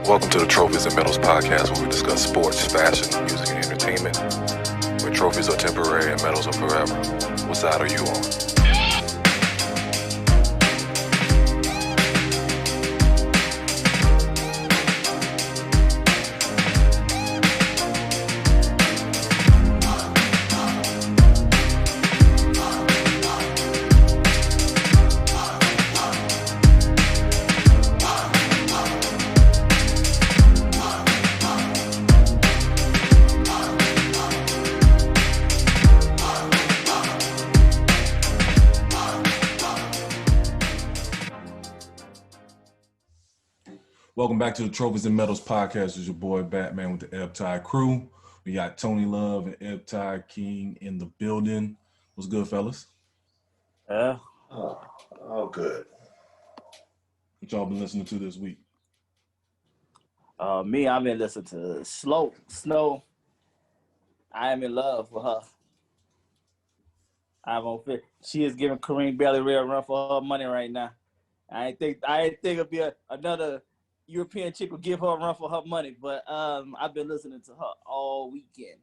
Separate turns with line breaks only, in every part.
Welcome to the Trophyz and Medalz podcast, where we discuss sports, fashion, music, and entertainment. Where trophies are temporary and medals are forever. What side are you on? Welcome back to the Trophyz and Medalz podcast. It's your boy Batman with the Ebb Tide crew. We got Tony Love and Ebb Tide King in the building. What's good, fellas?
Oh, good.
What y'all been listening to this week?
I've been listening to Snow. I am in love with her. She is giving Kareem Bailey a run for her money right now. I didn't think it'd be another European chick would give her a run for her money, but I've been listening to her all weekend.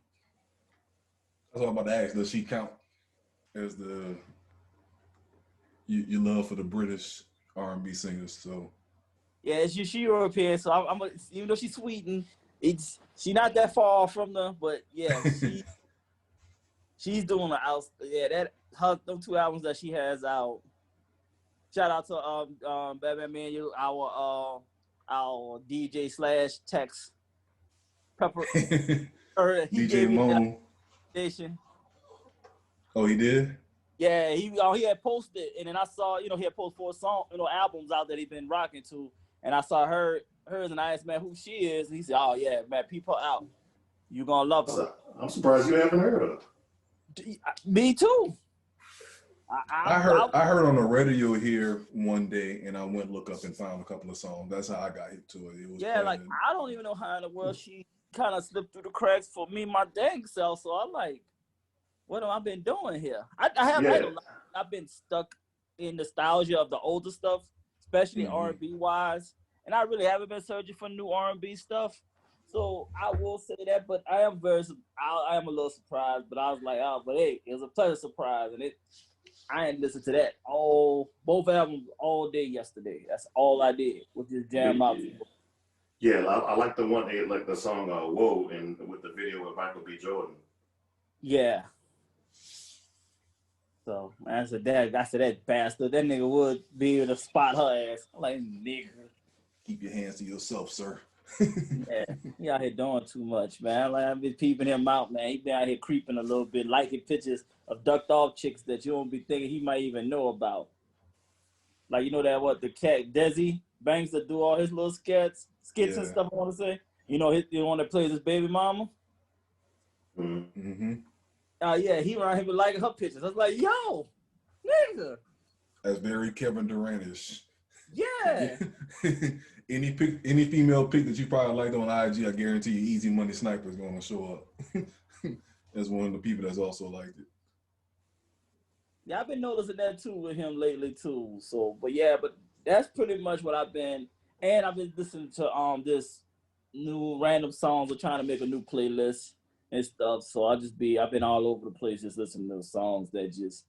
That's what I'm about to ask. Does she count as the your love for the British R&B singers? So
yeah, she European, so even though she's Sweden, she not that far from them, but yeah, she's doing the out. Yeah, those 2 albums that she has out. Shout out to Batman Manu, our DJ / text pepper. He
DJ Moan. Oh, he did?
Yeah, he had posted, and then I saw, he had posted 4 albums out that he been rocking to, and I saw hers, and I asked, man, who she is, and he said, oh yeah, man, peep her out. You gonna love her.
I'm surprised you haven't heard of her.
Me too.
I heard on the radio here one day, and I went look up and found a couple of songs. That's how I got hit to it. It was
I don't even know how in the world she kind of slipped through the cracks for me, my dang self. So I'm like, what have I been doing here? I've been stuck in nostalgia of the older stuff, especially R&B wise, and I really haven't been searching for new R&B stuff. So I will say that, but I am a little surprised. But I was like, but hey, it was a pleasant surprise, and I ain't listened to that both albums all day yesterday. That's all I did, was just jam out.
Yeah, I like the one, like the song "Whoa" and with the video with Michael B. Jordan.
Yeah. So I said that bastard. That nigga would be able to spot her ass. I'm like, nigga.
Keep your hands to yourself, sir.
Yeah, he out here doing too much, man. Like, I've been peeping him out, man. He been out here creeping a little bit, liking pictures of ducked off chicks that you don't be thinking he might even know about. Like, the cat Desi Banks that do all his little skits and stuff, I want to say. The one that plays his baby mama.
Mm-hmm.
Yeah, he around here liking her pictures. I was like, yo, nigga.
That's very Kevin Durant-ish.
Yeah.
Any female pic that you probably liked on IG, I guarantee you Easy Money Sniper is going to show up. As one of the people that's also liked it.
Yeah, I've been noticing that too with him lately too. So, but that's pretty much what I've been. And I've been listening to this new random songs. We're trying to make a new playlist and stuff. So I've been all over the place just listening to songs that just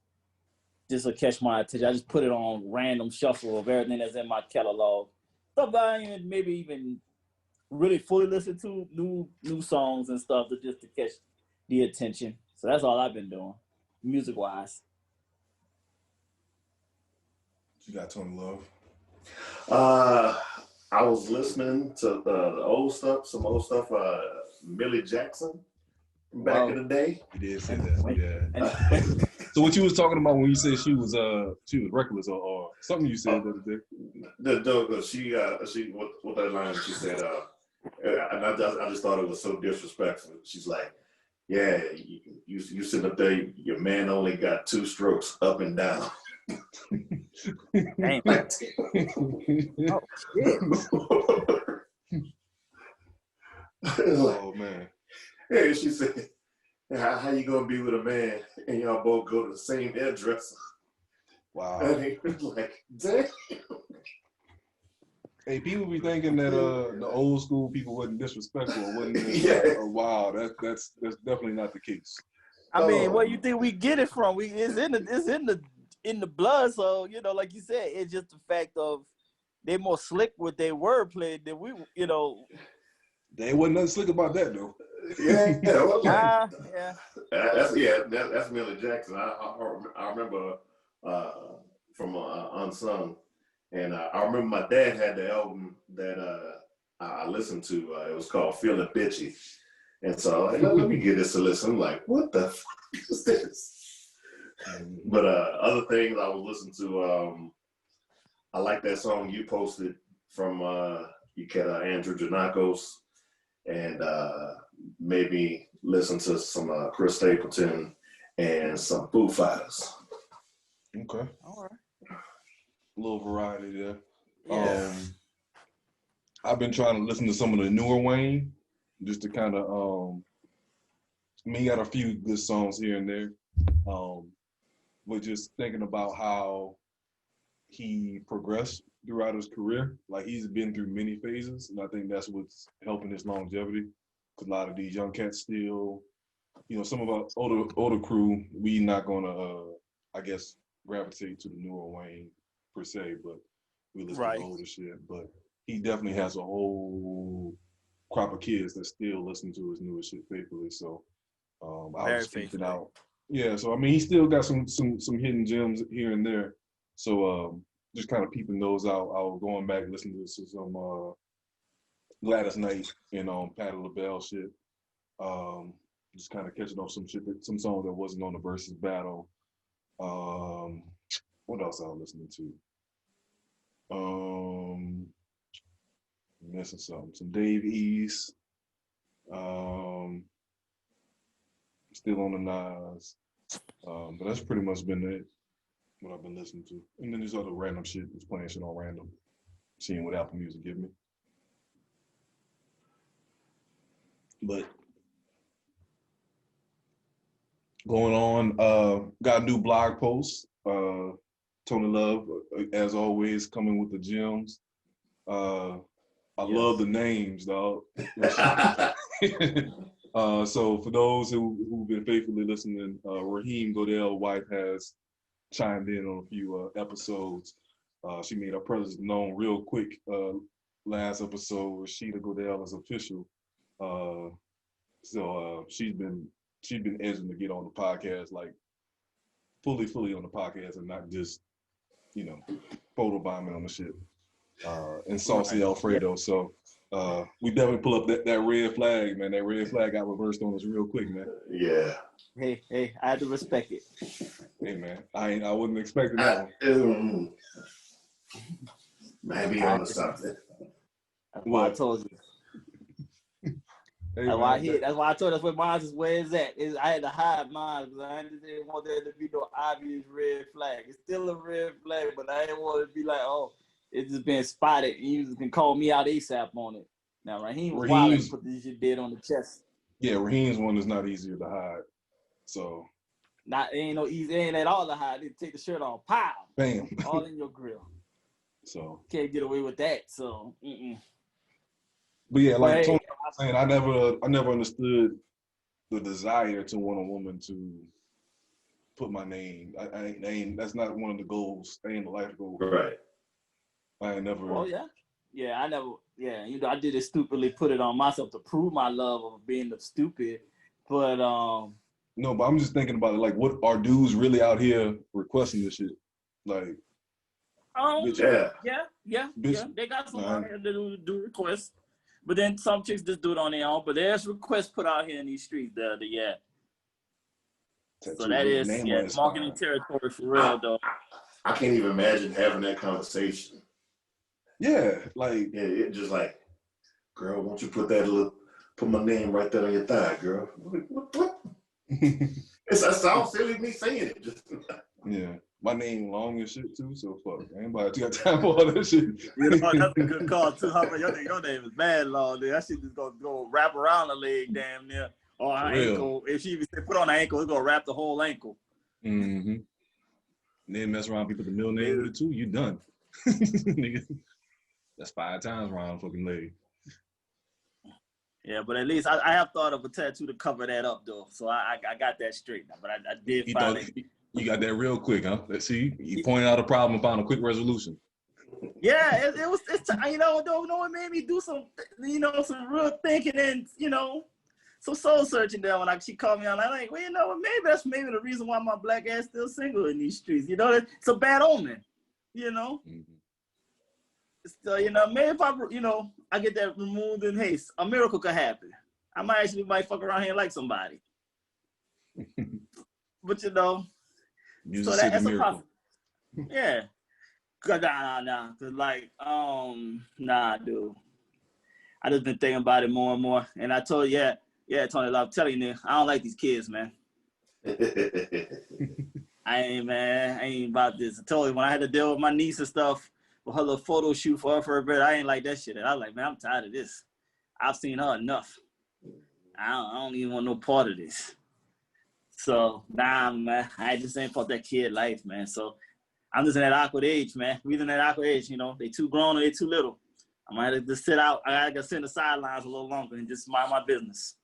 will catch my attention. I just put it on random shuffle of everything that's in my catalog. Stuff that I ain't maybe even really fully listen to, new songs and stuff to catch the attention. So that's all I've been doing, music wise.
You got Tony Love?
I was listening to the old stuff, some old stuff. Millie Jackson back in the day.
You did say that, yeah. So what you was talking about when you said she was reckless or something you said the other day?
She what that line she said, and I just thought it was so disrespectful. She's like, yeah, you sitting up there, your man only got 2 strokes up and down.
Damn. Oh shit.
Oh man.
Hey, she said, how you gonna be with a man and y'all both go to the same hairdresser?
Wow.
And he was like, damn.
Hey, people be thinking that the old school people wasn't disrespectful or wasn't wow. That's definitely not the case.
I mean, where you think we get it from? It's in the blood. So you know, like you said, it's just the fact of they more slick with their wordplay than we. You know,
they wasn't nothing slick about that though.
Yeah,
yeah.
That's Millie Jackson. I remember from Unsung, and I remember my dad had the album that I listened to. It was called "Feeling Bitchy," and so like, let me give this a listen. I'm like, what the fuck is this? But other things I was listening to, I like that song you posted from Andrew Janakos, and maybe listen to some Chris Stapleton and some Foo Fighters.
Okay.
All right.
A little variety there.
Yeah.
I've been trying to listen to some of the newer Wayne, just to kind of, he got a few good songs here and there. But just thinking about how he progressed throughout his career. Like, he's been through many phases, and I think that's what's helping his longevity. Because a lot of these young cats still, you know, some of our older crew, we not gonna, I guess, gravitate to the newer Wayne per se, but we listen to the older shit. But he definitely has a whole crop of kids that still listen to his newer shit faithfully. So I was thinking out. Yeah, so I mean, he still got some hidden gems here and there. So just kind of peeping those out. I was going back listening to some Gladys Knight and Patti LaBelle shit. Just kind of catching up some songs that wasn't on the versus battle. What else I was listening to? Missing something. Some Dave East. Still on the Nas. But that's pretty much been it. What I've been listening to. And then there's other random shit that's playing shit on random. Seeing what Apple Music give me. But going on, got a new blog post. Tony Love, as always, coming with the gems. I love the names, dog. So for those who've been faithfully listening, Raheem Godell White has chimed in on a few episodes. She made her presence known real quick last episode. Rashida Godell is official. So she's been edging to get on the podcast, like fully on the podcast, and not just, you know, photobombing on the shit. And Saucy Alfredo. Yeah. So we definitely pull up that red flag, man. That red flag got reversed on us real quick, man.
Yeah.
Hey, I had to respect it.
Hey, man, I wasn't expecting that
one. Maybe on something.
That's why I told you.
Hey,
that's why I told us where mine is. Where is that? I had to hide mine because I didn't want there to be no obvious red flag. It's still a red flag, but I didn't want it to be like, oh, it's just been spotted, and you can call me out ASAP on it. Now Raheem was wild and put this shit dead on the chest.
Yeah, Raheem's one is not easier to hide. So
it ain't no easy, it ain't at all to hide. They take the shirt off, pow,
bam,
all in your grill.
So
can't get away with that. So,
But yeah, like Tony was saying, I never understood the desire to want a woman to put my name. I ain't that's not one of the goals. That ain't the life goal.
Right.
I ain't never.
Oh yeah. I never. Yeah, you know, I did it stupidly. Put it on myself to prove my love of being the stupid. But
no, but I'm just thinking about it. Like, what are dudes really out here requesting this shit? Like.
Yeah. They got some out here that do requests. But then some chicks just do it on their own. But there's requests put out here in these streets. So that is marketing territory for real, though.
I can't even imagine having that conversation.
Yeah, like
it just like, girl, won't you put my name right there on your thigh, girl? What? It sounds silly me saying it. Just
yeah. My name long and shit too, so fuck. Anybody got time for all that shit?
You know, that's a good call too. Your name is bad long, dude. That shit just gonna go wrap around the leg damn near. Or her ankle. If she even put on her ankle, it's gonna wrap the whole ankle.
Mm-hmm. And then mess around, people the middle name with it too, you done. Nigga. That's 5 times around the fucking leg.
Yeah, but at least I have thought of a tattoo to cover that up though, so I got that straight now. But I did finally.
You got that real quick, huh? Let's see. You pointed out a problem and found a quick resolution.
Yeah, it's you know it made me do some some real thinking and some soul searching there when she called me on. I'm like, well, maybe that's the reason why my black ass still single in these streets. It's a bad omen.
Mm-hmm.
So maybe if I get that removed, then hey, a miracle could happen. I might fuck around here and like somebody. But
Use
so
that's
a possibility. Yeah. Nah. Cause nah, dude. I just been thinking about it more and more. And I told you, yeah, Tony, I'm telling you, I don't like these kids, man. I ain't about this. I told you when I had to deal with my niece and stuff with her little photo shoot for her birthday, I ain't like that shit. And I was like, man, I'm tired of this. I've seen her enough. I don't even want no part of this. So, nah, man, I just ain't fought that kid life, man. So, I'm just in that awkward age, man. We in that awkward age, they too grown or they too little. I might have to just sit out. I gotta sit in the sidelines a little longer and just mind my business.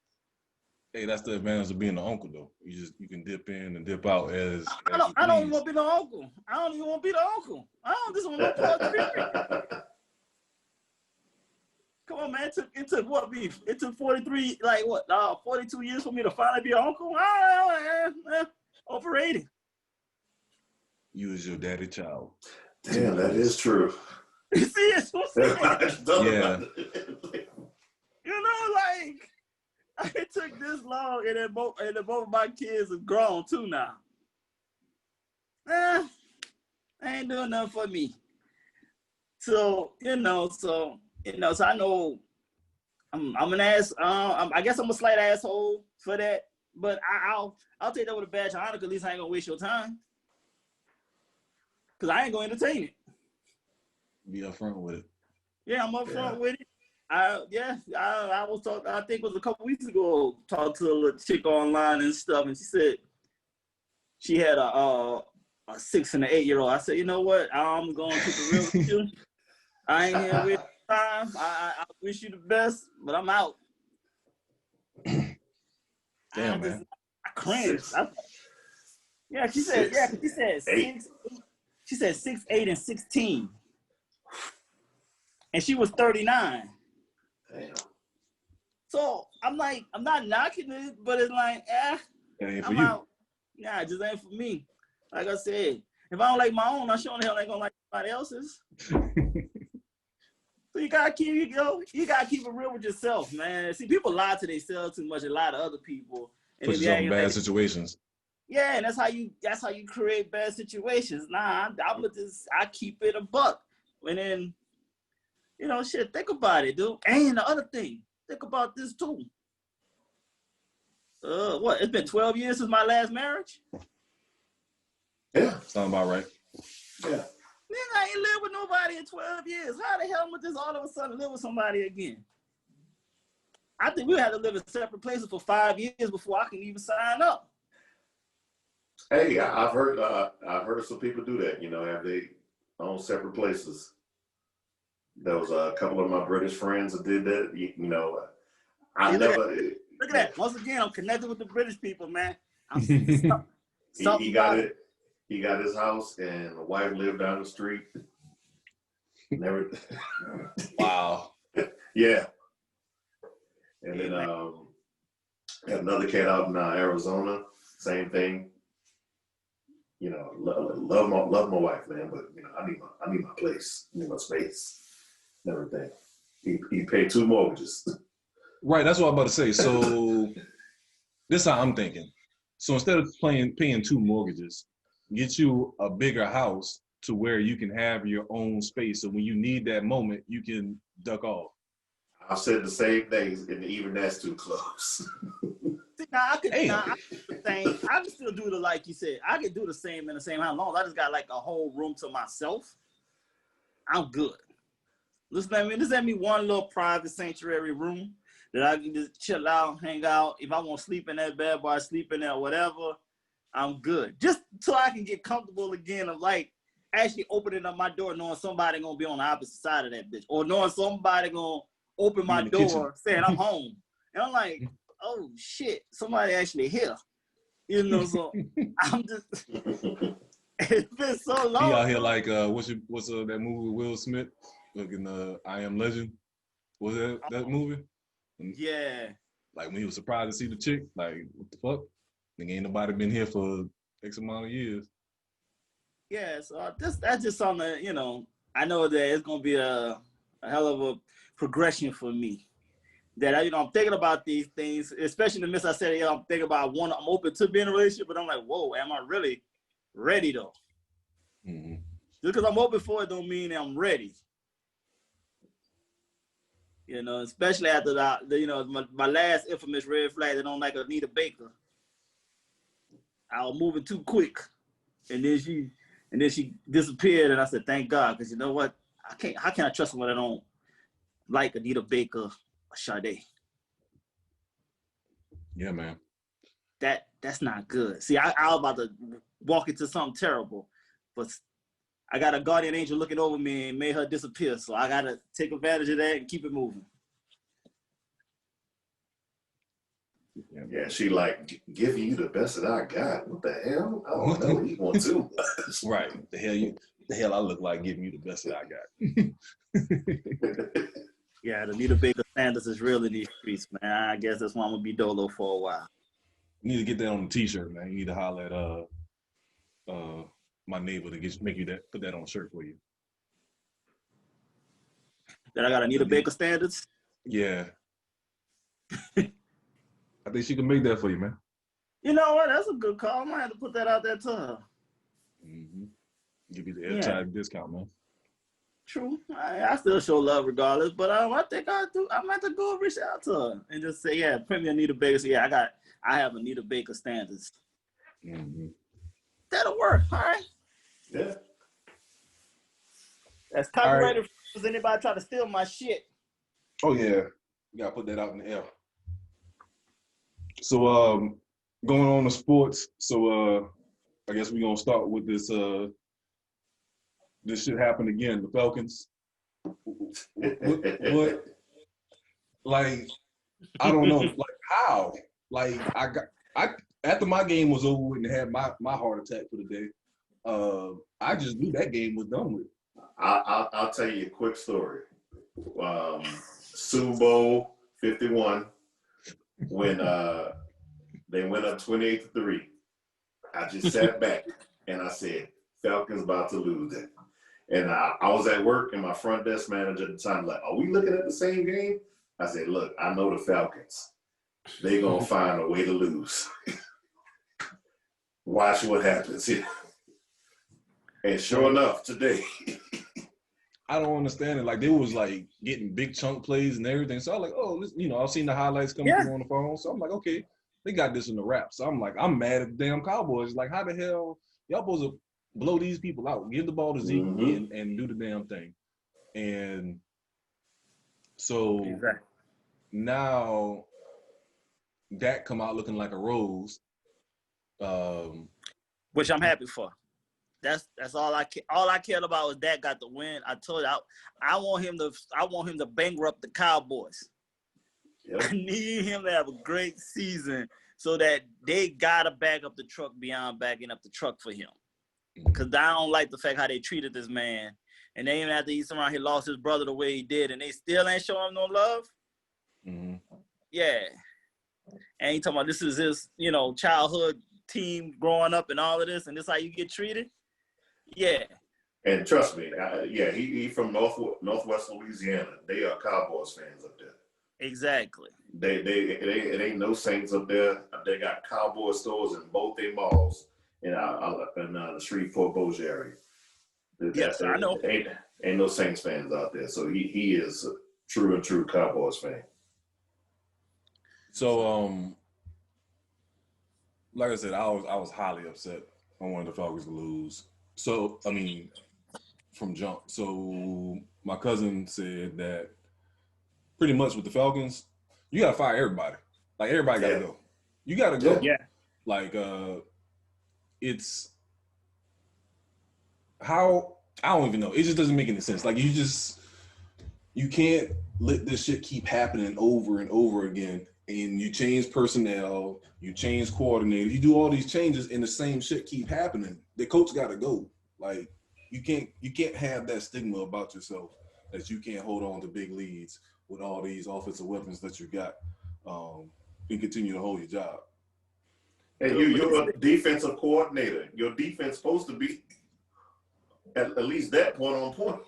Hey, that's the advantage of being an uncle, though. You can dip in and dip out as
I don't even want to be the uncle. I don't even want to be the uncle. I don't just want no part of it. Come on, man. It took what beef? It took 42 years for me to finally be an uncle? Overrated.
You was your daddy child.
Damn, that is true.
You see, it's so sad.
Yeah.
It took this long, and then both of my kids are grown too now. Ain't doing nothing for me. So so I know I'm an ass. I guess I'm a slight asshole for that, but I'll take that with a badge of honor. 'Cause at least I ain't gonna waste your time. 'Cause I ain't gonna entertain it.
Be upfront with it.
Yeah, I'm upfront with it. I was talking. I think it was a couple weeks ago. Talked to a little chick online and stuff, and she said she had a 6 and an 8-year-old. I said, you know what? I'm going to keep it real with you. I ain't here with time. I wish you the best, but I'm out.
Damn, man.
I cringed. Yeah, she said 6. She said 6, 8, and 16, and she was 39.
Damn.
So I'm like, I'm not knocking it, but it's like, I'm out. Nah, it just ain't for me. Like I said, if I don't like my own, I sure the hell ain't gonna like somebody else's. So you gotta keep it real with yourself, man. See, people lie to themselves too much and lie to other people. And
put yourself in bad situations.
Yeah, and that's how you create bad situations. Nah, I keep it a buck. And then, shit, think about it, dude. And the other thing, think about this too. It's been 12 years since my last marriage?
Yeah.
Sound about right.
Yeah.
Nigga, I ain't lived with nobody in 12 years. How the hell am I just all of a sudden live with somebody again? I think we had to live in separate places for 5 years before I can even sign up.
Hey, I've heard some people do that, have they own separate places. There was a couple of my British friends that did that,
Look at that. Once again, I'm connected with the British people, man.
He got it. He got his house, and the wife lived down the street. Never.
Wow.
Yeah. And then had another cat out in Arizona. Same thing. Love my wife, man, but I need my place, I need my space, and everything. He paid 2 mortgages.
Right, that's what I'm about to say. So this is how I'm thinking. So instead of paying 2 mortgages, get you a bigger house to where you can have your own space. So when you need that moment, you can duck off.
I've said the same things, and even that's too close.
See, I can still do like you said. I could do the same in the same house. Long as I just got like a whole room to myself, I'm good. Just let me one little private sanctuary room that I can just chill out, hang out. If I want to sleep in that bed, I sleep in there, whatever. I'm good. Just so I can get comfortable again of like, actually opening up my door knowing somebody gonna be on the opposite side of that bitch, or knowing somebody gonna open my door saying I'm home, and I'm like, oh shit, somebody actually here, you know. So I'm just, it's been so long.
He out here like what's that movie with Will Smith? Looking I Am Legend. Was that movie?
Yeah.
Like when he was surprised to see the chick, like what the fuck? Nigga, ain't nobody been here for X amount of years.
Yeah, so that's just something, you know, I know that it's gonna be a hell of a progression for me. That, you know, I'm thinking about these things, especially in the midst. I said, I'm thinking about I'm open to being in a relationship, but I'm like, whoa, am I really ready though?
Mm-hmm.
Just because I'm open for it don't mean I'm ready. You know, especially after you know, my last infamous red flag that don't like Anita Baker. I was moving too quick, and then she disappeared, and I said, thank God, because you know what? How can I trust someone that don't like Anita Baker or Sade?
Yeah, man.
That's not good. See, I was about to walk into something terrible, but I got a guardian angel looking over me and made her disappear. So I got to take advantage of that and keep it moving.
Yeah, she like giving you the best that I got. What the hell? I don't know. You want to?
Right. The hell I look like giving you the best that I got.
Yeah, the Anita Baker Sanders is real in these streets, man. I guess that's why I'm gonna be dolo for a while.
You need to get that on the t-shirt, man. You need to holler at my neighbor to make you put that on a shirt for you.
That I got Anita Baker standards?
Yeah. I think she can make that for you, man.
You know what? That's a good call. I might have to put that out there to her.
Mm-hmm. Give you the airtime discount, man.
True. I still show love regardless, but I think I might have to go reach out to her and just say, yeah, print me Anita Baker. So, yeah, I have Anita Baker standards.
Mm-hmm.
That'll work. All right.
Yeah.
That's copyrighted. Does anybody try to steal my shit?
Oh yeah, you gotta put that out in the air. So going on to sports. So I guess we're gonna start with this. This shit happened again. The Falcons. What? Like, I don't know. Like how? Like I after my game was over with and had my heart attack for the day. I just knew that game was done with.
I'll tell you a quick story. Super Bowl 51, when they went up 28-3, I just sat back and I said, Falcons about to lose it. And I was at work, and my front desk manager at the time like, are we looking at the same game? I said, look, I know the Falcons. They're going to find a way to lose. Watch what happens here. And sure enough, today.
I don't understand it. Like, they was, like, getting big chunk plays and everything. So I was like, oh, this, you know, I've seen the highlights coming through on the phone. So I'm like, okay, they got this in the wrap. So I'm like, I'm mad at the damn Cowboys. Like, how the hell y'all supposed to blow these people out? Give the ball to Zeke and do the damn thing. And so now Dak come out looking like a rose.
Which I'm happy for. That's all I cared about was Dak got the win. I told you I want him to bankrupt the Cowboys. Yep. I need him to have a great season so that they gotta back up the truck beyond backing up the truck for him. Because I don't like the fact how they treated this man. And then even after he's around, he lost his brother the way he did, and they still ain't showing him no love. Mm-hmm. Yeah. And he talking about this is his, you know, childhood team growing up and all of this, and this how you get treated? Yeah.
And trust me, he from Northwest Louisiana. They are Cowboys fans up there.
Exactly.
It ain't no Saints up there. They got Cowboy stores in both their malls in the Shreveport Bossier area.
Yes, I know.
Ain't no Saints fans out there. So he is a true Cowboys fan.
So like I said, I was highly upset. I wanted the Falcons to lose. So I mean, from jump. So my cousin said that pretty much with the Falcons, you gotta fire everybody. Like everybody gotta go. You gotta go.
Yeah.
Like it's how I don't even know. It just doesn't make any sense. Like you can't let this shit keep happening over and over again. And you change personnel, you change coordinators, you do all these changes, and the same shit keep happening. The coach got to go. Like you can't have that stigma about yourself that you can't hold on to big leads with all these offensive weapons that you got, and continue to hold your job.
And you're a defensive coordinator. Your defense supposed to be at least that point on point.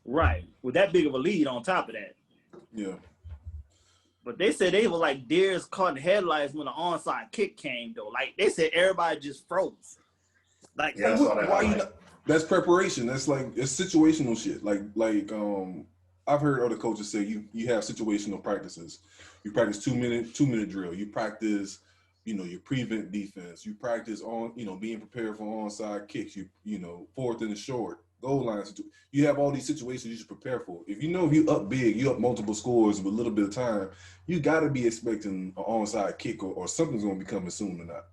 Right. With that big of a lead on top of that.
Yeah.
But they said they were like deers caught in headlights when the onside kick came, though. Like, they said everybody just froze. Like,
Yeah, I saw that.
Why that's preparation. That's like, it's situational shit. Like I've heard other coaches say you have situational practices. You practice 2 minute drill. You practice, your prevent defense. You practice on, being prepared for onside kicks. You fourth and short, goal lines. You have all these situations you should prepare for. If you up big, you up multiple scores with a little bit of time, you got to be expecting an onside kick or something's going to be coming soon or not.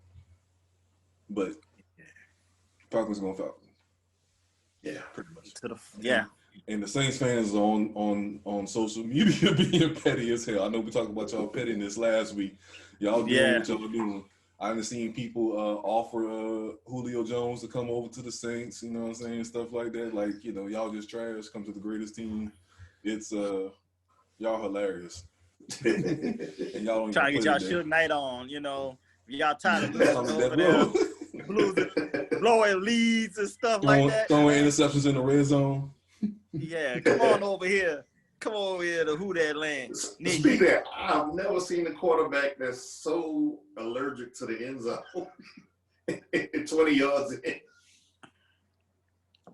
But Falcons going Falcons.
Yeah,
pretty much. And the Saints fans on social media being petty as hell. I know we talked about y'all pettiness last week. Y'all doing what y'all doing. I haven't seen people offer Julio Jones to come over to the Saints, you know what I'm saying, stuff like that. Like, y'all just trash, come to the greatest team. It's y'all hilarious. And y'all don't
trying to get y'all Suge Knight on, y'all tired of blowing leads and stuff like that.
Throwing interceptions in the red zone.
Yeah, come on over here. Come over here to who that land.
Speaking of that, I've never seen a quarterback that's so allergic to the end zone. 20 yards in.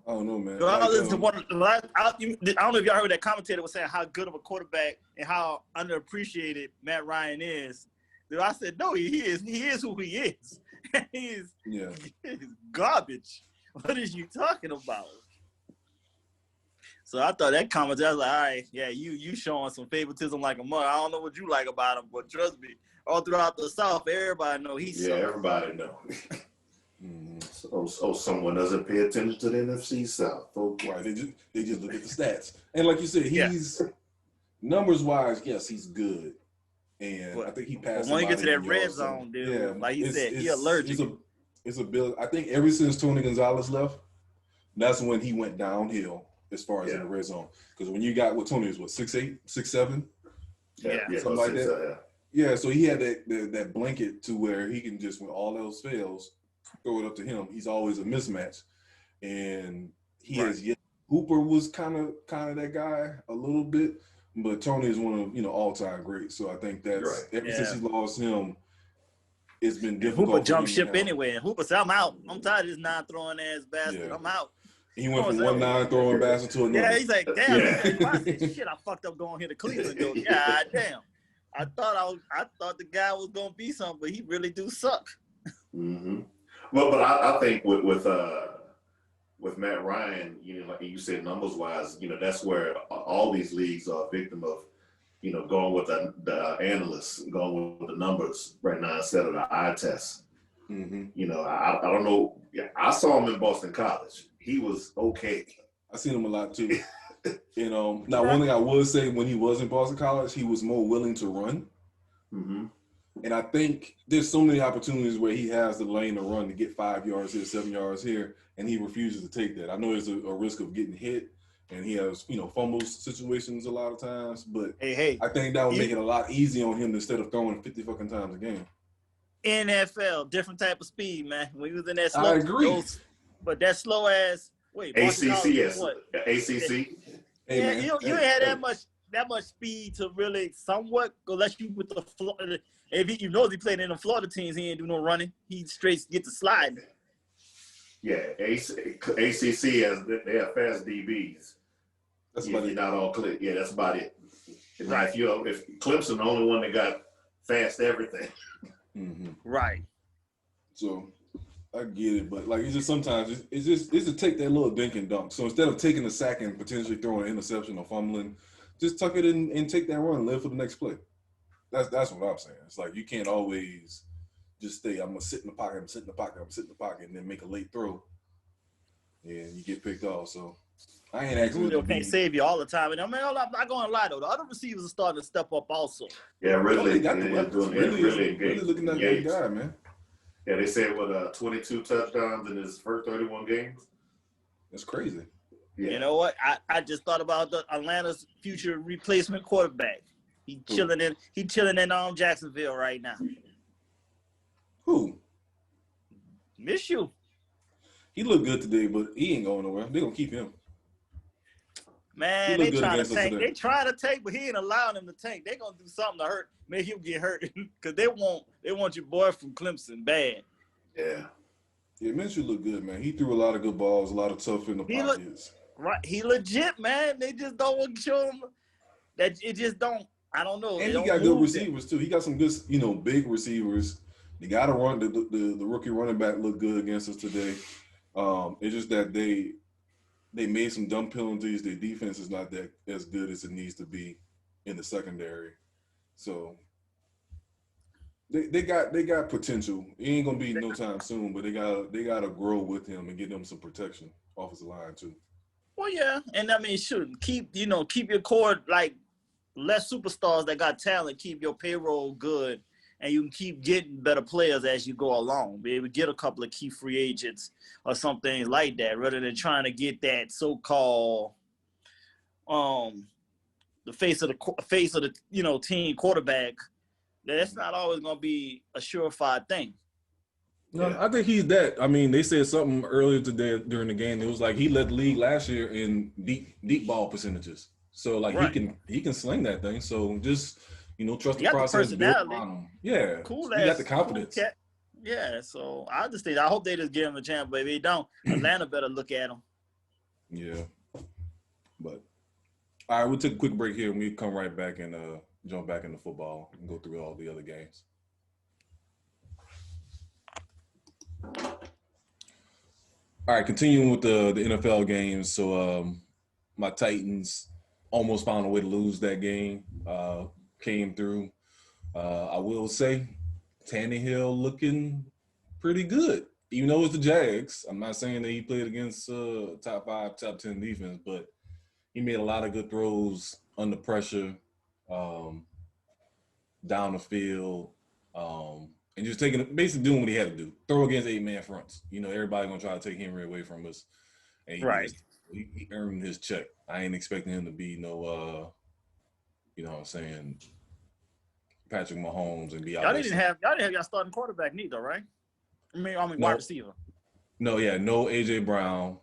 I don't know, man.
I don't know if y'all heard that commentator was saying how good of a quarterback and how underappreciated Matt Ryan is. Dude, I said, no, he is. He is who he is. He's garbage. What is you talking about? So I thought that comment, I was like, all right, yeah, you showing some favoritism like a mother. I don't know what you like about him, but trust me, all throughout the South, everybody know he's
everybody know. So someone doesn't pay attention to the NFC South. Okay.
Right, they just look at the stats. And like you said, he's numbers wise, yes, he's good. And I think he passed.
When you get to that red zone, dude, like he said, he allergic.
It's a build. I think ever since Tony Gonzalez left, that's when he went downhill as far as in the red zone. Because when you got what Tony was, 6'8", 6'7", something like that. Yeah, so he had that blanket to where he can just, when all else fails, throw it up to him. He's always a mismatch, and he has yet. Hooper was kind of that guy a little bit, but Tony is one of all-time greats. So I think that's ever since he lost him, it's been difficult.
Hooper jumped ship anyway. Hooper said, "I'm out. I'm tired of this non-throwing ass bastard. I'm out."
He went from one non-throwing bastard to another.
Yeah, he's like, damn. I said, shit, I fucked up going here to Cleveland. Though. God damn. I thought the guy was gonna be something, but he really do suck.
Mm-hmm. Well, but I think with Matt Ryan, like you said, numbers wise, that's where all these leagues are a victim of, going with the analysts, going with the numbers right now instead of the eye test. Mm-hmm. I don't know. I saw him in Boston College. He was okay.
I seen him a lot too. Now one thing I would say, when he was in Boston College, he was more willing to run. Mm-hmm. And I think there's so many opportunities where he has the lane to run to get 5 yards here, 7 yards here, and he refuses to take that. I know there's a risk of getting hit, and he has, fumbles situations a lot of times, but I think that would make it a lot easier on him instead of throwing 50 fucking times a game.
NFL, different type of speed, man. When he was in that slow,
I agree.
But that slow ass,
ACC, yes. ACC.
Hey, yeah, you ain't had that much speed to really somewhat, unless you with the if he played in the Florida teams, he ain't do no running. He straight get to sliding.
Yeah, ACC they have fast DBs. That's about it. Not all clear. Yeah, that's about it. Right. If Clemson the only one that got fast everything.
Mm-hmm.
Right.
So I get it, but it's just sometimes it's to take that little dink and dunk. So instead of taking a sack and potentially throwing an interception or fumbling, just tuck it in and take that run and live for the next play. That's what I'm saying. It's like you can't always just stay, I'm gonna sit in the pocket, and then make a late throw. Yeah, you get picked off. So I ain't actually.
Julio can't save you all the time. And I'm not going to lie, though. The other receivers are starting to step up also.
Yeah, Ridley.
Got the weapons. Really looking at that guy, man.
Yeah, they said 22 touchdowns in his first 31 games.
That's crazy.
Yeah.
You know what? I just thought about the Atlanta's future replacement quarterback. He chilling in Jacksonville right now.
Who?
Miss you.
He looked good today, but he ain't going nowhere. They're gonna keep him.
Man, they trying to tank. They trying to tank, but he ain't allowing them to tank. They gonna do something to hurt, make him get hurt, because they want your boy from Clemson bad.
Yeah.
Yeah, Minshew looked good, man. He threw a lot of good balls, a lot of tough in the pockets.
Right, he legit, man. They just don't want to show him that it just don't. I don't know.
And he got good receivers too. He got some good, big receivers. They got to run. The rookie running back looked good against us today. It's just that they made some dumb penalties. Their defense is not that as good as it needs to be in the secondary. So they got potential. It ain't gonna be no time soon, but they gotta grow with him and get them some protection offensive line too.
Well, yeah, and I mean, keep your core like less superstars that got talent. Keep your payroll good, and you can keep getting better players as you go along. Be able to get a couple of key free agents or something like that, rather than trying to get that so-called the face of the team quarterback. That's not always going to be a surefire thing.
No, I think he's that. I mean, they said something earlier today during the game. It was like he led the league last year in deep ball percentage. So like he can sling that thing. So just trust the process. Build on him. Yeah,
cool.
He got the confidence.
Cool. Yeah. So I hope they just give him a chance. But if they don't, Atlanta better look at him.
Yeah. But all right, we'll take a quick break here and we come right back and jump back into football and go through all the other games. All right, continuing with the NFL games. So my Titans almost found a way to lose that game. Came through. I will say Tannehill looking pretty good. Even though it's the Jags. I'm not saying that he played against top 5, top 10 defense, but he made a lot of good throws under pressure, down the field, and just basically doing what he had to do. Throw against 8-man fronts. Everybody gonna try to take Henry away from us. And he earned his check. I ain't expecting him to be no, Patrick Mahomes and be out.
Y'all didn't have y'all starting quarterback neither, right? I mean wide receiver.
No, no AJ Brown,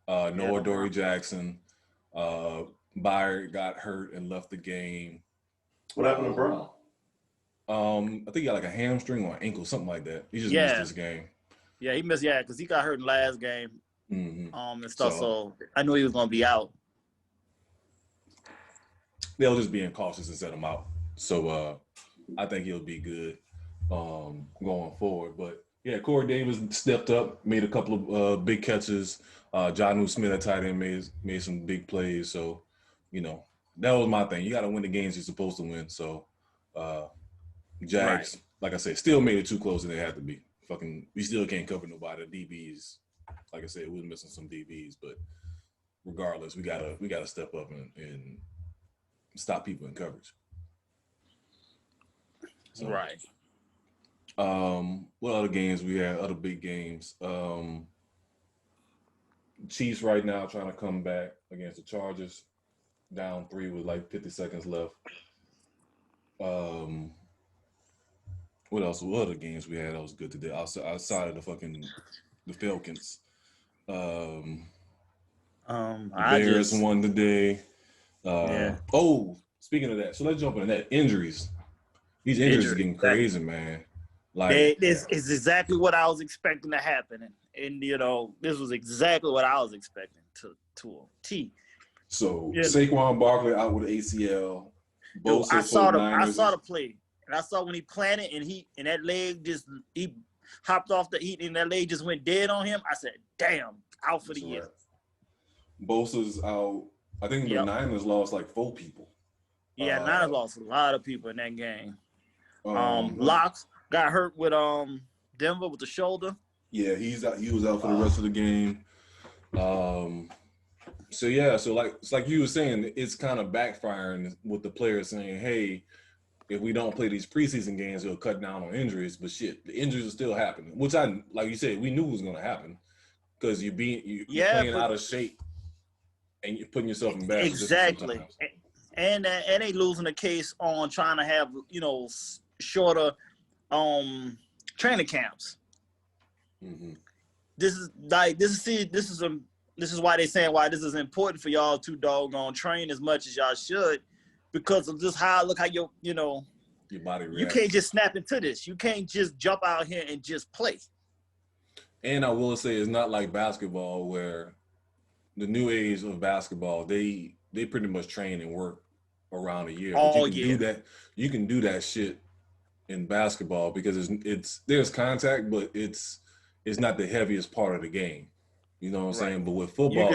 no Adoree Jackson. Byard got hurt and left the game.
What happened to Brown?
I think he got like a hamstring or an ankle, something like that. He just missed this game.
Yeah, he missed. Yeah, because he got hurt in the last game.
Mm-hmm.
And stuff. So I knew he was gonna be out.
They'll just being cautious and set him out. So I think he'll be good going forward. But yeah, Corey Davis stepped up, made a couple of big catches. Jonnu Smith at tight end made some big plays. So that was my thing. You got to win the games you're supposed to win. So Jags, like I said, still made it too close than they had to be. We still can't cover nobody. The DBs, like I said, we're missing some DBs, but regardless, we gotta step up and stop people in coverage. So, what other games we had? Other big games. Chiefs right now trying to come back against the Chargers, down 3 with like 50 seconds left. What else? What other games we had that was good today? Outside of the Falcons. Bears won today. Oh, speaking of that, so let's jump into that. Injuries. These injuries are getting crazy, man. Like
it's exactly what I was expecting to happen, and this was exactly what I was expecting to a T.
So Saquon Barkley out with ACL.
I saw the play, and I saw when he planted and that leg he hopped off the heat and that leg just went dead on him. I said, "Damn, out for the year."
Bosa's out. I think the Niners lost like 4 people.
Yeah, Niners lost a lot of people in that game. Locks got hurt with Denver with the shoulder.
Yeah, he was out for the rest of the game. So yeah, so like it's like you were saying, it's kind of backfiring with the players saying, "Hey, if we don't play these preseason games, it'll cut down on injuries." But shit, the injuries are still happening. Which like you said, we knew was going to happen because you're playing out of shape and you're putting yourself in bad position
exactly.
sometimes.
And they losing the case on trying to have shorter training camps.
Mm-hmm.
This is why they saying why this is important for y'all to doggone train as much as y'all should, because of just how your
body reacts.
You can't just snap into this. You can't just jump out here and just play.
And I will say it's not like basketball where the new age of basketball, they pretty much train and work around a year. But you can do that shit in basketball because there's contact, but it's not the heaviest part of the game. You know what I'm saying? But with football,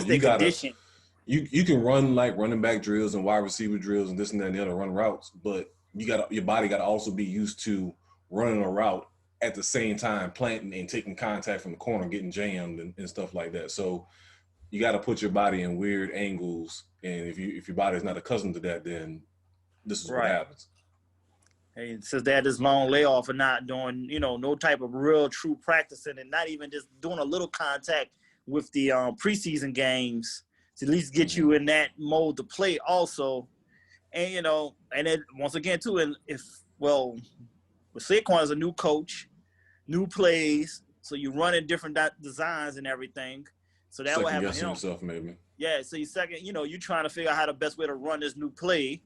you can run like running back drills and wide receiver drills and this and that and the other, run routes, but your body got to also be used to running a route at the same time, planting and taking contact from the corner, getting jammed and stuff like that. So you got to put your body in weird angles, and if your body is not accustomed to that, then this is what happens.
And since they had this long layoff and not doing, no type of real true practicing and not even just doing a little contact with the preseason games to at least get you in that mode to play also. And, and then once again, too, and with Saquon is a new coach, new plays, so you're running different designs and everything. So that will happen.
Yourself, maybe.
Yeah, so you're trying to figure out how the best way to run this new play,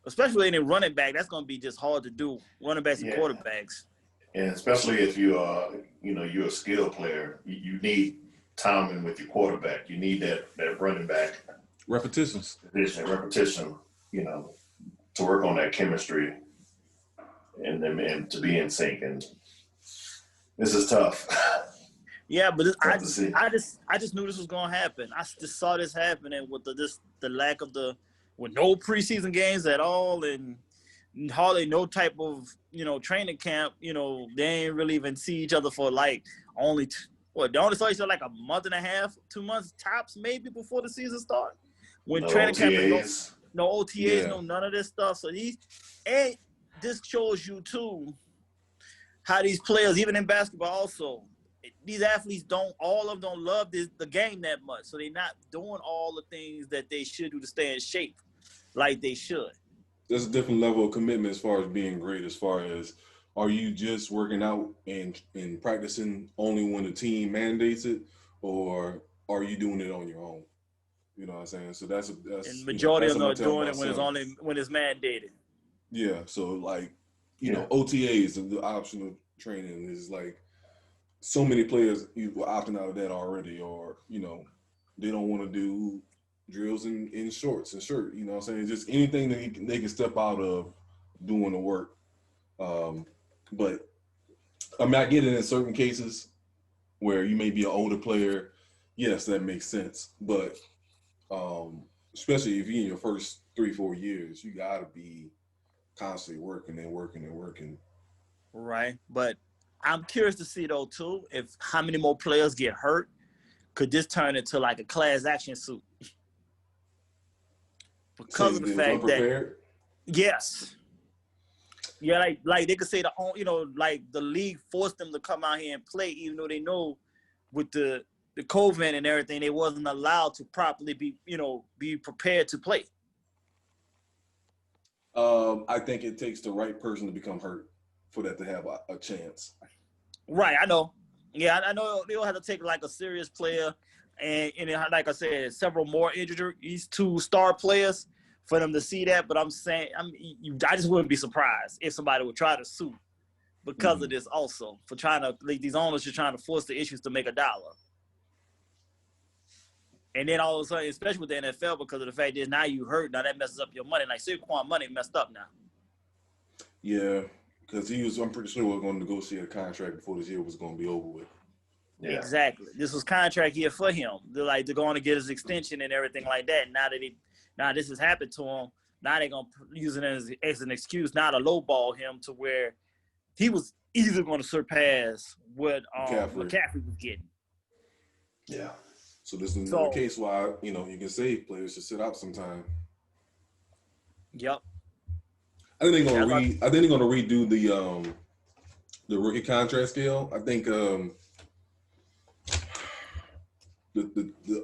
especially in a running back. That's going to be just hard to do, running backs and quarterbacks.
And especially if you are, you're a skill player, you need timing with your quarterback. You need that running back.
Repetitions.
Repetition, to work on that chemistry and to be in sync. And this is tough.
Yeah, but I just knew this was gonna happen. I just saw this happening with the lack of with no preseason games at all and hardly no type of training camp. They ain't really even see each other for like they only saw each other like a month and a half, 2 months tops maybe before the season started. When
no
training
OTAs.
camp is no OTAs, no none of this stuff. So this shows you too how these players, even in basketball also, these athletes all of them don't love the game that much. So they're not doing all the things that they should do to stay in shape like they should.
There's a different level of commitment as far as being great, as far as are you just working out and practicing only when the team mandates it, or are you doing it on your own? You know what I'm saying? So that's
and majority of them are doing it when it's mandated.
Yeah. So like, OTAs, the optional training is like so many players were opting out of that already, or they don't want to do drills in shorts and shirt. You know what I'm saying? Just anything that they can step out of doing the work. But I mean, I get it in certain cases where you may be an older player. Yes, that makes sense. But especially if you're in your first 3-4 years, you got to be constantly working and working and working.
Right. But I'm curious to see, though, too, if how many more players get hurt. Could this turn into like a class action suit? Because of the fact that, yes. Yeah, like they could say like the league forced them to come out here and play, even though they know with the COVID and everything, they wasn't allowed to properly be prepared to play.
I think it takes the right person to become hurt for that to have a chance.
Right, I know. Yeah, I know they'll have to take like a serious player and like I said, several more injuries, 2 star players for them to see that. But I'm saying, I just wouldn't be surprised if somebody would try to sue because of this also, for trying to, like, these owners are trying to force the issues to make $1. And then all of a sudden, especially with the NFL, because of the fact that now you hurt, now that messes up your money. Like Saquon money messed up now.
Yeah, because I'm pretty sure we're going to negotiate a contract before this year was going to be over with.
Yeah.
Exactly. This was contract year for him. They're going to get his extension and everything like that. Now this has happened to him. Now they're going to use it as an excuse now to lowball him to where he was easily going to surpass what McCaffrey was getting.
Yeah.
So this is another case why, you know, you can say players should sit out sometime.
Yep.
I think they're gonna redo the rookie contract scale. I think the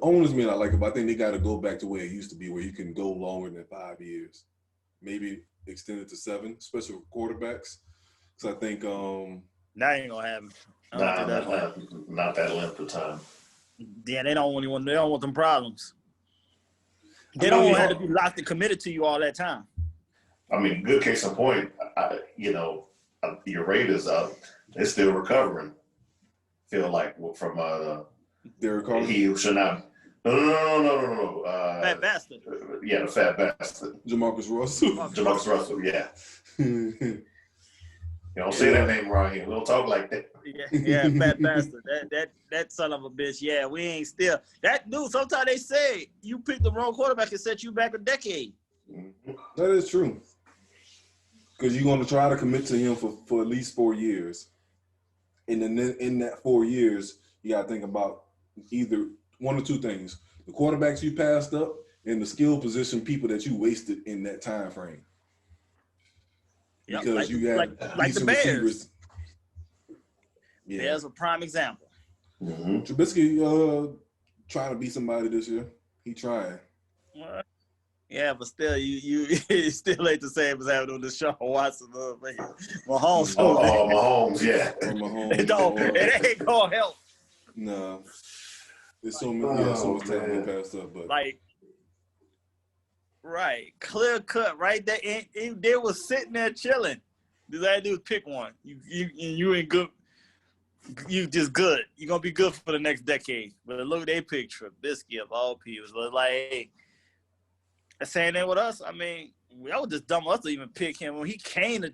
owners may not like it, but I think they got to go back to where it used to be, where you can go longer than 5 years, maybe extend it to 7, especially with quarterbacks. So I think
that ain't gonna happen.
Not that length of time.
Yeah, they don't want them problems. They don't want to be locked and committed to you all that time.
I mean, good case in point. Your Raiders they're still recovering. Feel like from
Derek Carr.
He should not. No.
Fat bastard.
Yeah, the fat bastard.
Jamarcus Russell.
Jamarcus Russell. Yeah. You don't say that name around here. We don't talk like that.
Yeah, fat bastard. That son of a bitch. Yeah, we ain't still. That dude, sometimes they say you picked the wrong quarterback and set you back a decade.
That is true. Because you're going to try to commit to him for at least 4 years. And then in that 4 years, you got to think about either one or two things. The quarterbacks you passed up and the skill position people that you wasted in that time frame.
Yep,
because you got
like the Bears. Receivers.
Yeah.
Bears a prime example.
Mm-hmm. Trubisky trying to be somebody this year. He trying.
Yeah, but still, you still ain't the same as having on the Sean Watson. Mahomes.
Mahomes, yeah.
Mahomes.
It ain't gonna help.
No. There's so much talent passed up, but
right, clear cut, right there. And they was sitting there chilling. That dude pick one. You ain't good. You just good. You're gonna be good for the next decade. But look, they picked Trubisky of all people. So it's like, hey, saying that with us. I mean, that was just dumb of us to even pick him when he came to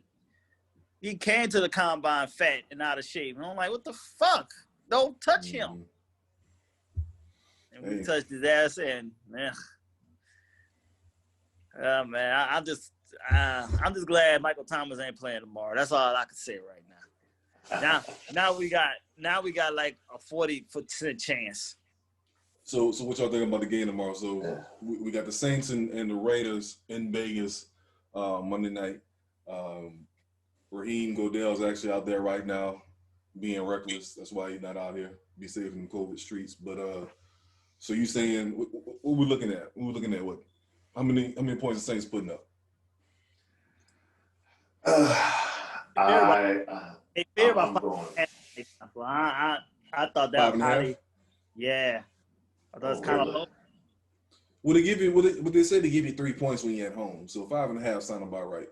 the combine fat and out of shape. And I'm like, what the fuck? Don't touch him. And we touched his ass, and man, I'm just glad Michael Thomas ain't playing tomorrow. That's all I can say right now. Now we got like a 40% chance.
So what y'all think about the game tomorrow? So we got the Saints and the Raiders in Vegas Monday night. Raheem Godell's actually out there right now being reckless. That's why he's not out here. Be safe in the COVID streets. But so you saying what we looking at? We're looking at what? How many points the Saints putting up?
I thought that was
highly.
Yeah. I thought it's kind of low.
Well, they give you. What they said they give you 3 points when you're at home. So 5.5 sound about right.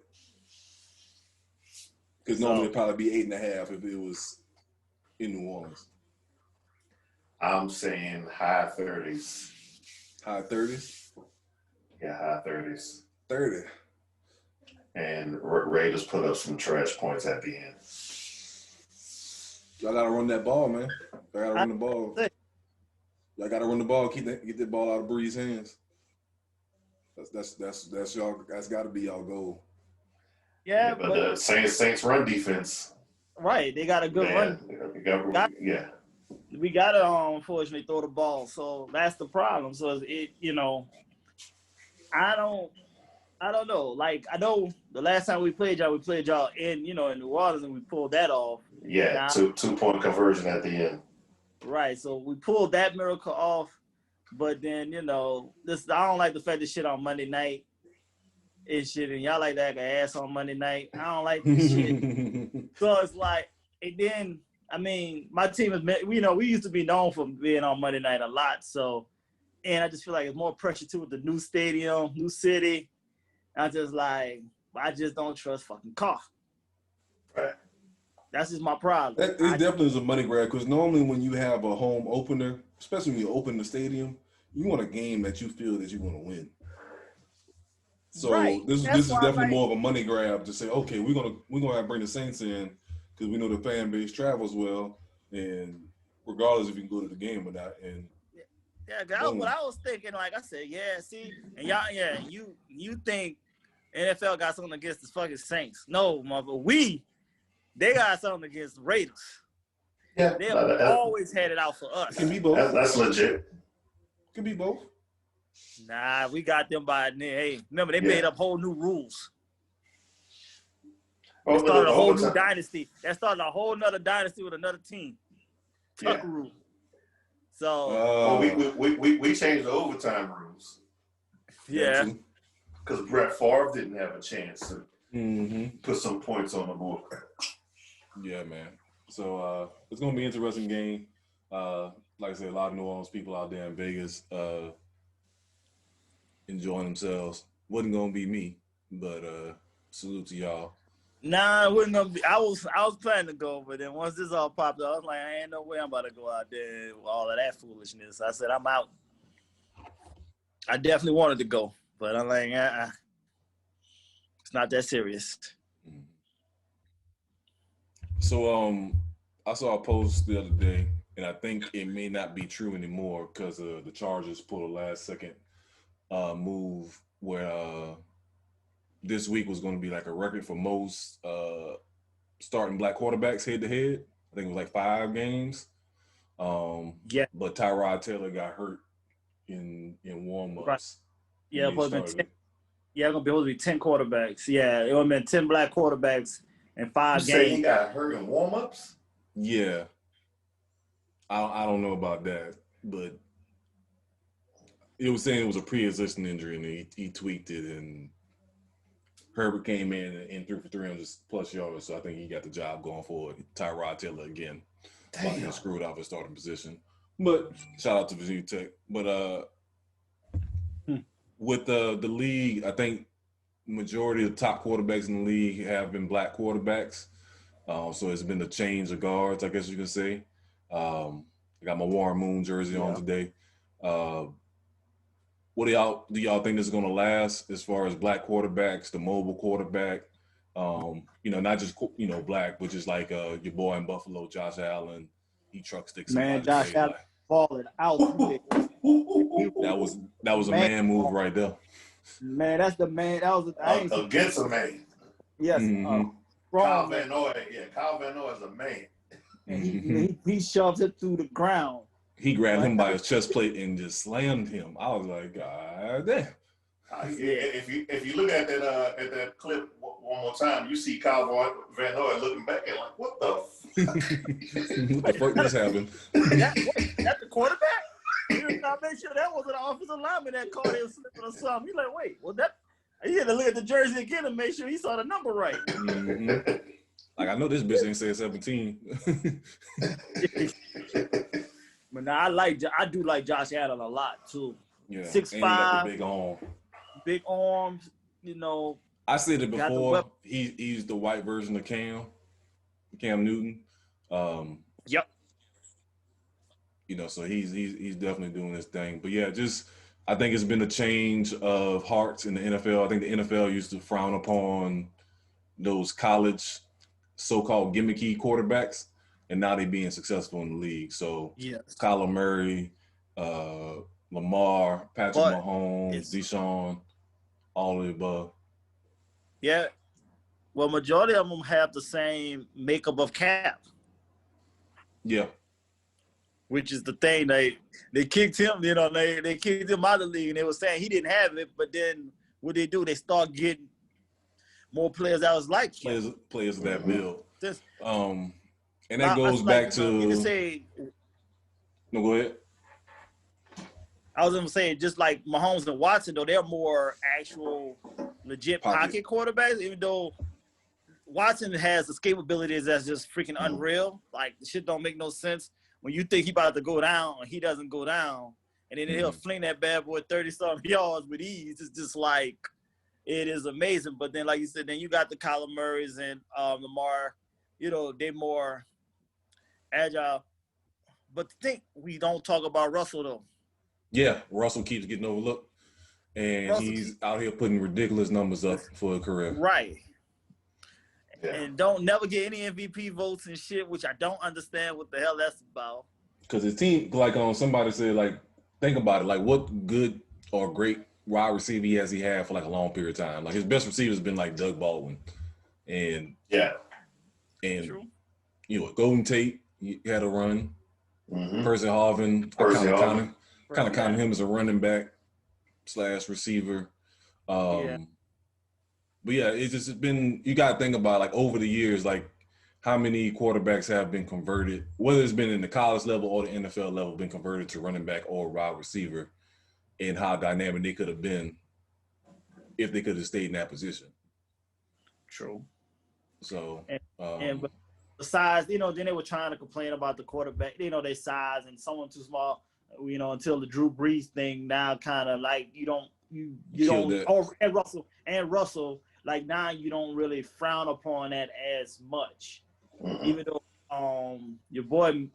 Because normally it'd probably be 8.5 if it was in New Orleans.
I'm saying high 30s.
High 30s?
Yeah, high 30s.
30.
And Raiders put up some trash points at the end.
Y'all gotta run that ball, man. Y'all gotta run the ball. Y'all gotta run the ball. Get that ball out of Bree's hands. That's y'all. That's gotta be y'all goal.
Yeah,
but the Saints run defense.
Right, they got a good run. We gotta unfortunately throw the ball, so that's the problem. So I don't know. Like I know the last time we played y'all in New Orleans and we pulled that off.
Yeah, two-point conversion at the end.
Right, so we pulled that miracle off, but then I don't like the fact that shit on Monday night and shit, and y'all like that ass on Monday night. I don't like this shit. So it's like, and then I mean, my team is we used to be known for being on Monday night a lot, so and I just feel like it's more pressure too with the new stadium, new city. I just don't trust fucking Carr.
Right.
That's just my problem.
It definitely is a money grab because normally when you have a home opener, especially when you open the stadium, you want a game that you feel that you want to win. So this is definitely more of a money grab to say, okay, we're gonna have to bring the Saints in because we know the fan base travels well, and regardless if you can go to the game or not. And
what I was thinking, like I said, and y'all, you think NFL got something against the fucking Saints? No, mother, they got something against the Raiders.
Yeah,
they always had it out for us.
Can be both.
That's legit.
Could be both.
Nah, we got them by then. Hey, remember they made up whole new rules. They started a whole new dynasty. That started a whole nother dynasty with another team. Tuck rule. So
we changed the overtime rules.
Yeah.
Because Brett Favre didn't have a chance to put some points on the board.
Yeah, man. So it's gonna be an interesting game. Like I said, a lot of New Orleans people out there in Vegas enjoying themselves. Wasn't gonna be me, but salute to y'all.
Nah, it wasn't gonna be. I was planning to go, but then once this all popped up, I was like, I ain't no way I'm about to go out there with all of that foolishness. I said, I'm out. I definitely wanted to go, but I'm like, it's not that serious.
So I saw a post the other day, and I think it may not be true anymore because the Chargers pulled a last-second move where this week was going to be like a record for most starting black quarterbacks head-to-head. I think it was like 5 games. But Tyrod Taylor got hurt in warm-ups.
Right. Yeah, it's going to be 10 quarterbacks. Yeah, it would have been 10 black quarterbacks in 5 games.
You say he got hurt in warm-ups?
Yeah. I don't know about that, but it was saying it was a pre-existing injury, and he tweaked it, and Herbert came in and threw for 300+ yards, so I think he got the job going forward. Tyrod Taylor again. Damn. Screwed off his starting position. But shout out to Virginia Tech. But with the league, I think majority of the top quarterbacks in the league have been black quarterbacks. So it's been a change of guards, I guess you can say. I got my Warren Moon jersey on today. What do y'all think this is going to last as far as black quarterbacks, the mobile quarterback? Not just black, but just like your boy in Buffalo, Josh Allen. He truck sticks.
Man, Josh Allen falling out.
That was a man move right there.
Man, that's the man. That was
against a man.
Yes.
Kyle Van Noy. Yeah, Kyle Van Noy is a man.
And he shoved it through the ground.
He grabbed him by his chest plate and just slammed him. I was like, God damn.
If you look at that clip one more time, you see Kyle Van Noy looking back and like, what the
what the fuck just happened?
That's the quarterback? You gotta make sure that wasn't an offensive lineman that caught him slipping or something. He's like, wait, well that he had to look at the jersey again and make sure he saw the number right.
Like I know this bitch ain't say 17.
But now I do like Josh Allen a lot too.
Yeah,
6'5", big arms.
I said it before. He's the white version of Cam Newton.
Yep.
So he's definitely doing this thing. But yeah, I think it's been a change of hearts in the NFL. I think the NFL used to frown upon those college so-called gimmicky quarterbacks, and now they're being successful in the league. So Kyler Murray, Lamar, Patrick Mahomes, Deshaun, all of the above.
Yeah. Well, majority of them have the same makeup of cap.
Yeah.
Which is the thing. They kicked him, they kicked him out of the league, and they were saying he didn't have it, but then what they do, they start getting more players that was like him.
Players of that build. And that goes back to no, go ahead.
I was gonna say, just like Mahomes and Watson, though, they're more actual legit pocket quarterbacks, even though Watson has escapabilities that's just freaking unreal. Like, the shit don't make no sense. When you think he about to go down, he doesn't go down, and then he'll fling that bad boy 30-something yards with ease. It's just like, it is amazing. But then, like you said, then you got the Kyler Murrays and Lamar. They're more agile. But we don't talk about Russell, though.
Yeah, Russell keeps getting overlooked, and he's out here putting ridiculous numbers up for a career.
Right. Yeah. And don't never get any MVP votes and shit, which I don't understand what the hell that's about.
Because his team, like somebody said, like, think about it, like what good or great wide receiver has he had for like a long period of time? Like his best receiver has been like Doug Baldwin, and
True.
Golden Tate he had a run. Percy Harvin, kind kind of count him as a running back / receiver. But yeah, it's just been, you got to think about like over the years, like how many quarterbacks have been converted, whether it's been in the college level or the NFL level, been converted to running back or wide receiver, and how dynamic they could have been if they could have stayed in that position.
True.
So,
but the size, then they were trying to complain about the quarterback, their size and someone too small, until the Drew Brees thing now kind of like you don't, and Russell, like now you don't really frown upon that as much. Even though your boy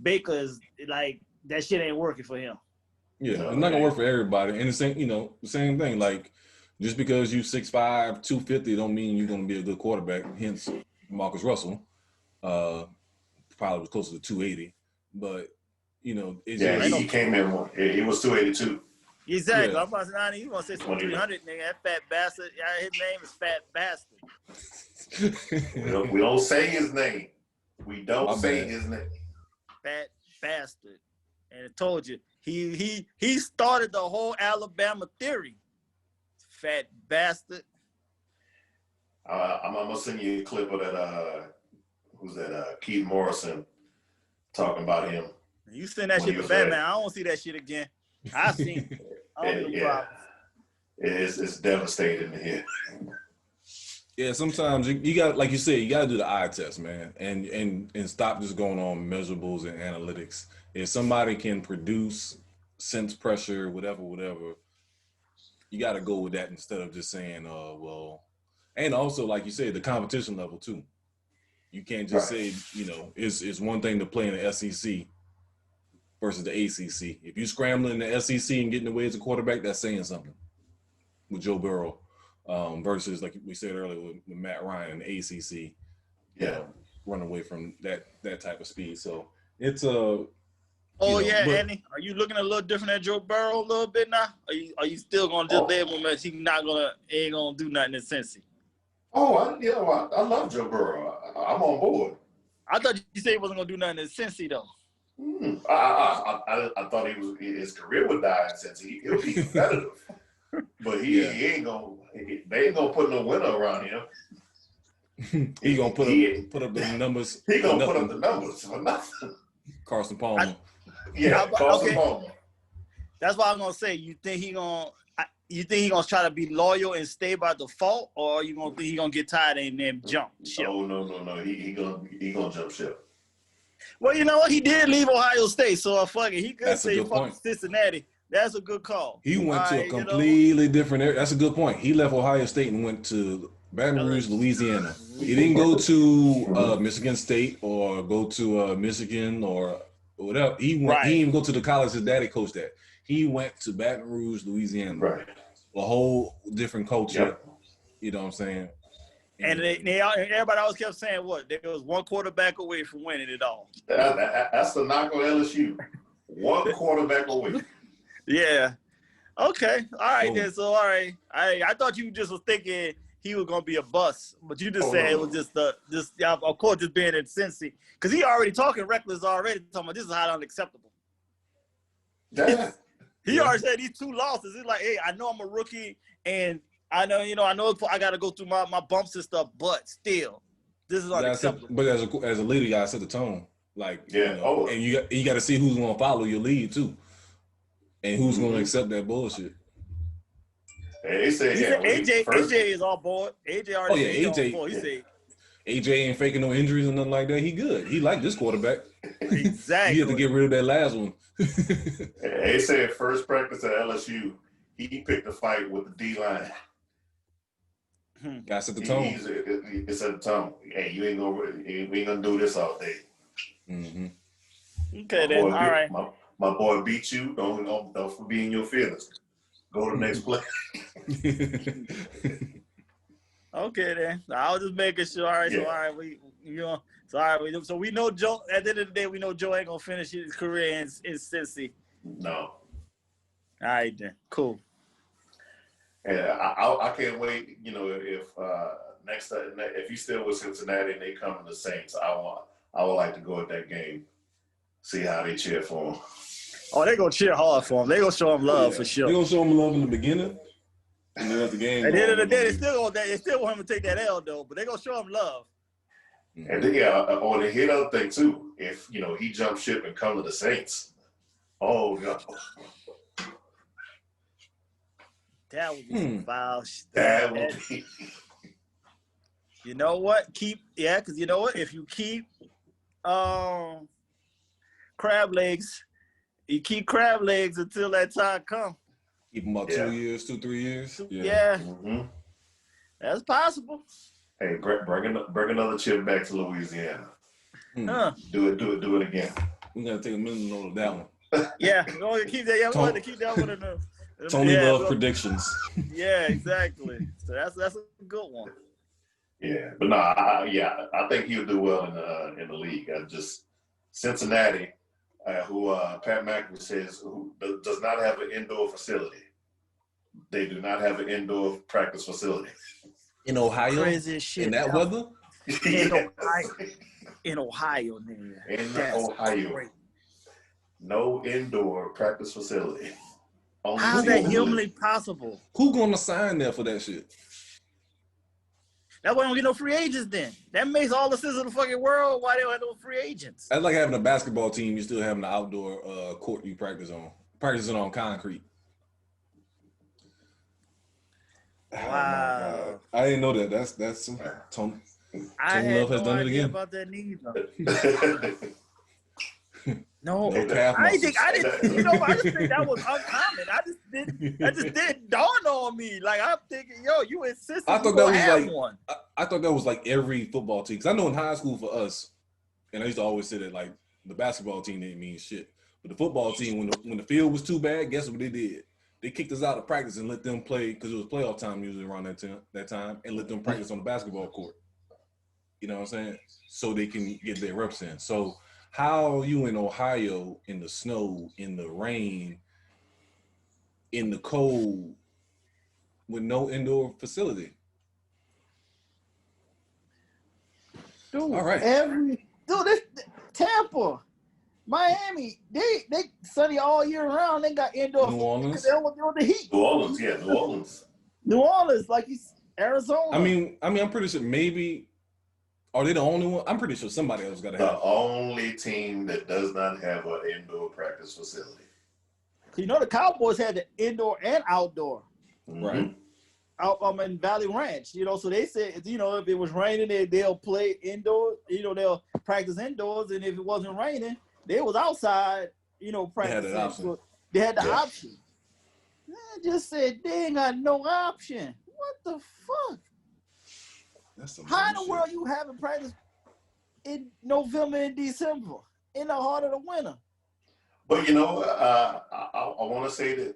Baker is like, that shit ain't working for him.
Yeah, it's not gonna work for everybody. And the same, the same thing. Like, just because you 6'5", 250, don't mean you're gonna be a good quarterback. Hence, Marcus Russell, probably was closer to 280. But
he came in. He was 282.
Exactly.
Yeah.
I'm about to say, he's gonna say some 300, nigga. That fat bastard. Yeah, his name is Fat Bastard.
We don't say his name. We don't say his name.
Fat bastard. And I told you, he started the whole Alabama theory. Fat bastard.
I'm gonna send you a clip of that. Who's that? Keith Morrison talking about him.
You send that shit to Batman. I don't want to see that shit again. I seen it.
It's devastating here.
Yeah, sometimes you got, like you said, you got to do the eye test, man, and stop just going on measurables and analytics. If somebody can produce, sense pressure, whatever, you got to go with that instead of just saying, well, and also, like you said, the competition level too. You can't just say, it's one thing to play in the SEC versus the ACC. If you scrambling in the SEC and getting away as a quarterback, that's saying something. With Joe Burrow, versus, like we said earlier, with Matt Ryan in the ACC, run away from that type of speed. So it's
Andy, are you looking a little different at Joe Burrow a little bit now? Are you still gonna just let him as he ain't gonna do nothing in Cincy?
Oh, I love Joe Burrow. I'm on board.
I thought you said he wasn't gonna do nothing in Cincy though.
I thought his career would die in Cincy. He'll be competitive, but he ain't gonna. They ain't gonna put no winner around him.
He gonna put up the numbers.
He gonna put up the numbers for nothing.
Carson Palmer.
Carson Palmer.
That's what I'm gonna say. You think he gonna try to be loyal and stay by default, or you gonna think he gonna get tired and then jump ship?
No. He gonna jump ship.
Well, you know what? He did leave Ohio State, so fuck it. He could say fuck Cincinnati. That's a good call.
He went to a completely different area. That's a good point. He left Ohio State and went to Baton Rouge, Louisiana. He didn't go to Michigan State or go to Michigan or whatever. He didn't even go to the college his daddy coached at. He went to Baton Rouge, Louisiana. Right. A whole different culture. Yep. You know what I'm saying?
And everybody always kept saying what? There was one quarterback away from winning it all.
That's the knock on LSU. One quarterback away.
Yeah. Okay. All right then. So all right. I thought you just was thinking he was gonna be a bust, but you just said it was just of course just being in Cincy, because he already talking reckless already, talking about this is highly unacceptable.
Yeah.
He already said these 2 losses. It's like, hey, I know I'm a rookie, and I know I got to go through my bumps and stuff, but still, this is unacceptable.
But as a leader, you got to set the tone. Like, and you got to see who's going to follow your lead too, and who's going to accept that bullshit.
He said
AJ is on board. AJ already on board. He said
AJ ain't faking no injuries or nothing like that. He good. He like this quarterback.
Exactly.
He had to get rid of that last one.
They said first practice at LSU, he picked a fight with the D-line.
Got set the tone.
He set the tone. Hey, we ain't gonna do this all day.
Mm-hmm.
Okay, then. All right.
My boy beat you. Don't be in your feelings. Go to the next play.
Okay, then. I was just making sure. All right. Yeah. So all right. So we know Joe. At the end of the day, we know Joe ain't gonna finish his career in Cincy.
No.
All right then. Cool.
Yeah, I can't wait. If next time, if he's still with Cincinnati and they come to the Saints, I would like to go at that game, see how they cheer for him.
Oh, they gonna cheer hard for him. They gonna show him love for sure.
They're gonna show him love in the beginning, and then at the game.
At the end of the day, they still want him to take that L though, but they gonna show him love.
And then on the hit other thing too, if he jumps ship and come to the Saints, oh no,
that would be some foul shit.
that would be.
You know what? Because you know what? If you keep crab legs, you keep crab legs until that time comes.
Keep them about 2 years, 3 years.
Yeah.
Mm-hmm.
That's possible.
Hey, bring another chip back to Louisiana.
Huh.
Do it again.
We gotta take a minute to know that one.
Yeah, we want to keep that. Yeah, we want to keep that one in the.
Tony Love predictions.
Yeah, exactly. So that's a good one.
Yeah, but no, I think he'll do well in the league. Cincinnati, who Pat McAfee says who does not have an indoor facility. They do not have an indoor practice facility.
In Ohio?
Crazy shit.
In that weather?
In Ohio, man.
In
That's
Ohio.
great.
No indoor practice facility.
How's that humanly possible?
Who gonna sign there for that shit?
That way, don't get no free agents. Then that makes all the sense of the fucking world. Why they don't have no free agents?
That's like having a basketball team. You still having an outdoor court you practice on. Practicing on concrete.
Wow.
Oh, I didn't know that. That's Tony.
I
Love has
had no
done it
idea
again.
about that neither. No,
No calf
I didn't. I just think that was uncommon. That just didn't dawn on me. Like I'm thinking, yo, you insisted.
I thought that was like
one.
I thought that was like every football team. Cause I know in high school for us, and I used to always say that like the basketball team didn't mean shit, but the football team when the field was too bad, guess what they did? They kicked us out of practice and let them play because it was playoff time usually around that time, and let them practice on the basketball court. You know what I'm saying? So they can get their reps in. So how you in Ohio in the snow, in the rain, in the cold, with no indoor facility?
Dude,
All right.
This Tampa, Miami, they sunny all year round. They got indoor
New Orleans.
because they don't want the heat.
New Orleans, yeah, New Orleans.
New Orleans, like Arizona.
I mean, I'm pretty sure maybe. Are they the only one? I'm pretty sure somebody else got to have.
The only team that does not have an indoor practice facility.
You know the Cowboys had the indoor and outdoor.
Right.
Out in Valley Ranch, so they said, if it was raining, they'll play indoors. They'll practice indoors, and if it wasn't raining, they was outside. Practicing. They had the option. I just said they ain't got no option. What the fuck? How in the world you having practice in November and December in the heart of the winter?
But I want to say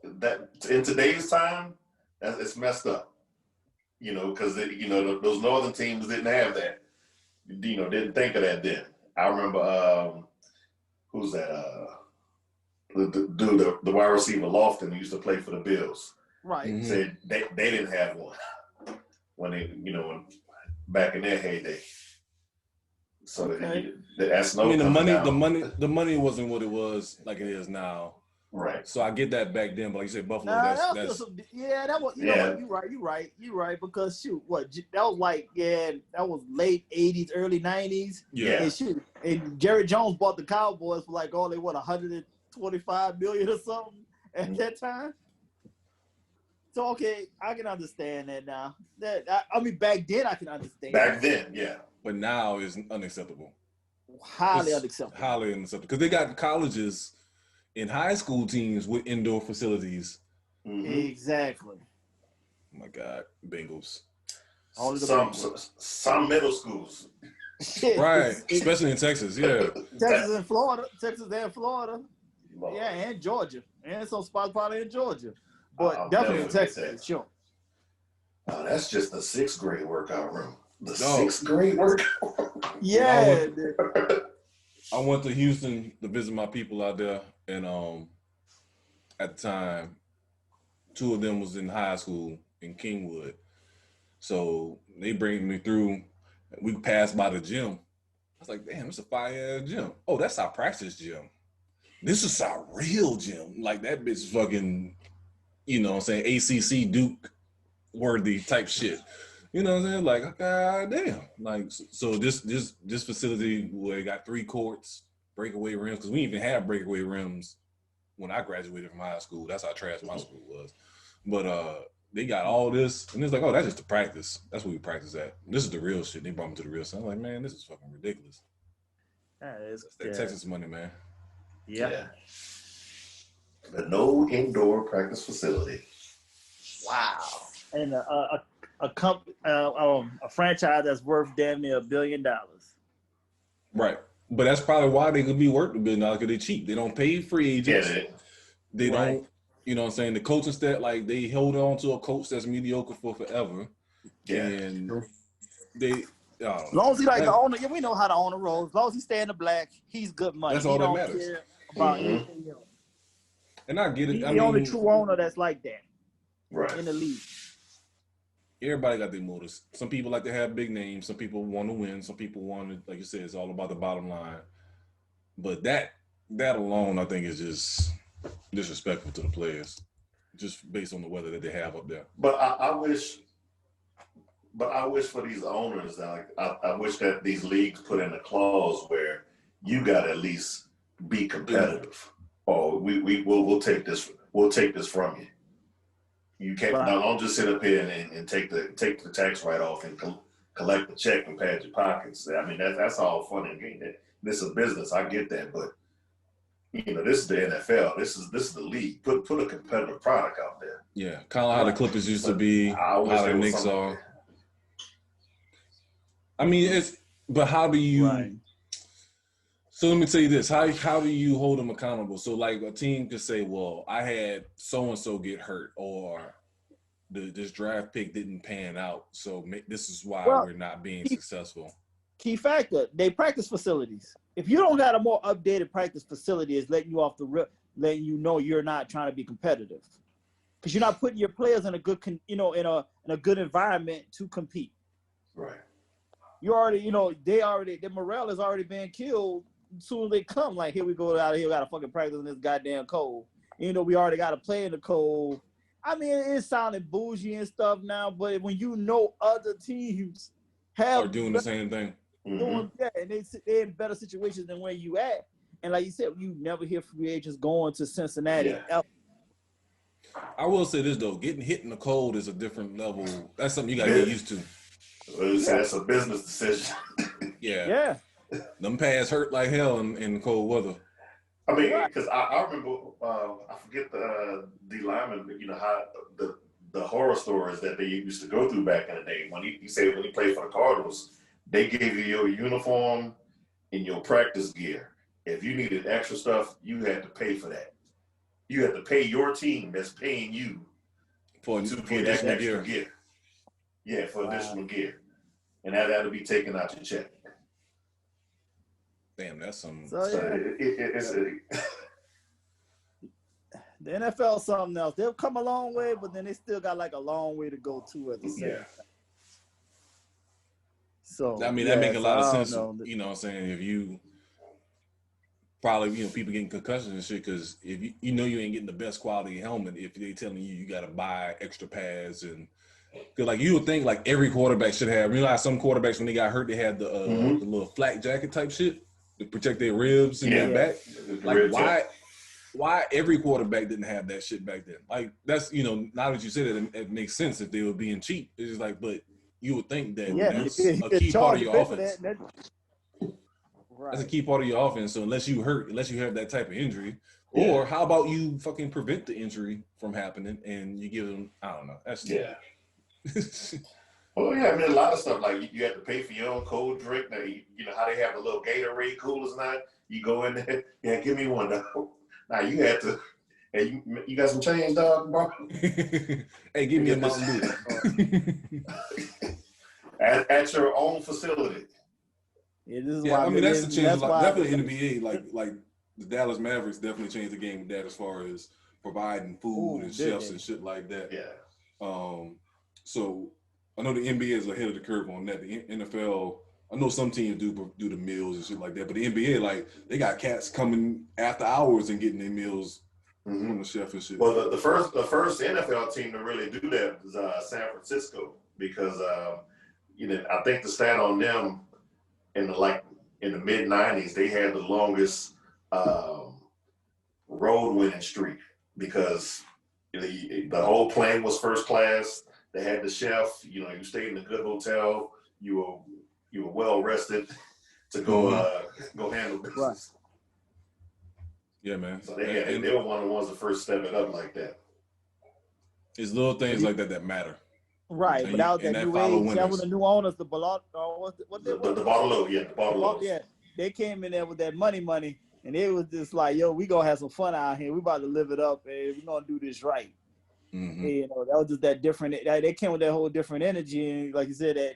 that in today's time, it's messed up. Because those northern teams didn't have that. Didn't think of that then. I remember who's that? The wide receiver Lofton, who used to play for the Bills.
Right.
Mm-hmm.
Said they didn't have one when they back in their heyday. So that's no.
I mean, the money wasn't what it was like it is now.
Right.
So I get that back then, but like you said, Buffalo.
That was. Know what? You're right. Because that was late '80s, early '90s.
Yeah.
And Jerry Jones bought the Cowboys for like $125 million or something at that time. So okay, I can understand that now. Back then I can understand.
Back then, yeah.
But now it's unacceptable.
Highly unacceptable.
Highly unacceptable because they got colleges and high school teams with indoor facilities.
Mm-hmm.
Exactly.
Oh my God, Bengals.
Some middle schools.
Right, especially in Texas, yeah.
Texas and Florida. Yeah, and Georgia. And some spots probably in Georgia. But definitely in Texas, sure.
That's just the 6th grade workout room. The 6th grade workout room.
Yeah.
I went to Houston to visit my people out there, and at the time, 2 of them was in high school in Kingwood. So they bring me through. We passed by the gym. I was like, damn, it's a fire gym. Oh, that's our practice gym. this is our real gym. Like that bitch fucking, you know what I'm saying, ACC Duke worthy type shit. You know what I'm saying? Like, god damn. Like, so this facility where it got 3 courts, breakaway rims, because we didn't even have breakaway rims when I graduated from high school. That's how trash my school was. But they got all this, and it's like, oh, that's just the practice. That's what we practice at. This is the real shit. They brought me to the real shit. I'm like, man, this is fucking ridiculous. That's that Texas money, man.
Yeah.
The no indoor practice facility.
Wow. And a franchise that's worth damn near $1 billion.
Right. But that's probably why they could be worth $1 billion, because they're cheap. They don't pay free agents. They don't, you know what I'm saying? The coaching staff, like, they hold on to a coach that's mediocre for forever. Yeah. And they,
as long as he like the owner, we know how the owner rolls. As long as he stay in the black, he's good money.
That's all that matters.
Care about anything else.
And I get it.
He's the only true owner that's like that.
Right.
In the league.
Everybody got their motives. Some people like to have big names. Some people want to win. Some people want to, like you said, it's all about the bottom line. But that alone, I think, is just disrespectful to the players, just based on the weather that they have up there.
But I wish for these owners that I wish that these leagues put in a clause where you got to at least be competitive, or we'll take this from you. You can't. Now, don't just sit up here and take the tax write-off and collect the check and pad your pockets. I mean, that's all fun and game. This is a business. I get that, but you know, this is the NFL. This is the league. Put a competitive product out there.
Yeah, kind of how the Clippers used to be. How the Knicks are. I mean, but how do you? Right. So let me tell you this: how do you hold them accountable? So like a team could say, "Well, I had so and so get hurt, or this draft pick didn't pan out, so this is why we're not being successful."
Key factor: they practice facilities. If you don't got a more updated practice facility, it's letting you off the rip, letting you know you're not trying to be competitive, because you're not putting your players in a good, in a good environment to compete.
Right.
You already, their morale has already been killed. As soon as they come, like, here we go out of here, we got to fucking practice in this goddamn cold. We already got to play in the cold. I mean, it's sounding bougie and stuff now, but when you know other teams are
doing the same thing.
And they're in better situations than where you at. And like you said, you never hear free agents going to Cincinnati.
Yeah.
I will say this, though. Getting hit in the cold is a different level. That's something you got to get used to.
That's a business decision.
Yeah. Them pads hurt like hell in cold weather.
I mean, because I remember, I forget the lineman, how the horror stories that they used to go through back in the day. When he said when he played for the Cardinals, they gave you your uniform and your practice gear. If you needed extra stuff, you had to pay for that. You had to pay your team that's paying you to get that extra gear. Yeah, for additional gear. And that had to be taken out your check.
Damn, that's some.
The NFL is something else. They'll come a long way, but then they still got like a long way to go too at the same time. So
I mean, that make a lot of sense. You know what I'm saying? If you probably, people getting concussions and shit, because if you ain't getting the best quality helmet if they telling you got to buy extra pads, and because like you would think like every quarterback should have. You know how some quarterbacks when they got hurt they had the little flak jacket type shit to protect their ribs and their back. Like why every quarterback didn't have that shit back then? Like that's now that you said it, it makes sense if they were being cheap. It's just like, but you would think that that's a key part of your offense. That's a key part of your offense. So unless you have that type of injury, or how about you fucking prevent the injury from happening and you give them, I don't know. That's
Well, yeah, I mean, a lot of stuff, like you have to pay for your own cold drink. Now, how they have the little Gatorade coolers now? You go in there, give me one, dog. Now you have to, hey, you got some change, dog, bro?
Hey, give me a Mountain Dew.
At your own facility.
Yeah, this is why I mean,
that's the change. Definitely NBA, like the Dallas Mavericks definitely changed the game with that as far as providing food and chefs and shit like that.
Yeah.
So I know the NBA is ahead of the curve on that. The NFL I know some teams do the meals and shit like that, but the NBA, like, they got cats coming after hours and getting their meals from the chef and shit.
Well, the first NFL team to really do that was San Francisco, because I think the stat on them in the mid '90s, they had the longest road winning streak, because the whole plane was first class. They had the chef. You stayed in a good hotel. You were well rested to go handle business.
Right.
Yeah, man.
So they were one of the ones that first stepped it up like that.
It's little things like that matter.
Right,
And
but out that new age, that was the new owners, the
Bottle.
Yeah, they came in there with that money, and it was just like, yo, we gonna have some fun out here. We about to live it up, and we gonna do this right.
Mm-hmm.
And, that was just that different. They came with that whole different energy, and like you said, that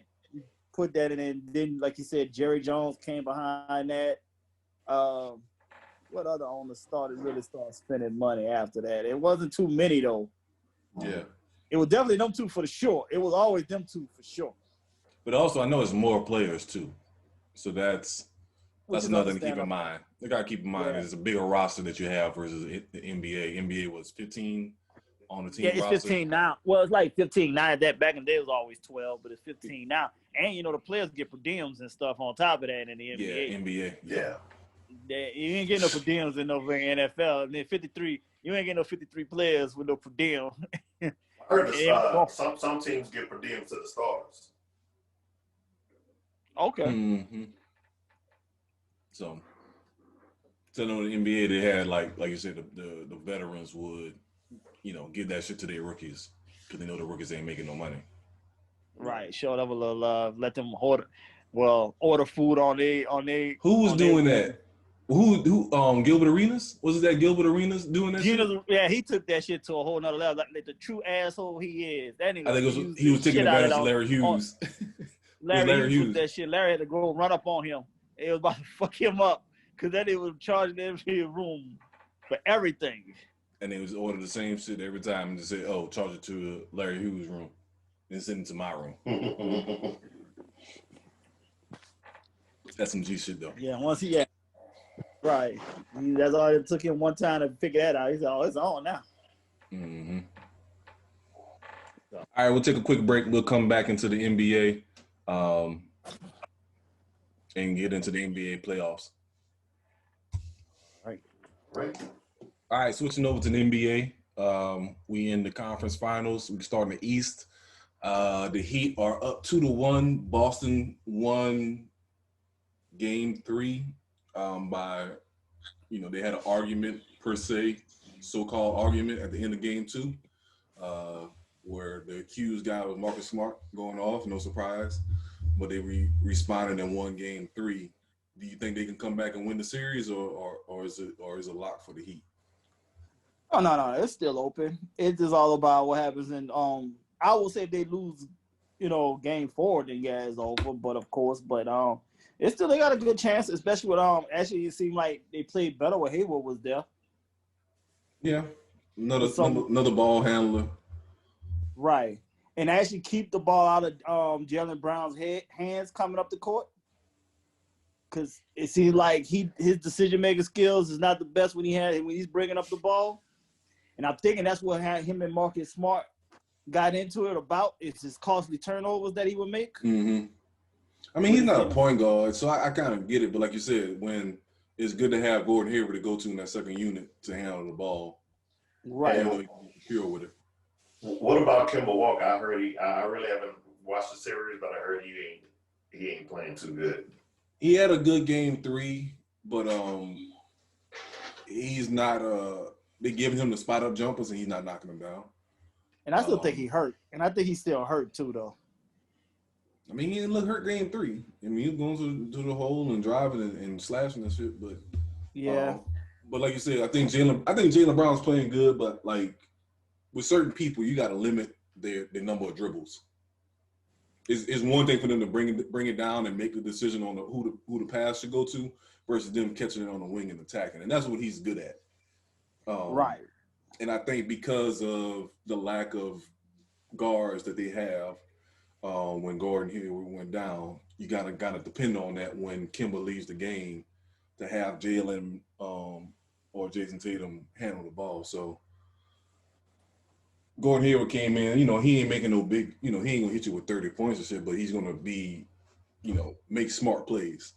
put that in, and then like you said, Jerry Jones came behind that. What other owners really started spending money after that? It wasn't too many though.
Yeah.
It was definitely them two for sure. It was always them two for sure.
But also, I know it's more players too, so that's another thing to keep in mind. They gotta keep in mind it's a bigger roster that you have versus the NBA. NBA was 15 on the team.
Yeah, it's
roster.
15 now. Well, it's like 15 now. That back in the day was always 12, but it's 15 now. And the players get per diems and stuff on top of that in the NBA.
Yeah, NBA.
Yeah.
You ain't getting no per diems in no NFL. And then 53, you ain't getting no 53 players with no per diem.
I heard some teams get per diem to the stars.
Okay.
Mm-hmm. So in the NBA, they had like you said, the veterans would, give that shit to their rookies because they know the rookies ain't making no money.
Right. Show them a little love. Let them order food on they.
Who was doing that? Who Gilbert Arenas? Was it that Gilbert Arenas doing that shit?
Yeah, he took that shit to a whole nother level. Like the true asshole he is. That nigga,
I think he was taking advantage of Larry Hughes.
Larry Hughes that shit. Larry had to go run up on him. It was about to fuck him up because that nigga was charging every room for everything. And
they was order the same shit every time and just say, "Oh, charge it to Larry Hughes' room and send it to my room." That's some G shit though.
Yeah, once he right. That's all it took him one time to figure that out. He said, "Oh, it's on now."
Mm-hmm. All right, we'll take a quick break. We'll come back into the NBA and get into the NBA playoffs.
Right.
All right, switching over to the NBA. We in the conference finals. We start in the East. The Heat are up 2-1. Boston won Game 3 by, they had an argument per se, so-called argument at the end of Game 2, where the accused guy was Marcus Smart going off, no surprise, but they responded and won Game 3. Do you think they can come back and win the series, or is it a lock for the Heat?
Oh no, it's still open. It's just all about what happens in. I will say if they lose, Game 4, then yeah, it's over. But of course, it's still they got a good chance, especially with Actually, it seemed like they played better when Hayward was there.
Yeah, another ball handler.
Right, and actually keep the ball out of Jaylen Brown's hands coming up the court. Because it seems like his decision-making skills is not the best when he's bringing up the ball. And I'm thinking that's what him and Marcus Smart got into it about. It's his costly turnovers that he would make.
Mm-hmm. I mean, he's not a point guard, so I kind of get it. But like you said, when it's good to have Gordon Hayward to go to in that second unit to handle the ball.
Right.
And pure with it.
What about Kemba Walker? I really haven't watched the series, but I heard he ain't playing too good.
He had a good Game 3, but he's not they giving him the spot up jumpers and he's not knocking them down.
And I still think he hurt. And I think he's still hurt too though.
I mean, he didn't look hurt Game 3. I mean, he was going to the hole and driving and slashing and shit, but
yeah.
But like you said, I think Jaylen Brown's playing good, but like with certain people, you got to limit their number of dribbles. It's one thing for them to bring it down and make the decision on who the pass should go to versus them catching it on the wing and attacking, and that's what he's good at.
Right.
And I think because of the lack of guards that they have, when Gordon Hayward went down. You gotta depend on that when Kimba leaves the game to have Jalen or Jason Tatum handle the ball. So Gordon Hayward came in, he ain't making no big, he ain't gonna hit you with 30 points or shit, but he's gonna be, make smart plays.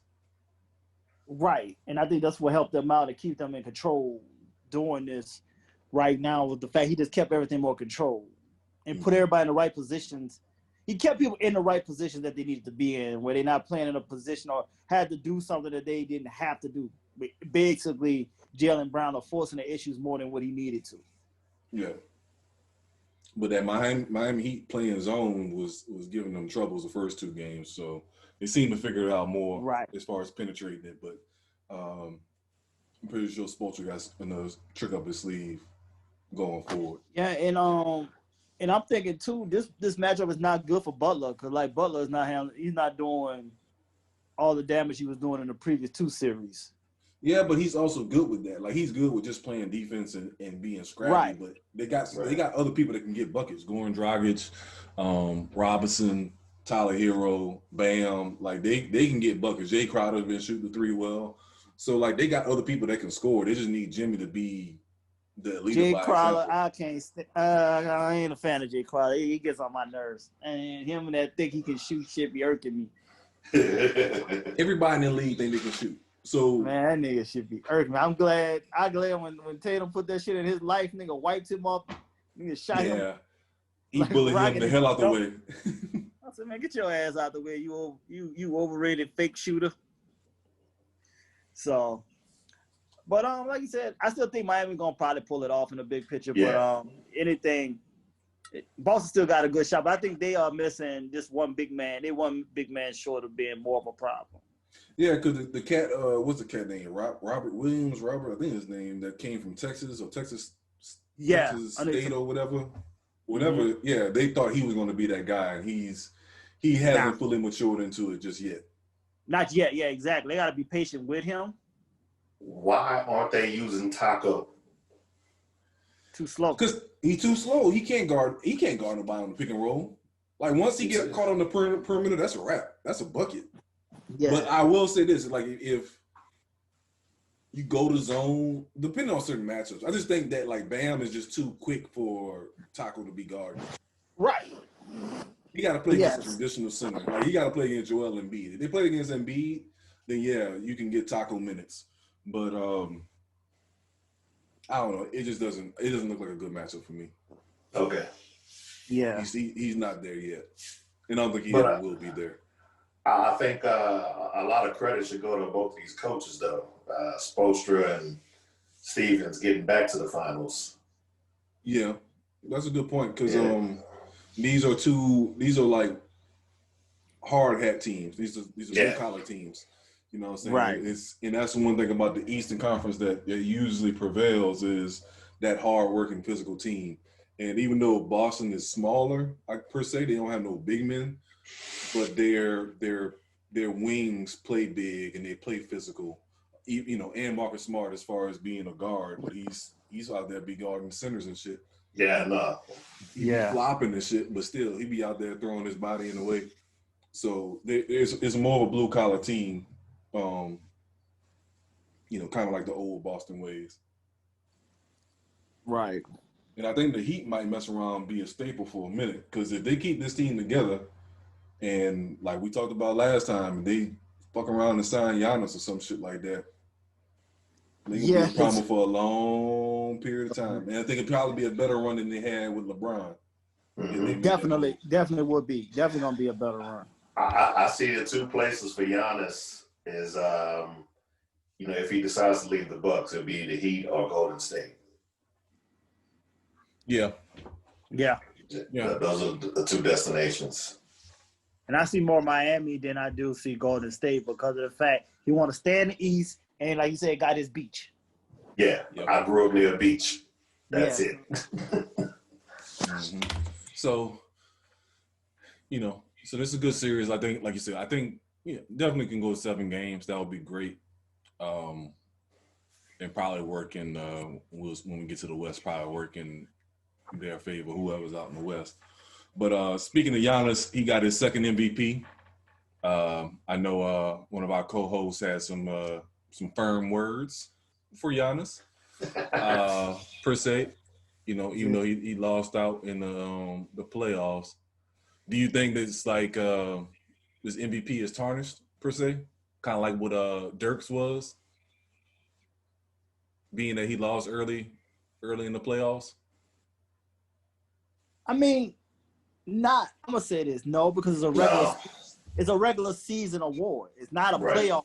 Right. And I think that's what helped them out to keep them in control doing this right now, with the fact he just kept everything more controlled and put everybody in the right positions. He kept people in the right positions that they needed to be in, where they're not playing in a position or had to do something that they didn't have to do. Basically, Jaylen Brown are forcing the issues more than what he needed to.
Yeah. But that Miami Heat playing zone was giving them troubles the first two games. So they seemed to figure it out more as far as penetrating it. But I'm pretty sure Spoelstra got another trick up his sleeve going forward.
Yeah, and I'm thinking too, this matchup is not good for Butler, because like Butler is he's not doing all the damage he was doing in the previous two series.
Yeah, but he's also good with that. Like, he's good with just playing defense and being scrappy. Right. But they got other people that can get buckets. Goran Dragic, Robinson, Tyler Hero, Bam. Like, they can get buckets. Jay Crowder's been shooting the three well. So, like, they got other people that can score. They just need Jimmy to be the leader.
Jay Crowder, I ain't a fan of Jay Crowder. He gets on my nerves. And him and that think he can shoot shit be irking me.
Everybody in the league think they can shoot. So,
man, that nigga should be irking me. I'm glad when Tatum put that shit in his life, nigga wiped him up, nigga shot him.
Yeah, he bullied him the hell out the way.
I said, man, get your ass out the way, you overrated fake shooter. So, but like you said, I still think Miami gonna probably pull it off in the big picture. Yeah. But Boston still got a good shot, but I think they are missing just one big man. They one big man short of being more of a problem.
Yeah, because the cat, what's the cat name? Robert Williams, I think his name, that came from Texas Texas State or whatever. Mm-hmm. Yeah, they thought he was going to be that guy, and he hasn't fully matured into it just yet.
Not yet, yeah, exactly. They got to be patient with him.
Why aren't they using Taco?
Too slow.
Because he's too slow. He can't guard nobody on the pick and roll. Like, once he gets caught on the perimeter, that's a wrap. That's a bucket. Yeah. But I will say this, like, if you go to zone, depending on certain matchups, I just think that, like, Bam is just too quick for Taco to be guarded.
Right.
He got to play against a traditional center. Like, he got to play against Joel Embiid. If they play against Embiid, then, yeah, you can get Taco minutes. But I don't know. It doesn't look like a good matchup for me.
Okay.
Yeah. He's not there yet. And I don't think he ever will be there.
I think a lot of credit should go to both these coaches, though. Spoelstra and Stevens getting back to the finals.
Yeah, that's a good point, because these are like hard hat teams. These are blue collar teams. You know what I'm saying?
Right.
And that's one thing about the Eastern Conference that usually prevails is that hard working physical team. And even though Boston is smaller, per se, they don't have no big men. But their wings play big and they play physical, and Marcus Smart as far as being a guard, but he's out there be guarding centers and shit.
Yeah, no.
He be flopping and shit, but still he be out there throwing his body in the way. So it's more of a blue collar team, kind of like the old Boston ways.
Right.
And I think the Heat might mess around and be a staple for a minute, because if they keep this team together. And like we talked about last time, they fuck around and sign Giannis or some shit like that. They gonna be a problem for a long period of time. And I think it'd probably be a better run than they had with LeBron.
Mm-hmm. Definitely would be. Definitely gonna be a better run.
I see the two places for Giannis is, if he decides to leave the Bucks, it'll be the Heat or Golden State.
Yeah.
Yeah.
Those are the two destinations.
And I see more Miami than I do see Golden State, because of the fact he want to stay in the East and, like you said, got his beach.
Yeah, yep. I grew up near a beach. That's it.
Mm-hmm. So, so this is a good series. I think, like you said, definitely can go 7 games. That would be great. And probably work in, when we get to the West, probably work in their favor, whoever's out in the West. But speaking of Giannis, he got his second MVP. I know one of our co-hosts had some firm words for Giannis, per se. You know, even though he lost out in the playoffs. Do you think that it's like this MVP is tarnished, per se? Kind of like what Dirk's was, being that he lost early in the playoffs?
I mean, I'm gonna say this, no, because it's a regular season award. It's not a playoff.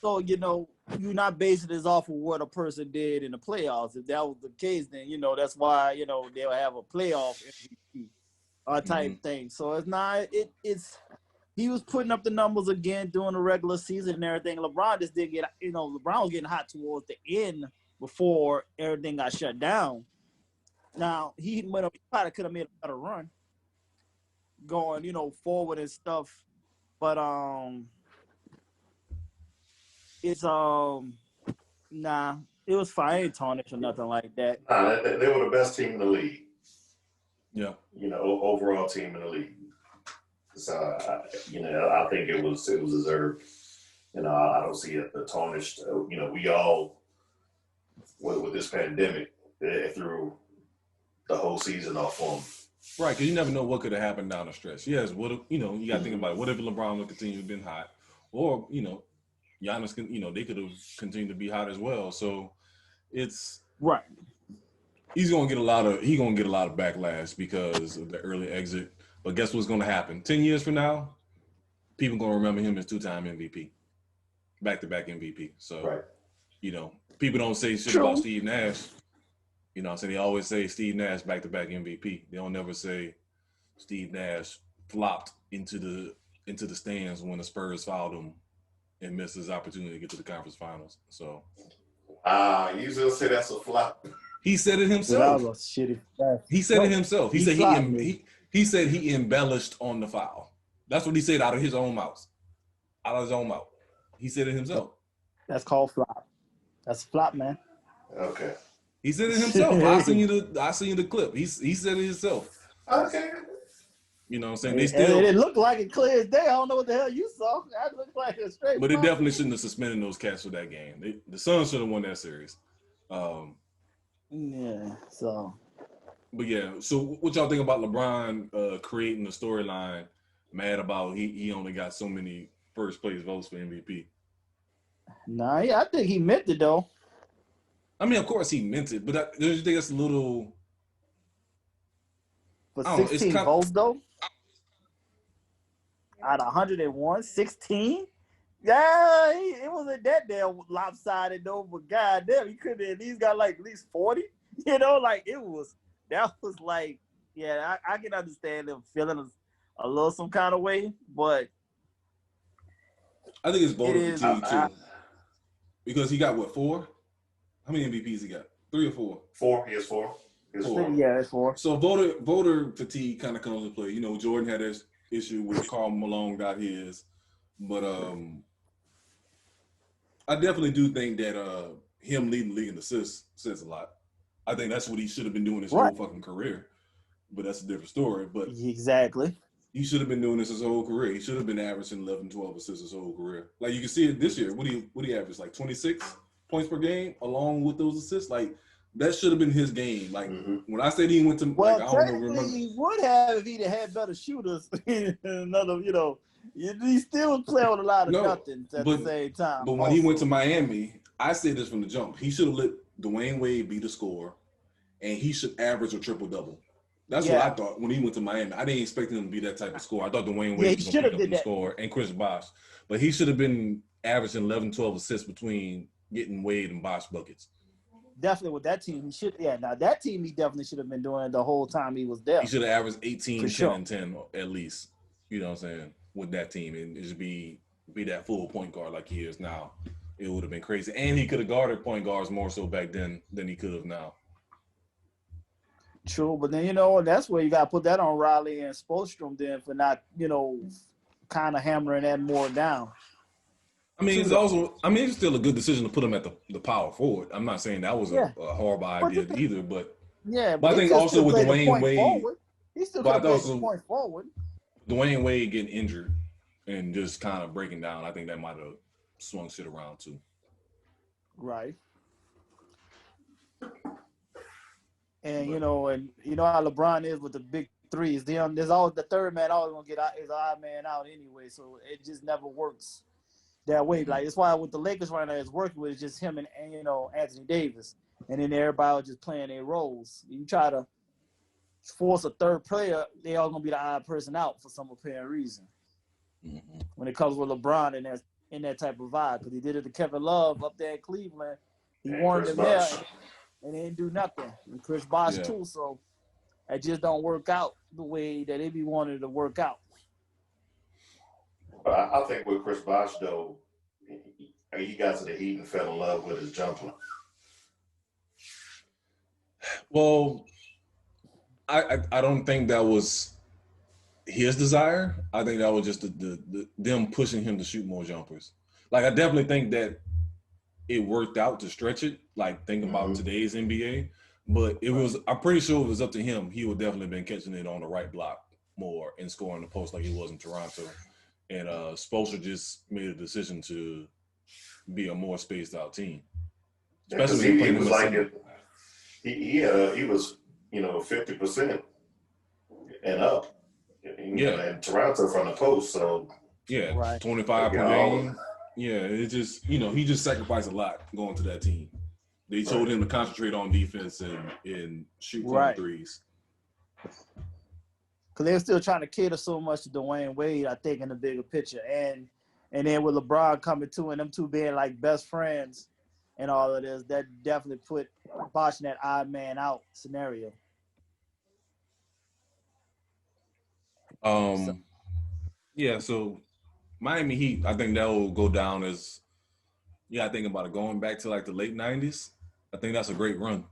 So, you're not basing this off of what a person did in the playoffs. If that was the case, then, that's why, they'll have a playoff MVP type thing. So it's not, he was putting up the numbers again during the regular season and everything. LeBron just didn't get, LeBron was getting hot towards the end before everything got shut down. Now, he probably could have made a better run going, forward and stuff. But, it's it was fine. I ain't tarnished or nothing like that.
Nah, they were the best team in the league.
Yeah.
Overall team in the league. So I think it was deserved. I don't see it tarnished. We all with this pandemic, they threw the whole season off on them.
Right, because you never know what could have happened down the stretch. Yes, you got to think about it. What if LeBron would continue to be hot, or Giannis can, they could have continued to be hot as well. So it's
right.
He's gonna get a lot of backlash because of the early exit. But guess what's gonna happen? 10 years from now, people gonna remember him as 2-time MVP, back-to-back MVP. So people don't say shit about Steve Nash. So they always say Steve Nash back-to-back MVP. They don't never say Steve Nash flopped into the stands when the Spurs fouled him and missed his opportunity to get to the conference finals. So,
you just say that's a flop.
He said it himself.
That was shitty.
He said it himself. He said he said he embellished on the foul. That's what he said out of his own mouth. He said it himself.
That's called flop. That's a flop, man.
Okay.
He said it himself. I seen you the clip. He said it himself.
Okay.
You know what I'm saying?
It looked like it clear as day. I don't know what the hell you saw. That looked like a straight.
But it definitely shouldn't have suspended those cats for that game. The Suns should have won that series.
Yeah. So.
But yeah. So what y'all think about LeBron creating the storyline? Mad about he only got so many first place votes for MVP.
Nah, yeah, I think he meant it though.
I mean, of course he meant it, but don't you think that's a little?
For 16 votes though. Out of 101, 16? Yeah, it wasn't that damn lopsided though, but goddamn, he could have at least got like at least 40. That was like, yeah, I can understand them feeling a little some kind of way, but
I think it's voter fatigue too. Because he got what, 4? How many MVPs he got? 3 or 4?
4. He has 4.
Yeah, it's 4.
So voter fatigue kind of comes into play. Jordan had this issue with Karl Malone got his, but I definitely do think that him leading the league in assists says a lot. I think that's what he should have been doing his whole fucking career, but that's a different story. But
exactly,
he should have been doing this his whole career. He should have been averaging 11, 12 assists his whole career. Like you can see it this year. What do he average? Like 26 points per game, along with those assists. Like that should have been his game. Like when I said he went to,
well,
like, I don't remember.
He would have if he'd had better shooters. Another, he still play with a lot of nothing at the same time.
But when he went to Miami, I said this from the jump. He should have let Dwayne Wade be the scorer, and he should average a triple-double. That's what I thought when he went to Miami. I didn't expect him to be that type of scorer. I thought Dwayne Wade was going to pick up the score, and Chris Bosh. But he should have been averaging 11, 12 assists between getting Wade and Bosh buckets.
Definitely with that team, now that team he definitely should have been doing the whole time he was there.
He should have averaged 18, 10, and 10 at least. You know what I'm saying? With that team, and just be that full point guard like he is now. It would have been crazy. And he could have guarded point guards more so back then than he could have now.
True, but then, that's where you got to put that on Riley and Spoelstra then for not, kind of hammering that more down.
I mean, it's still a good decision to put him at the power forward. I'm not saying that was a horrible idea either, but I think also with Dwayne Wade,
He still
But
could
I
have
thought
played point forward.
Dwayne Wade getting injured and just kind of breaking down, I think that might have swung shit around too.
Right. And you know how LeBron is with the big threes. There's always the third man always gonna get out, is odd man out anyway. So it just never works that way. Like that's why with the Lakers right now, it's working with just him and Anthony Davis, and then everybody just playing their roles. You try to force a third player, they all gonna be the odd person out for some apparent reason. Mm-hmm. When it comes with LeBron and in that type of vibe, because he did it to Kevin Love up there in Cleveland. He wanted him there. And they didn't do nothing. And Chris Bosh too, so it just don't work out the way that they be wanting to work out.
But I think with Chris Bosh though, he got to the Heat and fell in love with his jumper.
Well, I don't think that was his desire. I think that was just the them pushing him to shoot more jumpers. Like I definitely think that it worked out to stretch it, like thinking about today's NBA. But I'm pretty sure if it was up to him, he would definitely have been catching it on the right block more and scoring the post like he was in Toronto. And Spoelstra just made a decision to be a more spaced out team. Especially
he was like it. He was 50% and up. In Toronto from the post. So
25 per game. Yeah, it just he just sacrificed a lot going to that team. They told him to concentrate on defense and shoot threes.
Because they're still trying to cater so much to Dwayne Wade, I think, in the bigger picture. And then with LeBron coming to and them two being like best friends and all of this, that definitely put Bosh in that odd man out scenario.
So Miami Heat, I think that will go down as, I think about it going back to like the late 90s. I think that's a great run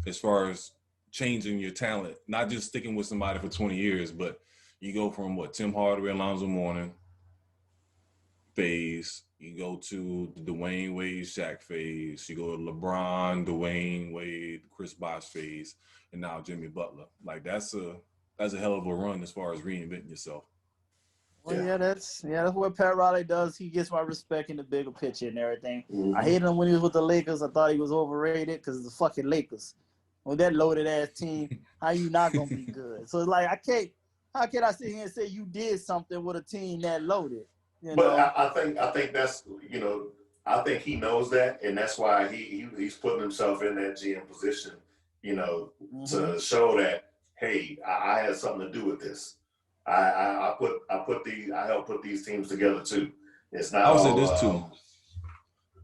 as far as changing your talent, not just sticking with somebody for 20 years, but you go from Tim Hardaway, Alonzo Mourning phase, you go to the Dwayne Wade, Shaq phase, you go to LeBron, Dwayne Wade, Chris Bosh phase, and now Jimmy Butler. Like that's a hell of a run as far as reinventing yourself.
Well, that's what Pat Riley does. He gets my respect in the bigger picture and everything. I hated him when he was with the Lakers. I thought he was overrated because the fucking Lakers. With that loaded ass team, how you not gonna be good? So it's like how can I sit here and say you did something with a team that loaded?
But I think that's I think he knows that, and that's why he's putting himself in that GM position, to show that hey, I had something to do with this. I helped put these teams together too. It's not.
I would say this too.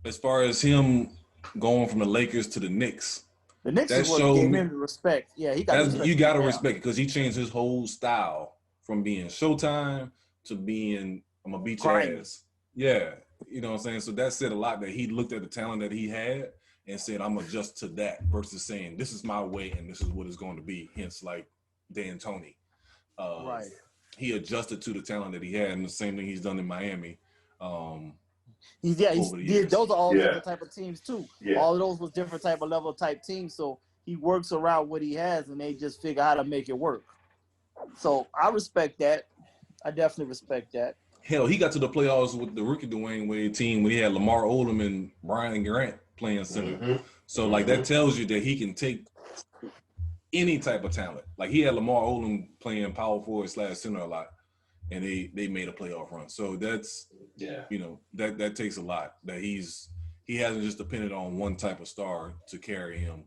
As far as him going from the Lakers to the Knicks,
the Knicks is what gave him the respect. Yeah, he got.
You got to respect it because he changed his whole style from being Showtime to being I'm gonna beat your ass. Yeah, you know what I'm saying. So that said a lot that he looked at the talent that he had and said I'm gonna adjust to that versus saying this is my way and this is what it's going to be. Hence, like D'Antoni. He adjusted to the talent that he had, and the same thing he's done in Miami.
Those are all different type of teams too. Yeah. All of those was different type of level type teams. So he works around what he has, and they just figure how to make it work. So I respect that. I definitely respect that.
Hell, he got to the playoffs with the rookie Dwayne Wade team when he had Lamar Odom and Brian Grant playing center. So like that tells you that he can take any type of talent. Like he had Lamar Odom playing power forward / center a lot, and they made a playoff run. So that's that takes a lot. That he hasn't just depended on one type of star to carry him.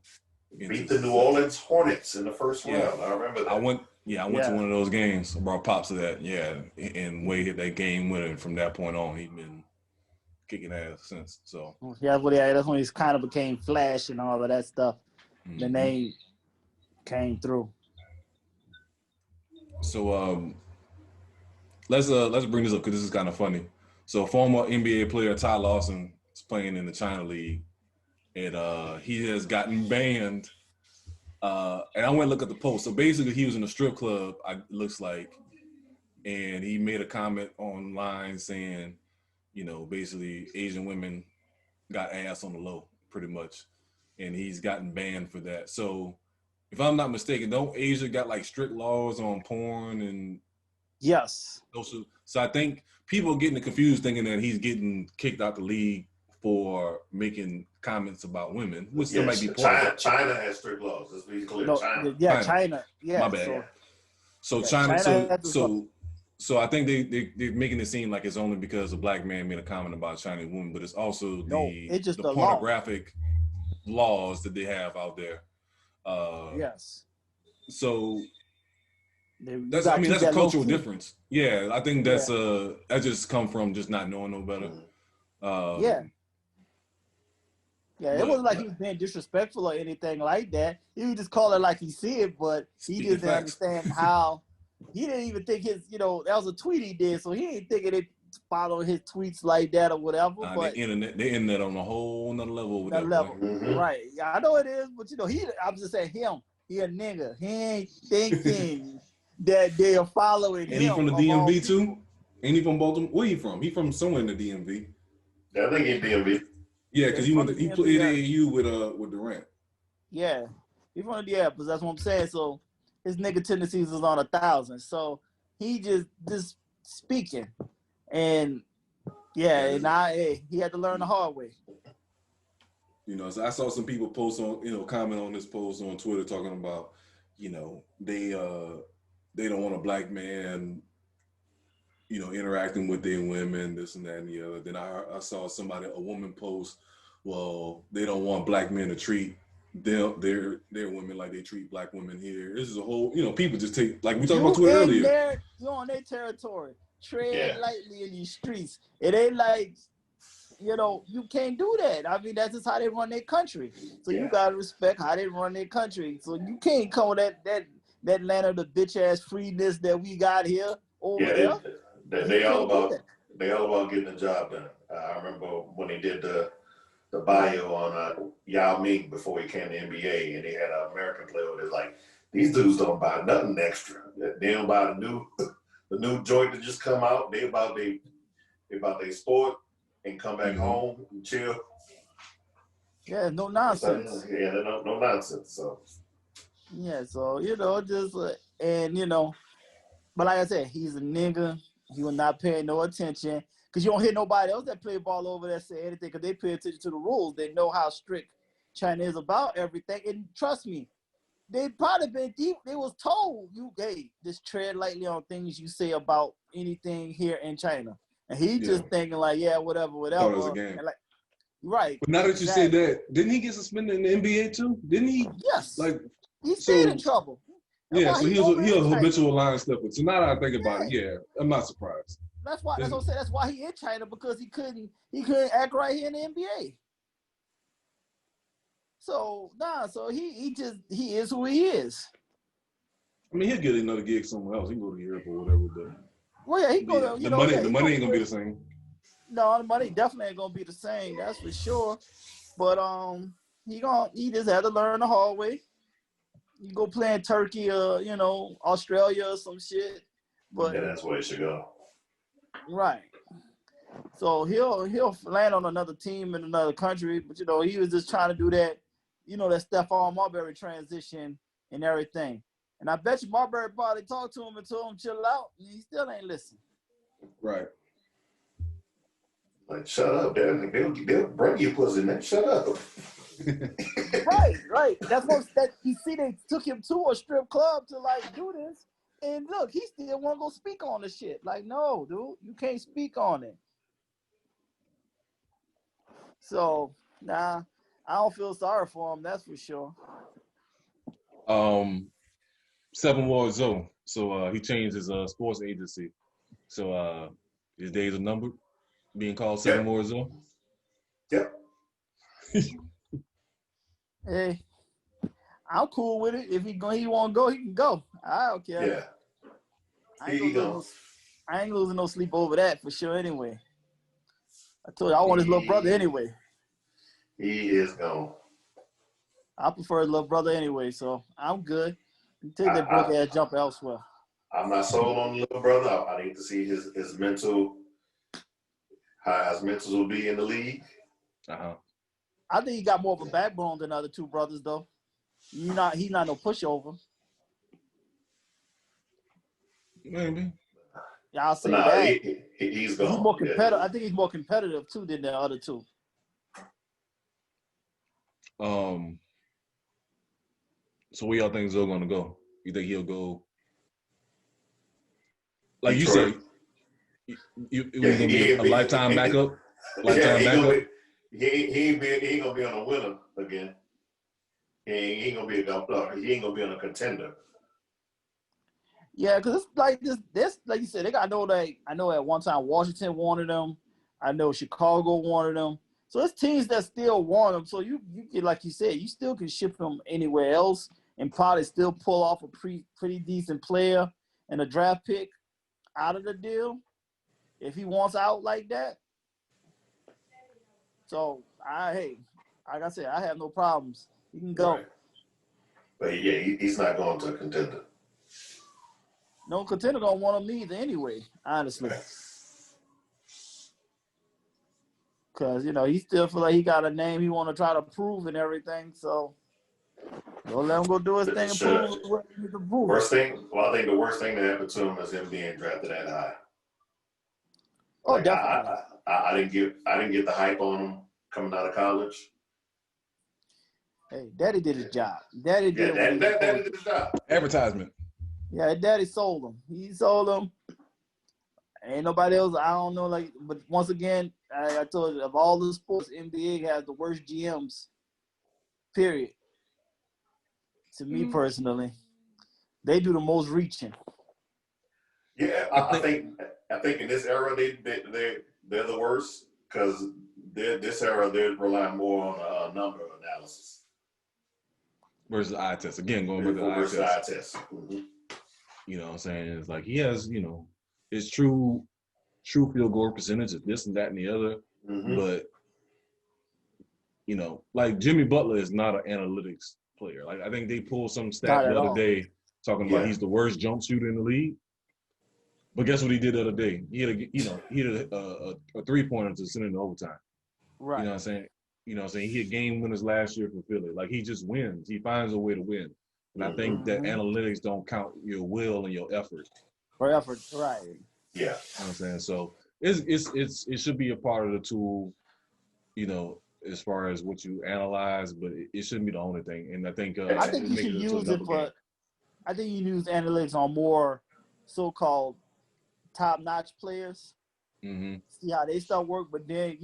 Beat the New Orleans Hornets in the first round. I remember that. I went
to one of those games. I brought pops to that. Yeah, and Wade hit that game winner. And from that point on, he's been kicking ass since. So
that's when he kind of became Flash and all of that stuff. The name came through.
So let's bring this up because this is kind of funny. So former NBA player Ty Lawson is playing in the China League, and he has gotten banned. And I went and looked at the post. So basically, he was in a strip club. It looks like, and he made a comment online saying, basically Asian women got ass on the low, pretty much, and he's gotten banned for that. So if I'm not mistaken, don't Asia got like strict laws on porn and
Yes.
social? So I think people are getting confused thinking that he's getting kicked out the league for making comments about women, which still might be part of it.
China has strict laws. Let's be clear.
No,
China.
China. Yeah.
My bad.
So
China.
China
So I think they're making it seem like it's only because a black man made a comment about a Chinese woman, but it's also
it's just
the pornographic laws that they have out there.
Yes.
So that's a cultural difference. Yeah, I think that's that just come from just not knowing no better.
It wasn't like he was being disrespectful or anything like that. He would just call it like he see it, but he just didn't understand how. He didn't even think that was a tweet he did, so he ain't thinking it following his tweets like that or whatever. But
the internet on a whole nother level with that
level. Right? Yeah, I know it is, but I'm just saying he a nigga. He ain't thinking that they are following him.
And he from the DMV too? Ain't he from Baltimore? Where he from? He from somewhere in the DMV.
Yeah, I think he's DMV.
Yeah, because he played AAU with Durant.
Yeah, he from but that's what I'm saying. So his nigga tendencies is on 1,000. So he just speaking, and he had to learn the hard way.
So I saw some people post on, comment on this post on Twitter talking about, they don't want a black man, interacting with their women, this and that and the other. Then I saw a woman post, well, they don't want black men to treat their women like they treat black women here. This is a whole, people just take, like we talked about Twitter earlier.
You're on their territory. Tread lightly in these streets. It ain't like, you can't do that. I mean, that's just how they run their country. So you gotta respect how they run their country. So you can't come with that land of the bitch ass freeness that we got here over there.
They all about getting the job done. I remember when they did the bio on Yao Ming before he came to NBA, and they had an American player. It's like, these dudes don't buy nothing extra. They don't buy the new joint that just come out. They about their sport and come back home and chill.
Yeah, no nonsense.
No nonsense. So
yeah, so but like I said, he's a nigga. He will not pay no attention. Because you don't hear nobody else that play ball over there say anything, because they pay attention to the rules. They know how strict China is about everything. And trust me, they probably been deep. They was told, just tread lightly on things you say about anything here in China. And he just thinking like, whatever.
Thought it was a game.
And right.
But now that you say that, didn't he get suspended in the NBA too? Didn't he?
Yes. He stayed in trouble.
So he was a habitual line stepper. So now that I think about it, I'm not surprised.
That's what I'm saying. That's why he in China, because he couldn't act right here in the NBA. So he is who he is.
I mean, he'll get another gig somewhere else. He can go to Europe or whatever. But
he go.
The money ain't gonna be the same.
No, the money definitely ain't gonna be the same. That's for sure. But he just had to learn the hard way. You go play in Turkey or Australia or some shit. But
that's where he should go.
Right. So he'll land on another team in another country, but he was just trying to do that, that Stephon Marbury transition and everything. And I bet you Marbury probably talked to him and told him chill out, and he still ain't listening.
Right.
Like, shut up, Dad. They'll bring you pussy, man. Shut up.
Right. That's what you see. They took him to a strip club to do this. And look, he still want to go speak on the shit. Like, no, dude, you can't speak on it. So, I don't feel sorry for him. That's for sure.
7 Ward Zoe. So he changed his sports agency. So his days are numbered. Being called 7 Ward Zoe.
Yep.
Hey, I'm cool with it. If he want to go, he can go. I don't care.
Yeah.
I ain't losing no sleep over that for sure anyway. I told you I want his little brother anyway.
He is gone.
I prefer his little brother anyway, so I'm good. Take that broke ass jump elsewhere.
I'm not sold on the little brother. I need to see his mental, how his mentals will be in the league.
I think he got more of a backbone than the other two brothers, though.
He's not no pushover.
Maybe.
Yeah, I'll say
Nah,
that.
he's gone.
He's more competitive.
Yeah.
I think he's more competitive too than the other two.
So where y'all think Zoe gonna go? You think he'll go? Like
Detroit.
you said, you gonna be a lifetime backup?
Lifetime backup? He ain't gonna be on a winner again. He ain't gonna be on a contender.
Yeah, because it's like this, like you said, I know at one time Washington wanted him. I know Chicago wanted him. So it's teams that still want him. So you can, like you said, you still can ship him anywhere else and probably still pull off a pretty decent player and a draft pick out of the deal if he wants out like that. So like I said, I have no problems. He can go.
Right. But yeah, he's not going to a contender.
No contender don't want him either anyway, honestly. Because, he still feel like he got a name he want to try to prove and everything. So, don't let him go do his thing and prove what he needs to prove.
I think the worst thing that happened to him is him being drafted that high.
Oh, definitely.
I didn't get the hype on him coming out of college.
Hey, Daddy did his job. Daddy did
his job.
Advertisement.
Yeah, Daddy sold him. He sold him. Ain't nobody else. I don't know. But once again, I told you, of all the sports, NBA has the worst GMs. Period. To me personally, they do the most reaching.
Yeah, I think in this era they're the worst because this era they're relying more on number analysis
versus eye test. Again, going back to the eye test.
Mm-hmm.
You know what I'm saying? It's like he has, his true field goal percentage of this and that and the other. Mm-hmm. But, like Jimmy Butler is not an analytics player. Like I think they pulled some stat the other day talking about he's the worst jump shooter in the league. But guess what he did the other day? He had a 3-pointer to send into overtime.
Right.
You know what I'm saying? He had game winners last year for Philly. Like he just wins. He finds a way to win. And I think that analytics don't count your will and your effort.
For effort, right.
Yeah.
You know what I'm saying? So it should be a part of the tool, as far as what you analyze, but it shouldn't be the only thing. And I think
I think you should use it for I think you use analytics on more so-called top-notch players.
Mm-hmm.
See how they start work, but then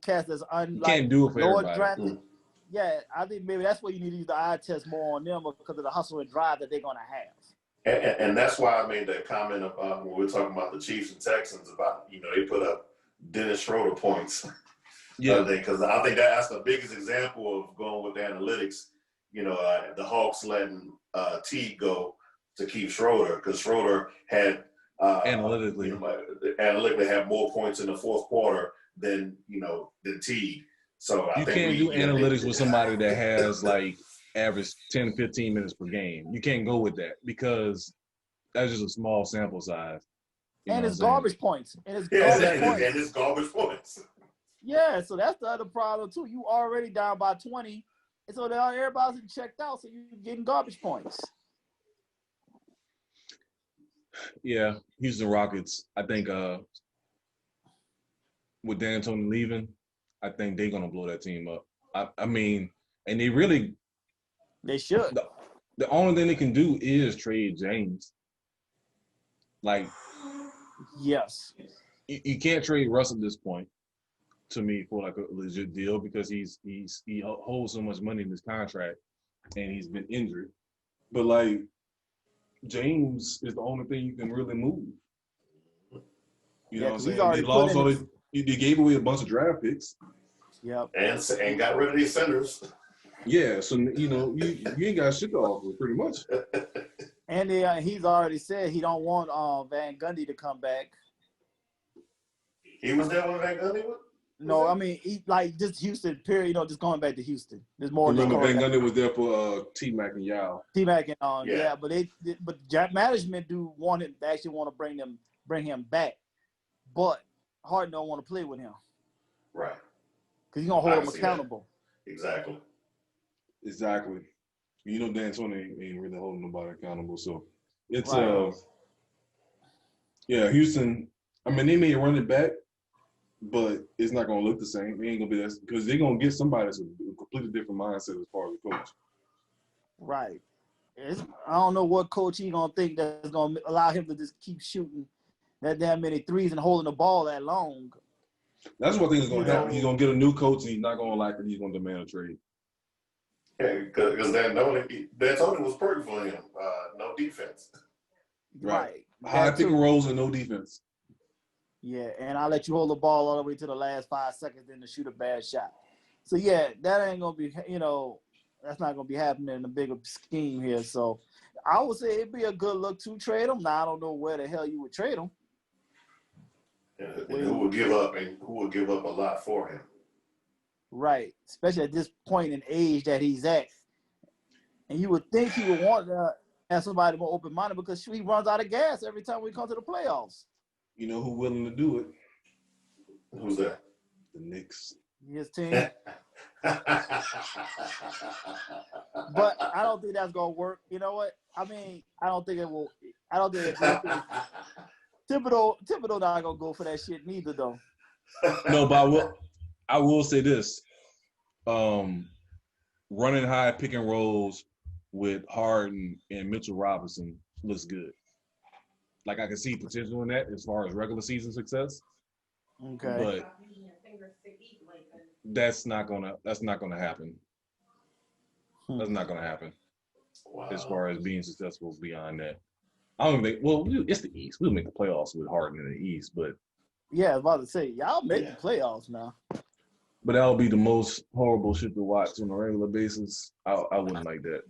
cats as
can't do it for everybody.
Drafted. Mm-hmm. Yeah, I think maybe that's where you need to use the eye test more on them because of the hustle and drive that they're gonna have.
And that's why I made that comment about when we were talking about the Chiefs and Texans about they put up Dennis Schroeder points. Yeah, because I think that's the biggest example of going with the analytics. The Hawks letting Teague go to keep Schroeder because Schroeder had analytically had more points in the fourth quarter than Teague. So I think
can't do analytics with somebody that has average 10, 15 minutes per game. You can't go with that because that's just a small sample size.
And it's garbage points.
And it's garbage points.
Yeah, so that's the other problem too. You already down by 20, and so now everybody's checked out, so you're getting garbage points.
Yeah, Houston Rockets. I think with D'Antoni leaving, I think they're gonna blow that team up. I mean, and
they should.
The only thing they can do is trade James.
Yes.
You can't trade Russ at this point, to me, for a legit deal because he holds so much money in his contract and he's been injured. But James is the only thing you can really move. You know what I'm saying? They gave away a bunch of draft picks.
Yep.
And got rid of these centers.
Yeah, so you ain't got shit to offer pretty much.
And he's already said he don't want Van Gundy to come back.
He was there when Van Gundy was?
No, I mean just Houston. Period. Just going back to Houston. There's more.
Remember, Van Gundy was there for T-Mac and Yao.
T-Mac and but management actually want to bring him back, but Harden don't want to play with him.
Right.
Because he's gonna hold him accountable.
Exactly.
You know, D'Antoni ain't really holding nobody accountable. So it's
Right.
yeah, Houston. I mean, they may run it back, but it's not gonna look the same. It ain't gonna be that because they're gonna get somebody that's a completely different mindset as far as the coach.
Right. I don't know what coach he gonna think that's gonna allow him to just keep shooting that damn many threes and holding the ball that long.
That's what I think is gonna happen. He's gonna get a new coach and he's not gonna like it. He's gonna demand a trade.
Yeah, because D'Antoni was perfect for him. No defense.
Right.
High pick and rolls and no defense.
Yeah, and I'll let you hold the ball all the way to the last 5 seconds then to shoot a bad shot. So, yeah, that ain't going to be, that's not going to be happening in the bigger scheme here. So, I would say it'd be a good look to trade him. Now, I don't know where the hell you would trade him.
And who would give up a lot for him?
Right, especially at this point in age that he's at. And you would think he would want to have somebody more open-minded because he runs out of gas every time we come to the playoffs.
You know who's willing to do it?
Who's that?
The Knicks.
His team. But I don't think that's going to work. You know what? I mean, I don't think it will. I don't think Thibodeau not going to go for that shit neither, though.
No, but I will say this. Running high pick and rolls with Harden and Mitchell Robinson looks good. Like I can see potential in that as far as regular season success.
Okay.
But that's not gonna happen. That's not gonna happen.
Wow.
As far as being successful beyond that. I don't think it's the East. We'll make the playoffs with Harden in the East, but
yeah, I was about to say, y'all make the playoffs now.
But that would be the most horrible shit to watch on a regular basis. I wouldn't like that.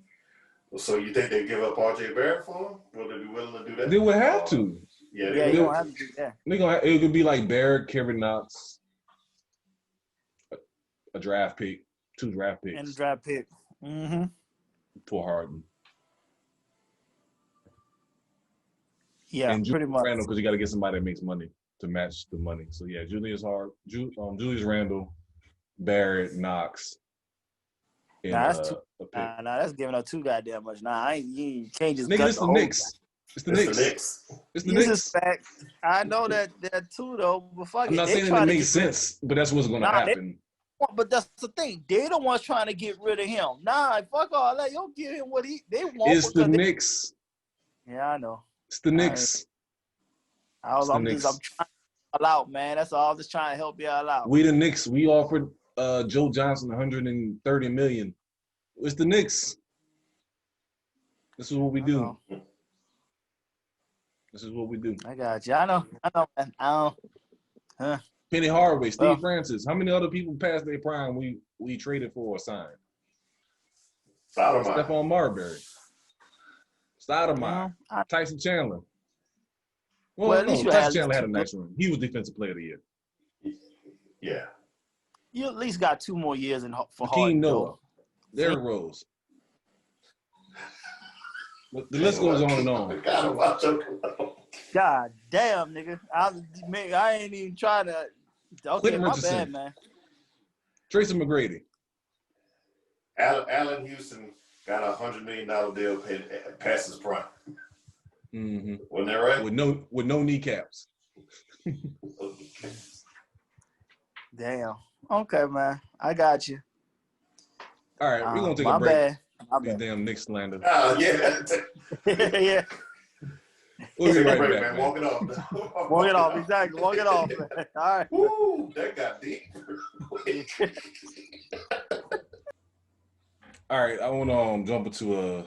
So you think they give up RJ Barrett for him? Will they be willing to do that?
They would have to.
Yeah,
you don't have to do that.
It could be like Barrett, Kevin Knox, a draft pick, 2 draft picks.
And a draft pick. Mm-hmm.
For Harden.
Yeah,
and
pretty much.
Randle, because you got to get somebody that makes money to match the money. So yeah, Julius Randle, Barrett, Knox. And,
that's that's giving up too goddamn much. You can't just.
Nigga, it's the Knicks. It's the Knicks. It's the Knicks.
I know that too, though. But fuck
I'm not saying it makes sense, but that's what's going to happen.
But that's the thing. They the ones trying to get rid of him. Fuck all that. You'll give him what they want.
It's the Knicks.
Yeah, I know.
It's the Knicks.
I'm trying to help out, man. That's all. I'm just trying to help y'all out.
We the Knicks. We offered Joe Johnson $130 million. It's the Knicks. This is what we do. This is what we do.
I got you. I know, man.
Penny Hardaway, Steve Francis. How many other people past their prime we traded for or signed? Stephon Marbury. Stoudemire. Tyson Chandler. Well, no, Tyson Chandler had a nice run. He was Defensive Player of the Year.
Yeah.
You at least got 2 more years for
Hakeem Noah. Derrick Rose. The list goes on and on.
God damn, nigga. I ain't even trying to. Okay, my bad, man.
Tracy McGrady.
Allen Houston got a $100 million deal paid past his prime.
Mm-hmm.
Wasn't that right?
With no kneecaps.
Damn. Okay, man. I got you.
All right, we're gonna take a break.
My bad.
Damn Knicks slander.
Yeah.
Yeah.
We'll be right back,
man. Walk it off.
Walk it off. Exactly. Walk it off, man. All right.
Woo, that got deep.
All right, I want to jump into a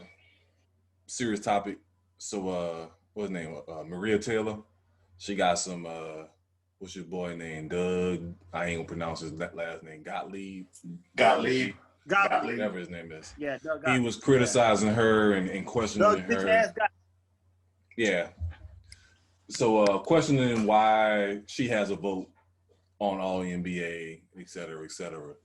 serious topic. So, what's his name? Maria Taylor. She got some. What's your boy named Doug? I ain't gonna pronounce his last name. Gottlieb. Whatever his name is.
Yeah, Doug.
He was criticizing her and questioning her. Yeah. So, questioning why she has a vote on All-NBA, et cetera, et cetera.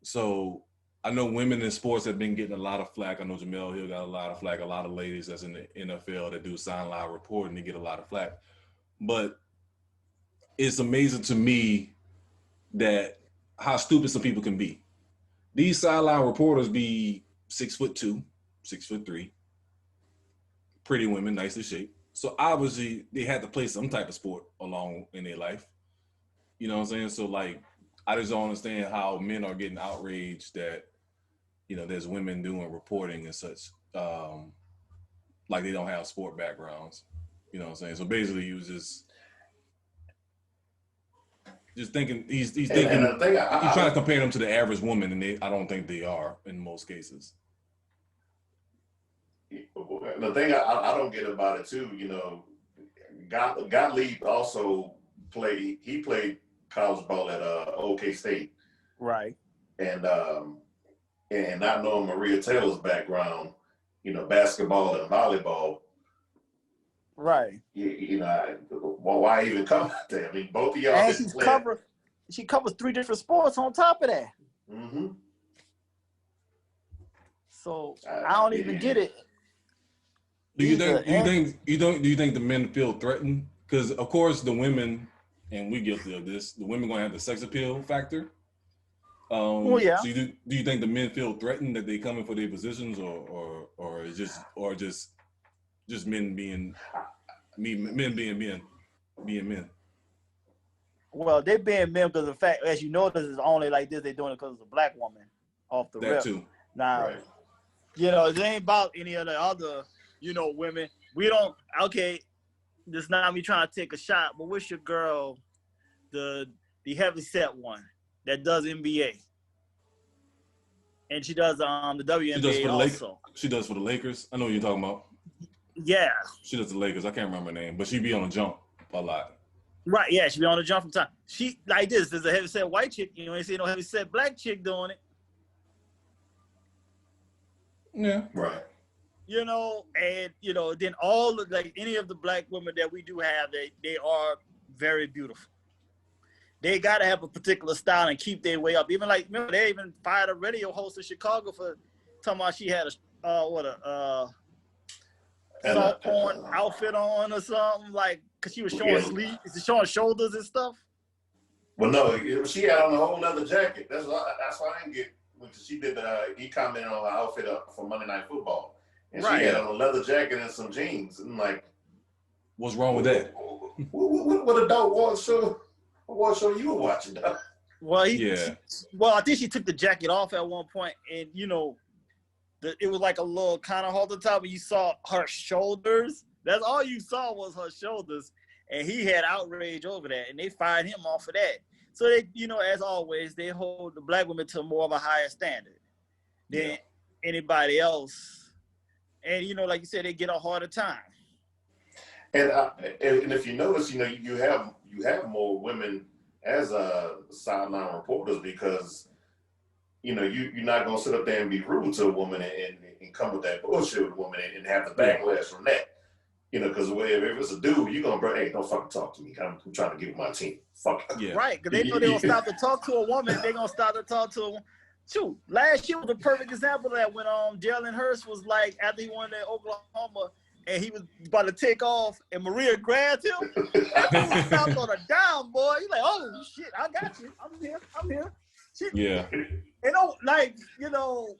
So, I know women in sports have been getting a lot of flack. I know Jamel Hill got a lot of flack. A lot of ladies that's in the NFL that do sideline reporting, they get a lot of flack. But it's amazing to me that how stupid some people can be. These sideline reporters be 6'2", 6'3", pretty women, nicely shaped. So obviously they had to play some type of sport along in their life. You know what I'm saying? So like, I just don't understand how men are getting outraged that, you know, there's women doing reporting and such, like they don't have sport backgrounds. You know what I'm saying? So basically, he was just thinking he's thinking he's trying to compare them to the average woman, and I don't think they are in most cases.
The thing I don't get about it too, you know, Gottlieb also played college ball at OK State,
Right.
And not knowing Maria Taylor's background, you know, basketball and volleyball.
Right.
You know, why even come out there? I mean, both of y'all.
And she covers 3 different sports on top of that.
Mm-hmm.
So I don't even get it.
Do you think the men feel threatened? Because of course the women, and we're guilty of this, the women gonna have the sex appeal factor.
Well, yeah.
So do you think the men feel threatened that they coming for their positions, or just men being men?
Well, they being men because the fact, as you notice, is only like this. They're doing it because it's a black woman off the
That
rip.
too.
Now,
Right.
you know, it ain't about any of the other, you know, women. We don't. Okay, this is not me trying to take a shot, but what's your girl, the heavyset one that does NBA, and she does the WNBA also.
She does for the Lakers. I know what you're talking about.
Yeah.
She does the Lakers. I can't remember her name, but she be on a jump a lot.
Right, yeah, she be on the jump from time. She like this. There's a heavyset white chick. You know, ain't see no heavyset black chick doing it.
Yeah.
Right.
You know, and you know, then all of, like any of the black women that we do have, they are very beautiful. They gotta have a particular style and keep their way up. Even like, remember, they even fired a radio host in Chicago for talking about she had a soft porn outfit on or something, like, because she was showing sleeves, showing shoulders and stuff.
Well, no, she had on a whole other jacket. That's why I didn't get. She did. He commented on her outfit for Monday Night Football, and she had on a leather jacket and some jeans. And I'm like,
what's wrong with that?
What adult award show you were watching, dog?
Well, I think she took the jacket off at one point, and you know, it was like a little kind of halter top, and you saw her shoulders. That's all you saw was her shoulders, and he had outrage over that, and they fired him off of that. So they, you know, as always, they hold the black women to more of a higher standard than anybody else, and you know, like you said, they get a harder time.
And if you notice, you know, you have more women as sideline reporters because, you know, you're not gonna sit up there and be rude to a woman and come with that bullshit with a woman and have the backlash from that. You know, because if it's a dude, you're going to bring, hey, don't fucking talk to me. I'm trying to get with my team. Fuck.
Yeah.
Right, because they know they're going to stop to talk to a woman. They're going to stop to talk to a woman. Shoot, last year was a perfect example of that when Jalen Hurst was like, after he won at Oklahoma, and he was about to take off, and Maria grabbed him. That dude stopped on a dime, boy. He's like, oh, shit, I got you. I'm here.
Yeah.
And, like, you know,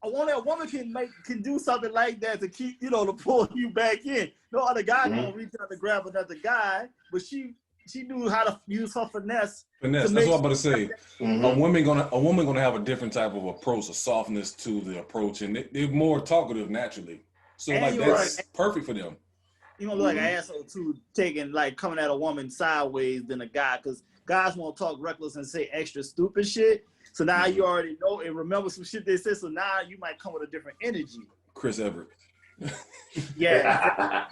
a woman can do something like that to keep, you know, to pull you back in. No other guy gonna reach out to grab another guy, but she knew how to use her finesse.
That's what I'm about to say. A woman gonna have a different type of approach, a softness to the approach, and they're more talkative naturally. So and like that's perfect for them.
You gonna look like an asshole too, coming at a woman sideways than a guy, because guys won't talk reckless and say extra stupid shit. So now you already know and remember some shit they said. So now you might come with a different energy.
Chris Everett.
Yeah.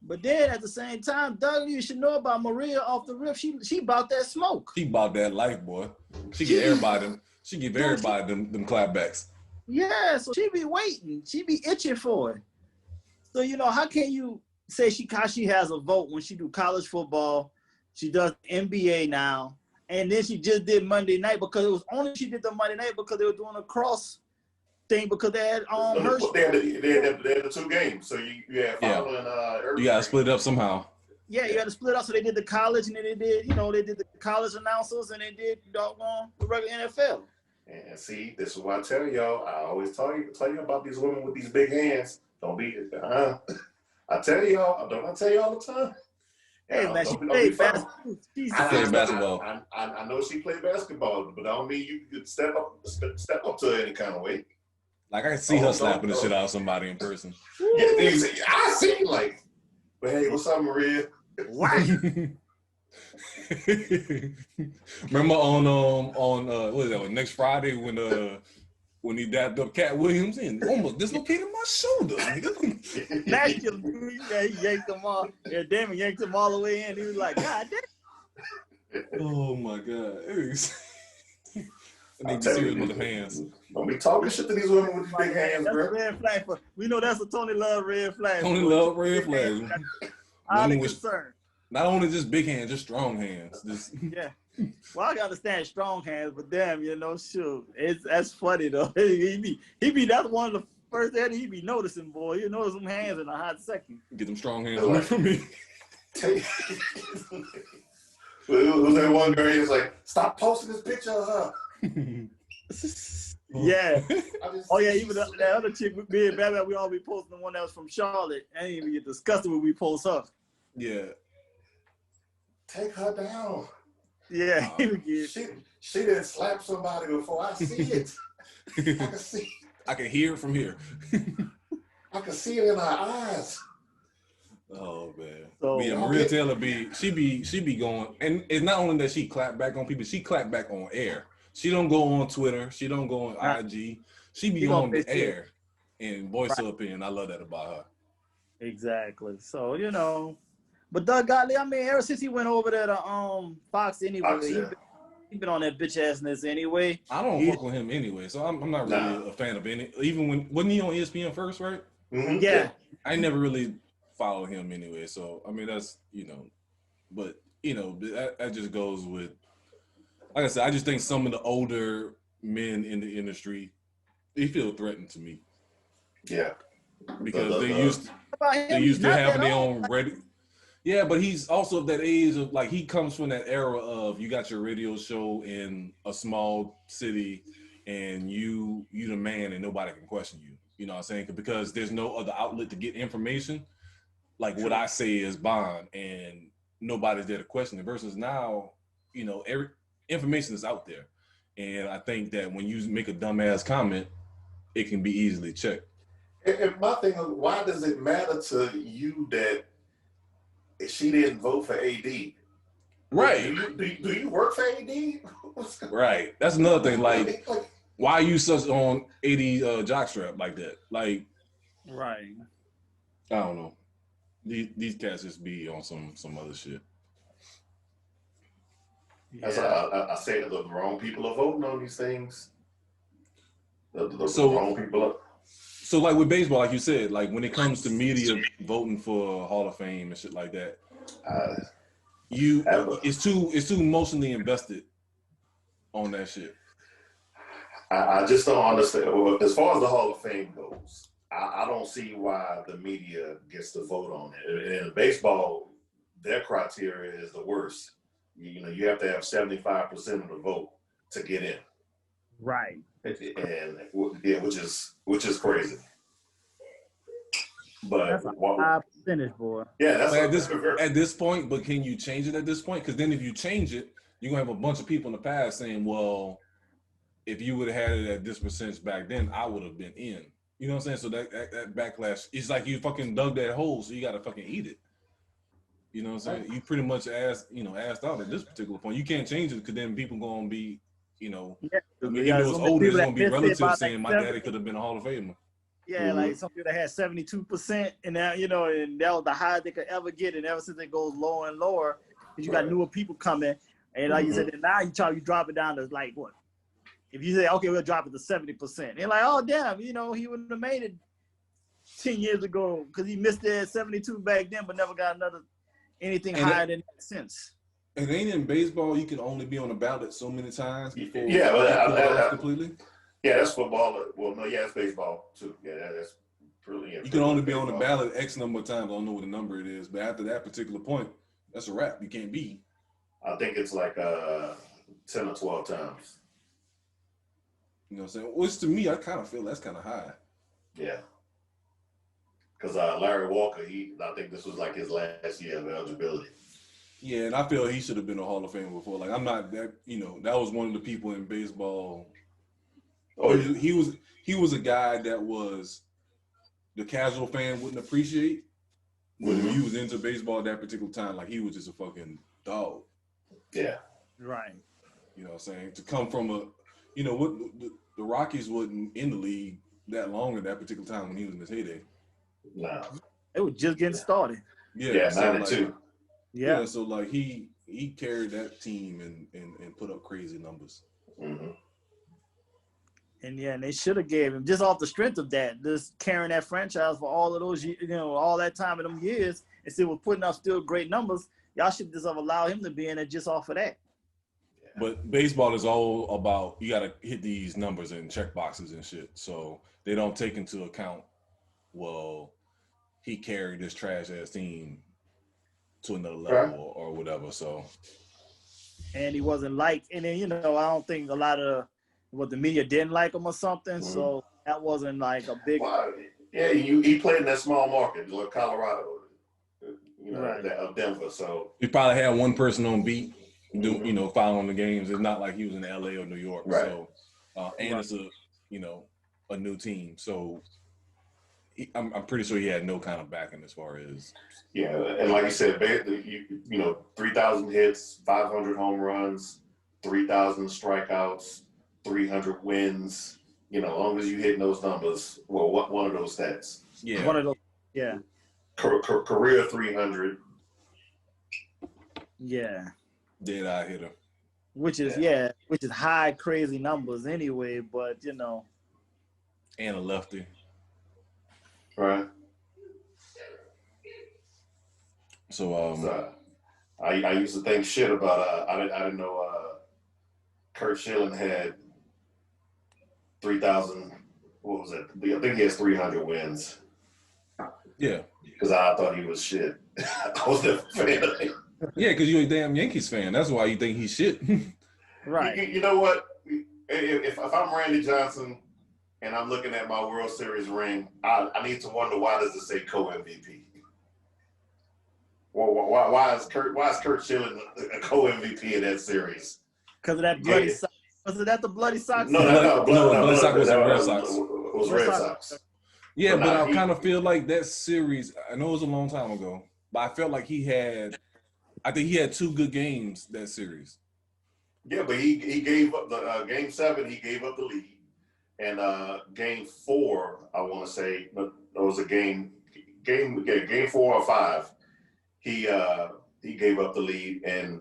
But then at the same time, Doug, you should know about Maria off the rip. She bought that smoke.
She bought that life, boy. She give everybody them clapbacks.
Yeah, so she be waiting. She be itching for it. So you know, how can you say she has a vote when she do college football? She does NBA now, and then she just did Monday night because it was only she did the Monday night because they were doing a cross thing because they had her.
They had the 2 games, so you had following.
You gotta split it up somehow.
Yeah, you had to split up. So they did the college, and then they did the college announcers, and they did the regular NFL.
And see, this is why I tell y'all. I always tell you about these women with these big hands. Don't be. I tell y'all. Don't I tell you all the time?
Hey man, she
Don't be
played
funny.
basketball. She's
played basketball.
I know she played basketball, but I don't mean you could step up to her any kind of way.
Like I can see her slapping the shit out of somebody in person.
Yeah, I see like, but hey, what's up, Maria?
Remember on what is that? Next Friday when he dapped up Cat Williams and almost dislocated my shoulder.
yeah, he yanked him off. Yeah, Damon yanked him all the way in. He was like, God damn.
Oh my God. I need to see his mother hands.
Don't be talking shit to these women with these big hands,
that's
bro.
A red flag we know that's a Tony Love red flag.
Tony Love red flag.
Highly concerned.
Not only just big hands, just strong hands.
Yeah. Well, I can understand strong hands, but damn, shoot, that's funny though. He be that's one of the first that he be noticing, boy. You notice them hands in a hot second.
Get them strong hands away from me.
It was that one girl? He was like, "Stop posting this picture of her."
Yeah. Oh yeah, even that other chick with me and Bad, we all be posting the one that was from Charlotte. I didn't even get disgusted when we post her.
Yeah.
Take her down.
Yeah,
she didn't slap somebody before. I see it. I can see.
I can hear it from here.
I can see it in her eyes.
Oh man.
So,
yeah, Maria Taylor she be going, and it's not only that she clap back on people, she clap back on air. She don't go on Twitter. She don't go on IG. She be on the air and voice her opinion. I love that about her.
Exactly. So, but Doug Gottlieb, I mean, ever since he went over there to Fox anyway, he been on that bitch assness anyway.
I don't fuck with him anyway, so I'm not really a fan of any. Even wasn't he on ESPN first, right?
Mm-hmm.
Yeah.
I never really followed him anyway, so I mean that's but that just goes with, like I said, I just think some of the older men in the industry, they feel threatened to me.
Yeah.
Because they used to have their own ready. Yeah, but he's also of that age of, like, he comes from that era of you got your radio show in a small city and you the man and nobody can question you. You know what I'm saying? Because there's no other outlet to get information. Like what I say is bond and nobody's there to question it, versus now, every information is out there. And I think that when you make a dumbass comment, it can be easily checked.
And my thing is, why does it matter to you that she didn't vote for AD?
Right.
Do you work for AD?
Right. That's another thing. Like, why are you such on AD jockstrap like that? Like,
right.
I don't know. These cats just be on some other shit.
Yeah. As I say that the wrong people are voting on these things. The wrong people are.
So like with baseball, like you said, like when it comes to media voting for Hall of Fame and shit like that, it's too emotionally invested on that shit.
I just don't understand. Well, as far as the Hall of Fame goes, I don't see why the media gets to vote on it. In baseball, their criteria is the worst. You have to have 75% of the vote to get in.
Right.
And yeah, which is crazy. But
that's a high percentage, boy.
Yeah, that's
at this point. But can you change it at this point? Because then if you change it, you're gonna have a bunch of people in the past saying, "Well, if you would have had it at this percentage back then, I would have been in." You know what I'm saying? So that backlash, it's like you fucking dug that hole, so you gotta fucking eat it. You know what I'm saying? You pretty much asked out at this particular point. You can't change it because then people gonna be, even though it's older, it's gonna be relatives saying my daddy could have been a Hall of Famer.
Yeah, like some people that had 72%, and now and that was the highest they could ever get, and ever since it goes lower and lower, because you got newer people coming, and like you said, now you drop it down to like what? If you say, okay, we'll drop it to 70%, they're like, oh damn, he wouldn't have made it 10 years ago because he missed it at 72 back then, but never got anything higher than that since.
And ain't in baseball you can only be on the ballot so many times before completely?
Yeah, that's football. Well, no, yeah, it's baseball too. Yeah, that's brilliant.
You can only be on the ballot X number of times. I don't know what the number it is, but after that particular point, that's a wrap. You can't be.
I think it's like 10 or 12 times.
You know what I'm saying? Which to me, I kind of feel that's kind of high.
Yeah. Because Larry Walker, I think this was like his last year of eligibility.
Yeah, and I feel he should have been a Hall of Famer before. Like I'm not that, that was one of the people in baseball.
Oh,
He was a guy that was the casual fan wouldn't appreciate. But if he was into baseball at that particular time, like he was just a fucking dog.
Yeah.
Right.
You know what I'm saying? To come from the Rockies wasn't in the league that long at that particular time when he was in his heyday.
No.
It was just getting started.
Yeah,
so
92.
Like,
yeah.
So like he carried that team and put up crazy numbers.
Mm-hmm.
And they should have gave him, just off the strength of that, just carrying that franchise for all of those, all that time in them years, and still was putting up still great numbers. Y'all should just have allowed him to be in it just off of that.
But baseball is all about, you got to hit these numbers and check boxes and shit. So they don't take into account, well, he carried this trash ass team to another level or whatever. So, and
he wasn't liked. And then, I don't think a lot of what the media didn't like him or something. Mm-hmm. So that wasn't like a big.
Well, yeah, he played in that small market, like Colorado,
right.
Of Denver. So
he probably had one person on beat. Following the games. It's not like he was in LA or New York.
Right.
So, and it's a new team. So, I'm pretty sure he had no kind of backing as far as.
Yeah, and like you said, 3,000 hits, 500 home runs, 3,000 strikeouts, 300 wins. As long as you hit those numbers, well, one of those stats.
Yeah.
One of those. Yeah.
Career 300.
Yeah.
Dead eye hitter.
Which is high crazy numbers anyway, but
And a lefty.
Right.
So
I used to think shit about I didn't know Kurt Schilling had 3,000. What was it? I think he has 300 wins.
Yeah.
Because I thought he was shit. I was never a fan of him.
Yeah, because you're a damn Yankees fan. That's why you think he's shit.
Right.
You know what? If I'm Randy Johnson and I'm looking at my World Series ring, I need to wonder, why does it say co-MVP? Well, why is Kurt Schilling a co-MVP in that series?
Because of that bloody Sox. Was it that the bloody Sox?
No,
Bloody Sox was Red Sox.
It was Red Sox.
Yeah, but I kind of feel like that series, I know it was a long time ago, but I felt like I think he had 2 good games that series.
Yeah, but he gave up the game 7. He gave up the lead, and game 4, I want to say, it was a game 4 or 5. He gave up the lead, and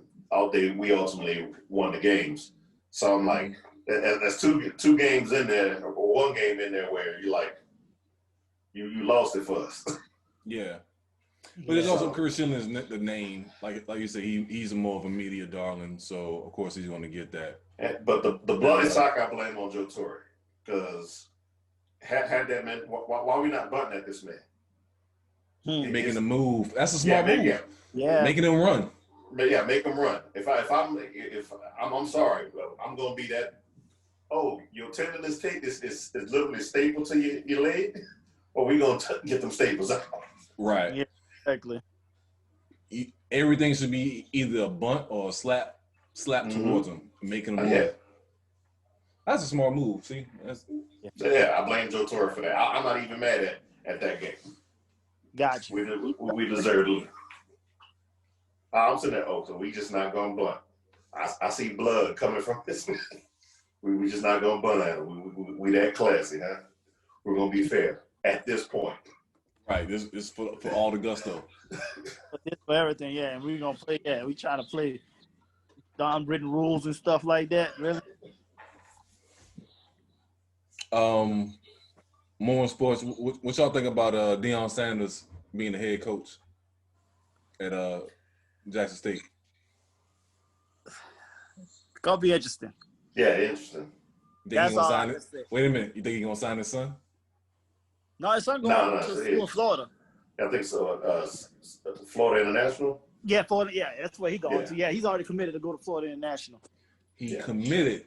we ultimately won the games. So I'm like, that's two games in there, or 1 game in there where you're like, you lost it for us.
Yeah. But it's also Kurt Schilling's the name, like you said, he's more of a media darling, so of course he's going to get that.
But the bloody sock, I blame on Joe Torre, because had that man, why are we not butting at this man?
Making a move, that's a smart move.
Yeah,
making him run.
Yeah, make him run. If I'm sorry, I'm going to be that. Oh, your tenderness tape is literally stapled to your leg, or we going to get them staples out?
Right.
Yeah. Exactly.
Everything should be either a bunt or a slap towards him, making him
yeah.
That's a smart move. See,
I blame Joe Torre for that. I'm not even mad at that game.
Gotcha.
We deserved it. I'm sitting there. So we just not going blunt. I see blood coming from this. we just not going bunt at him. We that classy, huh? We're gonna be fair at this point.
Right, this is for all the gusto.
For everything, yeah. And we're going to play, we trying to play unwritten rules and stuff like that, really.
More in sports, what y'all think about Deion Sanders being the head coach at Jackson State?
It's going to be interesting.
Yeah, interesting.
That's all I can say.
Wait a minute, you think he's going to sign his son?
No, his son going to school in Florida.
I think so. Florida International?
Yeah, Florida. Yeah, that's where he's going to. Yeah, he's already committed to go to Florida International.
He committed.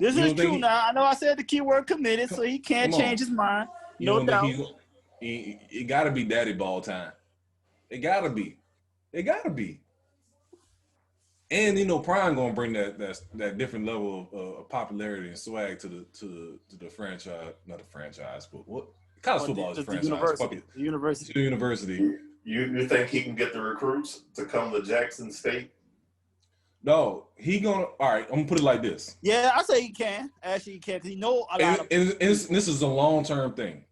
This
You
is
don't think
true. Now I know I said the keyword committed, so he can't
Come on.
change his mind.
You
No
don't
doubt.
think it got to be daddy ball time? It got to be. It got to be. And you know, Prime gonna bring that different level of popularity and swag to the franchise, not the franchise, but what college football is a franchise. Fuck it.
The university.
It's the university.
You think he can get the recruits to come to Jackson State?
No, he gonna. All right, I'm gonna put it like this.
Yeah, I say he can. Actually, he can because he know a lot of.
And this is a long term thing.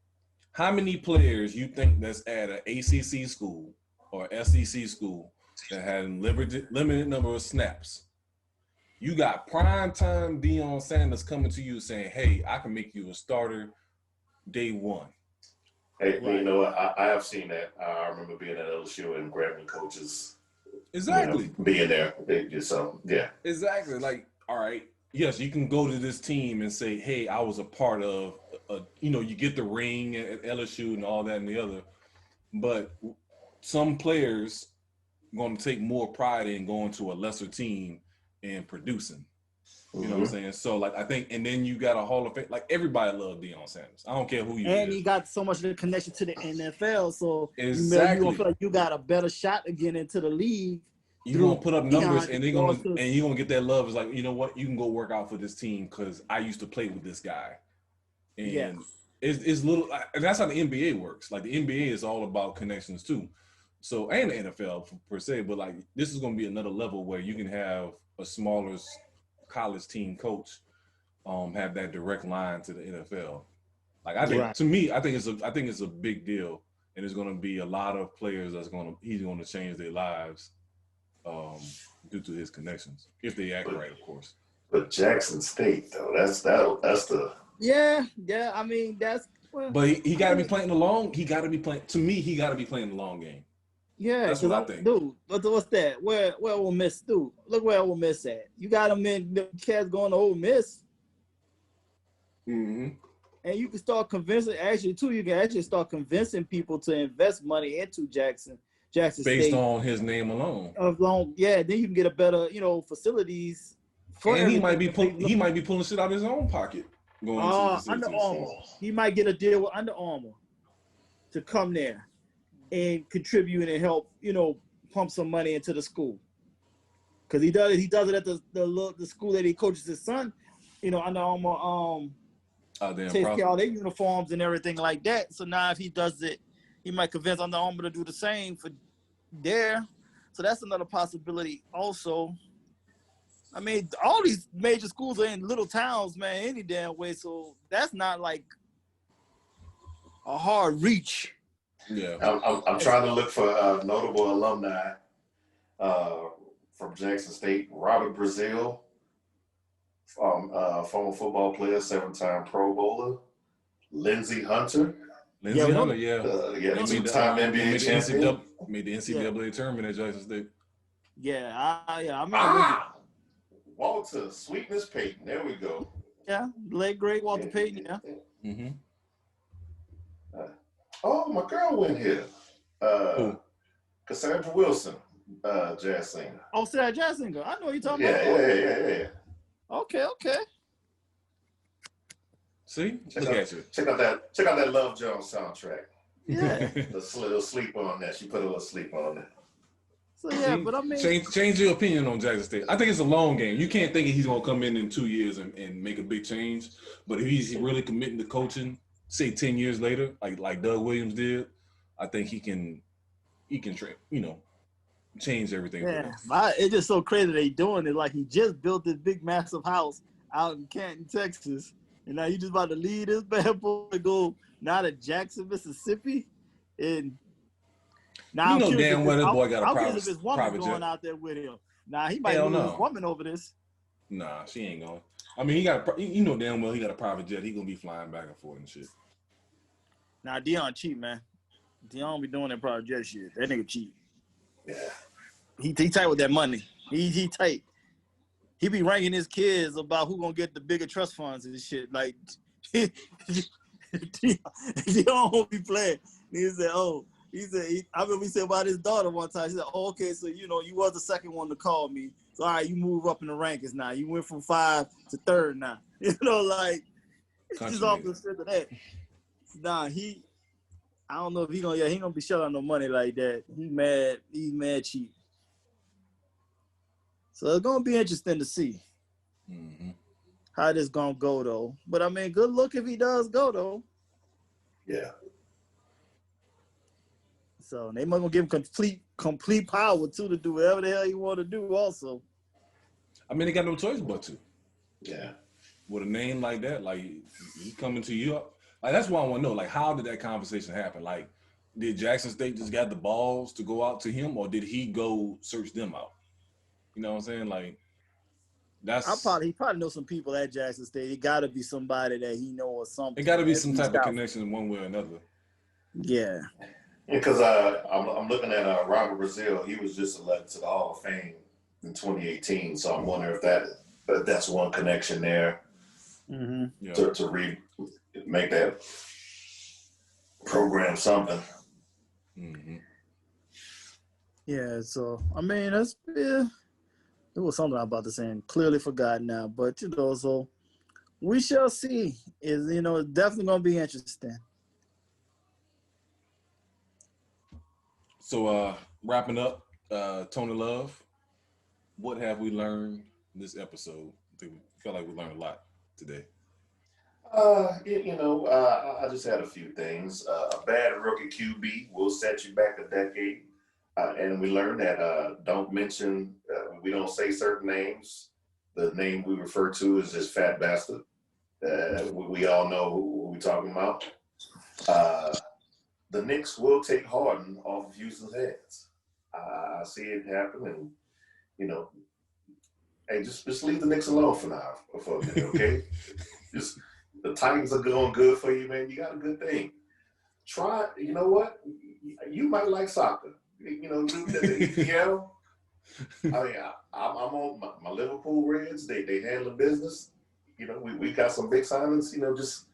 How many players you think that's at an ACC school or SEC school that had a limited number of snaps? You got prime time Deion Sanders coming to you saying, "Hey, I can make you a starter day one."
Hey, you know what? I have seen that. I remember being at LSU and grabbing coaches.
Exactly.
Being there. So, yeah.
Exactly. Like, all right, yes, you can go to this team and say, hey, I was a part of, you get the ring at LSU and all that and the other. But some players going to take more pride in going to a lesser team and producing. You know what I'm saying? So, like, I think, and then you got a Hall of Fame. Like, everybody loves Deion Sanders. I don't care who you
And
is.
he got so much of the connection to the NFL, so
Exactly.
you gonna feel like you got a better shot of getting into the league.
You're gonna put up numbers, and you're gonna
Deion
get that love. It's like, you know what? You can go work out for this team because I used to play with this guy, and it's little. And that's how the NBA works. Like the NBA is all about connections too. So and the NFL per se, but like this is gonna be another level where you can have a smaller college team coach have that direct line to the NFL. Like I think to me, I think it's a big deal, and there's going to be a lot of players he's going to change their lives due to his connections if they act right, of course.
But Jackson State though, that's the
yeah. I mean that's. Well,
but he got to be playing the long. He got to be playing. To me, he got to be playing the long game.
Yeah,
that's what I think.
Dude, what's that? Where Ole Miss? Dude, look where Ole Miss at. You got them in the cats going to Ole Miss.
Mm-hmm.
And you can start convincing. Actually, too, you can actually start convincing people to invest money into Jackson
based
State
on his name alone.
Then you can get a better, facilities.
And he might be pulling shit out of his own pocket. Going to
Under Armour. He might get a deal with Under Armour to come there and contribute and help, pump some money into the school. Because he does it at the school that he coaches his son. Under Armour takes care of all their uniforms and everything like that. So now if he does it, he might convince Under Armour to do the same for there. So that's another possibility also. I mean, all these major schools are in little towns, man, any damn way. So that's not like a hard reach.
Yeah, I'm trying to look for notable alumni from Jackson State. Robert Brazile, former football player, 7-time Pro Bowler. Lindsey Hunter.
Two-time
NBA champion.
Made the NCAA tournament at Jackson State.
I remember.
Walter Sweetness Payton. There we go.
Yeah, late great Walter Payton. Yeah.
Mm-hmm.
My girl went here. Cassandra Wilson, jazz singer.
Oh, Sarah jazz singer. I know what you're talking about.
Yeah.
Okay.
See, look at you.
Check out that Love Jones soundtrack.
Yeah.
A little sleep on that. She put a little sleep on that.
So yeah, but I mean,
change your opinion on Jackson State. I think it's a long game. You can't think he's gonna come in 2 years and make a big change. But if he's really committing to coaching, say 10 years later, like Doug Williams did, I think he can change everything.
Yeah, it's just so crazy they doing it. Like he just built this big massive house out in Canton, Texas, and now you just about to leave this bad boy to go now to Jackson, Mississippi, and now
damn well that boy got a
private jet. Going out there with him. Nah, he might lose his woman over this.
Nah, she ain't going. I mean, damn well he got a private jet. He gonna be flying back and forth and shit.
Nah, Deion cheap, man. Deion be doing that private jet shit. That nigga cheap.
Yeah.
He tight with that money. He tight. He be ranking his kids about who gonna get the bigger trust funds and shit. Like Deion won't be playing. He said, I remember we said about his daughter one time. She said, okay, so you was the second one to call me. So all right, you move up in the rankings now. You went from 5 to 3rd now. You know, like just off the strength of that. Nah, I don't know if he gonna be shelling no money like that. He's mad cheap. So it's gonna be interesting to see how this gonna go though. But I mean, good luck if he does go though.
Yeah.
So they might gonna give him complete power too to do whatever the hell he want to do. Also,
I mean, they got no choice but to.
Yeah.
With a name like that, like he coming to you, like that's what I want to know. Like, how did that conversation happen? Like, did Jackson State just got the balls to go out to him, or did he go search them out? You know what I'm saying? Like, he probably knows some people at Jackson State. It got to be somebody that he know or something. It got to be some type of connection one way or another.
Yeah.
Because I'm looking at Robert Brazile. He was just elected to the Hall of Fame in 2018. So I'm wondering if that's one connection there to make that program something.
Yeah. So I mean, there was something I'm about to say and clearly forgot now. But so we shall see. It's definitely gonna be interesting.
So wrapping up, Tony Love, what have we learned this episode? I think we felt like we learned a lot today.
I just had a few things. A bad rookie QB will set you back a decade. And we learned that don't mention, we don't say certain names. The name we refer to is this fat bastard. We all know who we're talking about. The Knicks will take Harden off of Houston's hands. I see it happen, and hey, just leave the Knicks alone for now, for a minute, okay? Just the Titans are going good for you, man. You got a good thing. Try, you know what? You might like soccer. Do the EPL. I mean, I'm on my Liverpool Reds. They handle business. We got some big signings. Just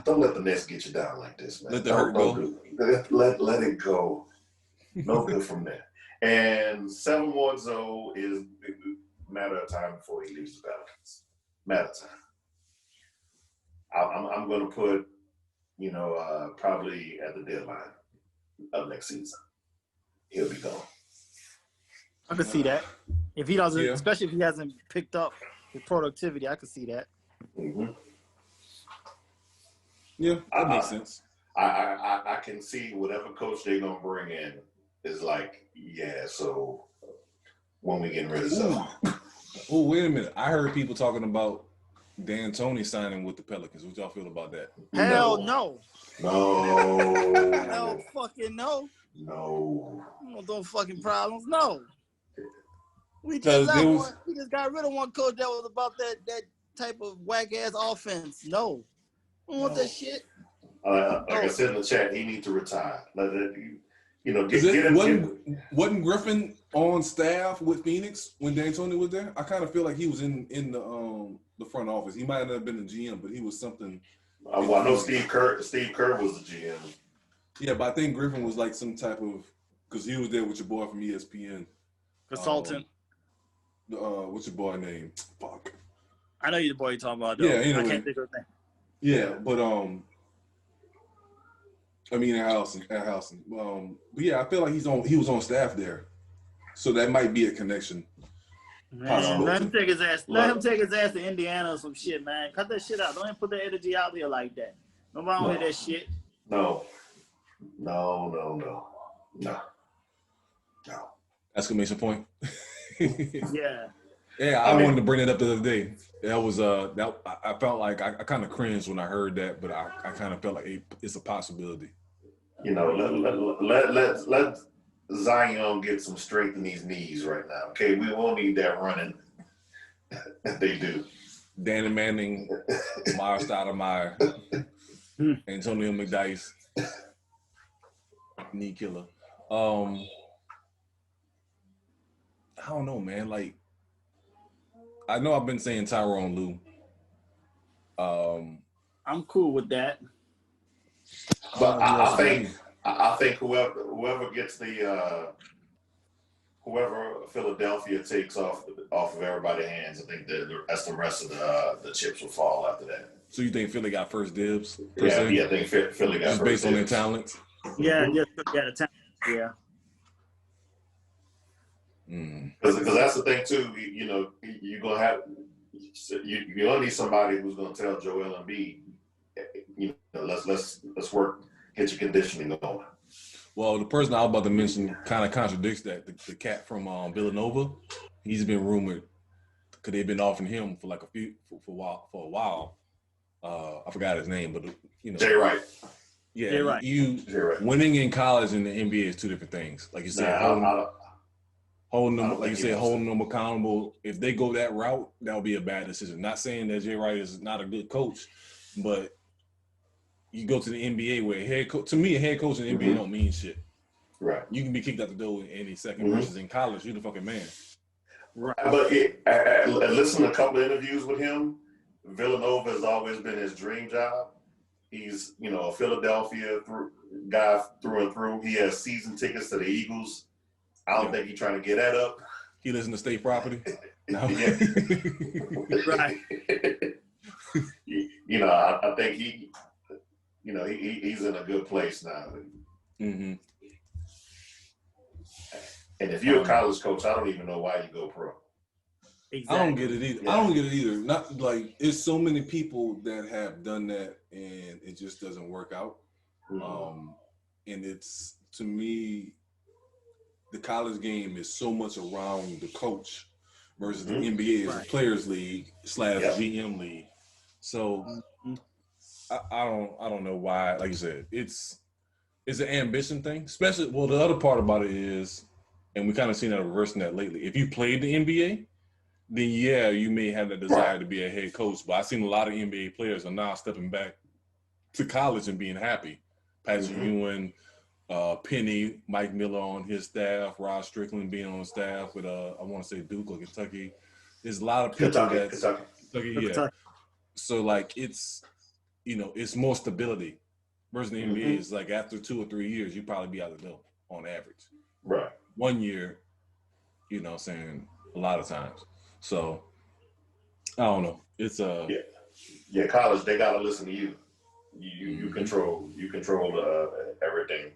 don't let the Nets get you down like this, man.
Let the hurt go.
Let it go. No good from there. And 7-1 Zoe is a matter of time before he leaves the Falcons. Matter of time. I'm going to put, probably at the deadline of next season, he'll be gone.
I can see that. If he doesn't, especially if he hasn't picked up his productivity, I can see that.
Yeah, that makes sense.
I can see whatever coach they're gonna bring in is like, so when we getting rid of Zoe.
Oh, wait a minute. I heard people talking about D'Antoni signing with the Pelicans. What y'all feel about that?
Hell no.
No.
Hell fucking no.
No.
Those fucking problems. No. We just got rid of one coach that was about that type of whack ass offense. No. I don't want that shit.
Like I said in the chat, he needs to retire.
Wasn't Griffin on staff with Phoenix when D'Antoni was there? I kind of feel like he was in the front office. He might not have been the GM, but he was something.
I know Steve Kerr was the GM.
Yeah, but I think Griffin was like some type of, because he was there with your boy from ESPN.
Consultant.
What's your boy name? Fuck.
I know you're the boy you're talking about, though.
Yeah, anyway.
I can't think of his name.
Yeah, but I mean at Houston. But yeah, I feel like he was on staff there, so that might be a connection.
Man, let him take his ass. Let him take his ass to Indiana or some shit, man. Cut that shit out. Don't even put that energy out there like that. Nobody want to hear that shit.
No.
Exclamation point.
Yeah.
Yeah, I wanted to bring it up the other day. That was that I felt like I kind of cringed when I heard that, but I kind of felt like it's a possibility.
Let Zion get some strength in these knees right now. Okay, we won't need that running. They do.
Danny Manning, Myers Stoudemire, Antonio McDyess, knee killer. I don't know, man. Like, I know I've been saying Tyronn Lue.
I'm cool with that.
But I think whoever gets the whoever Philadelphia takes off of everybody's hands, I think that's the rest of the chips will fall after that.
So you think Philly got first dibs?
Yeah, I think Philly got
just
first
based on their
dibs.
talents.
Yeah, just got a talent. Yeah.
Because that's the thing too. You're gonna have you're gonna need somebody who's gonna tell Joel Embiid, let's work, get your conditioning going.
Well, the person I was about to mention kind of contradicts that. The cat from Villanova, he's been rumored because they've been offering him for like for a while. I forgot his name, but
Jay Wright.
Yeah,
Jay Wright.
Jay Wright.
Winning in college and the NBA is two different things. Like you said, holding them accountable. If they go that route, that would be a bad decision. Not saying that Jay Wright is not a good coach, but you go to the NBA where a head coach in the NBA don't mean shit.
Right.
You can be kicked out the door in any second versus in college, you're the fucking man.
Right. But listen to a couple of interviews with him. Villanova has always been his dream job. He's, a Philadelphia guy through and through. He has season tickets to the Eagles. I don't think he's trying to get that up.
He lives in the state property. No.
Right.
I think he's in a good place now.
Mm-hmm.
And if you're a college coach, I don't even know why you go pro.
Exactly.
I don't get it either. Yeah. I don't get it either. Not like it's so many people that have done that and it just doesn't work out. Mm-hmm. And it's, to me, the college game is so much around the coach versus the NBA is a players league / GM league. So I don't know why. Like you said, it's an ambition thing. Especially, the other part about it is, and we kind of seen that reversing that lately. If you played the NBA, then yeah, you may have the desire to be a head coach. But I've seen a lot of NBA players are now stepping back to college and being happy. Patrick Ewing, Penny, Mike Miller on his staff, Rod Strickland being on staff with I want to say Duke or Kentucky. There's a lot of people Kentucky, yeah. So like it's more stability. Versus the NBA is like after 2 or 3 years, you probably be out the door on average.
Right.
1 year, saying a lot of times. So I don't know. It's
college, they gotta listen to you. You control everything.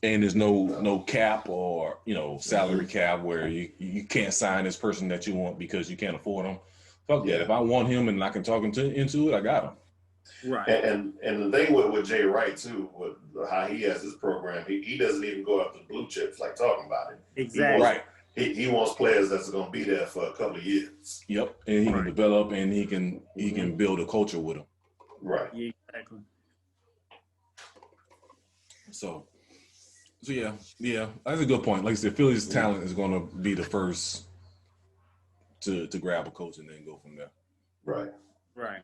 And there's no cap or salary cap where you can't sign this person that you want because you can't afford them. Fuck that. If I want him and I can talk him into it, I got him.
Right. And the thing with Jay Wright too, with how he has his program, he doesn't even go after the blue chips like talking about it.
Exactly.
He wants players that's going to be there for a couple of years.
Yep, and he can develop and he can build a culture with them.
Right.
Yeah, exactly.
So yeah, that's a good point. Like I said, Philly's talent is going to be the first to grab a coach and then go from there.
Right.
Right.